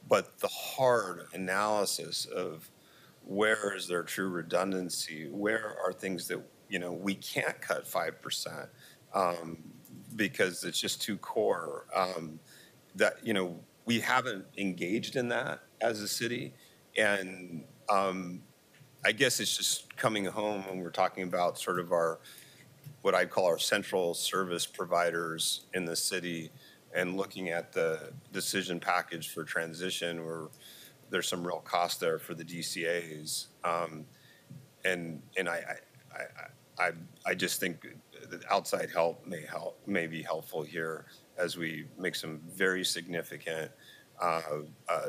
But the hard analysis of where is there true redundancy, where are things that, we can't cut 5%. Because it's just too core. That we haven't engaged in that as a city, and I guess it's just coming home when we're talking about sort of what I'd call our central service providers in the city, and looking at the decision package for transition, where there's some real cost there for the DCAs, and I just think that outside help may be helpful here as we make some very significant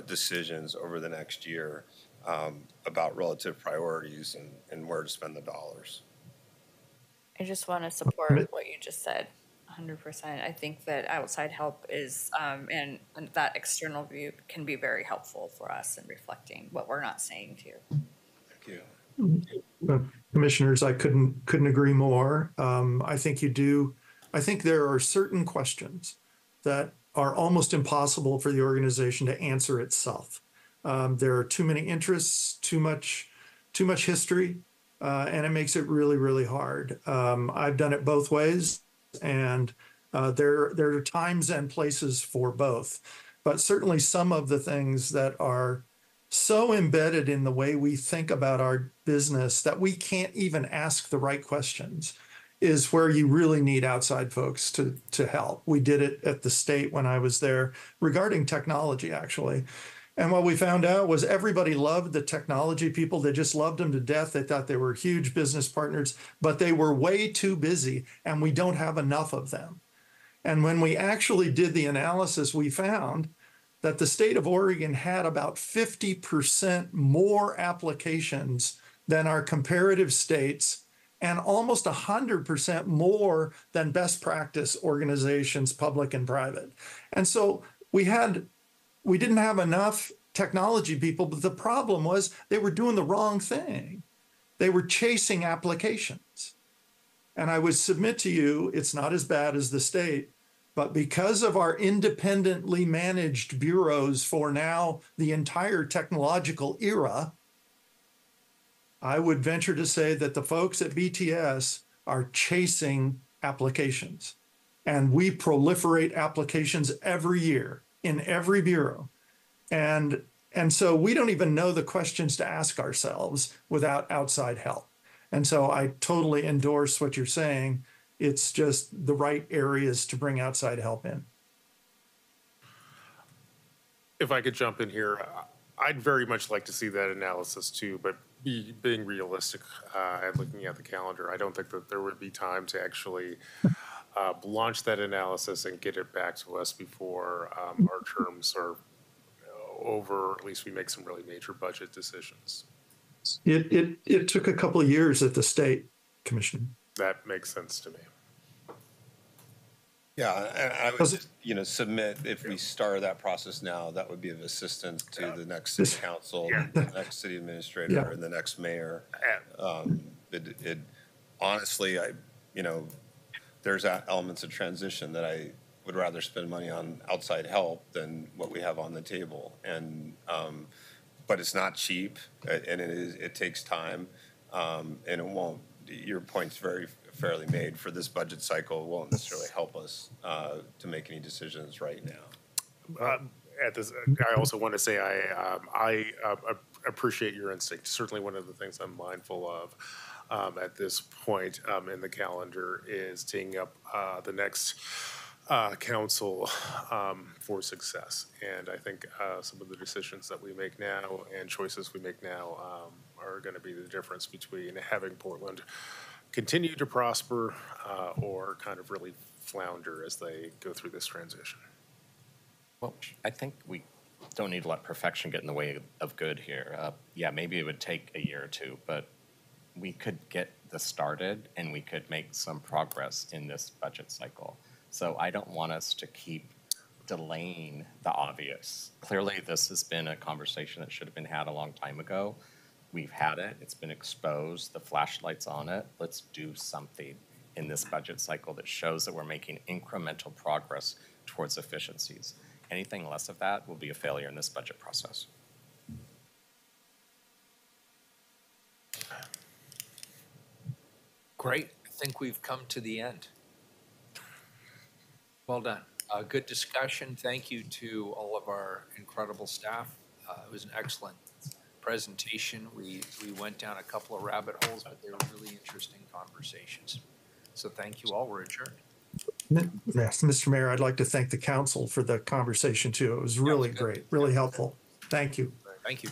decisions over the next year about relative priorities and where to spend the dollars. I just want to support what you just said, 100%. I think that outside help is, and that external view can be very helpful for us in reflecting what we're not saying to you. Thank you. Commissioners, I couldn't agree more. I think you do. I think there are certain questions that are almost impossible for the organization to answer itself. There are too many interests, too much history, and it makes it really, really hard. I've done it both ways, and there are times and places for both. But certainly some of the things that are so embedded in the way we think about our business that we can't even ask the right questions is where you really need outside folks to help. We did it at the state when I was there regarding technology, actually. And what we found out was everybody loved the technology people. They just loved them to death. They thought they were huge business partners, but they were way too busy, and we don't have enough of them. And when we actually did the analysis, we found that the state of Oregon had about 50% more applications than our comparative states and almost 100% more than best practice organizations, public and private. And so we didn't have enough technology people, but the problem was they were doing the wrong thing. They were chasing applications. And I would submit to you, it's not as bad as the state, but because of our independently managed bureaus for now the entire technological era, I would venture to say that the folks at BTS are chasing applications. And we proliferate applications every year in every bureau. And so we don't even know the questions to ask ourselves without outside help. And so I totally endorse what you're saying. It's just the right areas to bring outside help in. If I could jump in here, I'd very much like to see that analysis too, but being realistic and looking at the calendar, I don't think that there would be time to actually launch that analysis and get it back to us before our terms are over, or at least we make some really major budget decisions. It took a couple of years at the state commission. That makes sense to me. Yeah, and I would just, submit if we start that process now, that would be of assistance to the next city council, the next city administrator, and the next mayor. Honestly, there's elements of transition that I would rather spend money on outside help than what we have on the table. And but it's not cheap, and it takes time, and it won't. Your point's very fairly made. For this budget cycle, it won't necessarily help us to make any decisions right now. I also want to say I appreciate your instinct. Certainly, one of the things I'm mindful of at this point in the calendar is teeing up the next council for success. And I think some of the decisions that we make now and choices we make now are going to be the difference between having Portland continue to prosper or kind of really flounder as they go through this transition. Well, I think we don't need to let perfection get in the way of good here. Yeah, maybe it would take a year or two, but we could get this started and we could make some progress in this budget cycle. So I don't want us to keep delaying the obvious. Clearly, this has been a conversation that should have been had a long time ago. We've had it. It's been exposed. The flashlight's on it. Let's do something in this budget cycle that shows that we're making incremental progress towards efficiencies. Anything less of that will be a failure in this budget process. Great. I think we've come to the end. Well done. Good discussion. Thank you to all of our incredible staff. It was an excellent presentation. We went down a couple of rabbit holes, but they were really interesting conversations. So thank you all. We're adjourned. Yes, Mr. Mayor, I'd like to thank the council for the conversation too. It was really great, really helpful. Thank you. Thank you.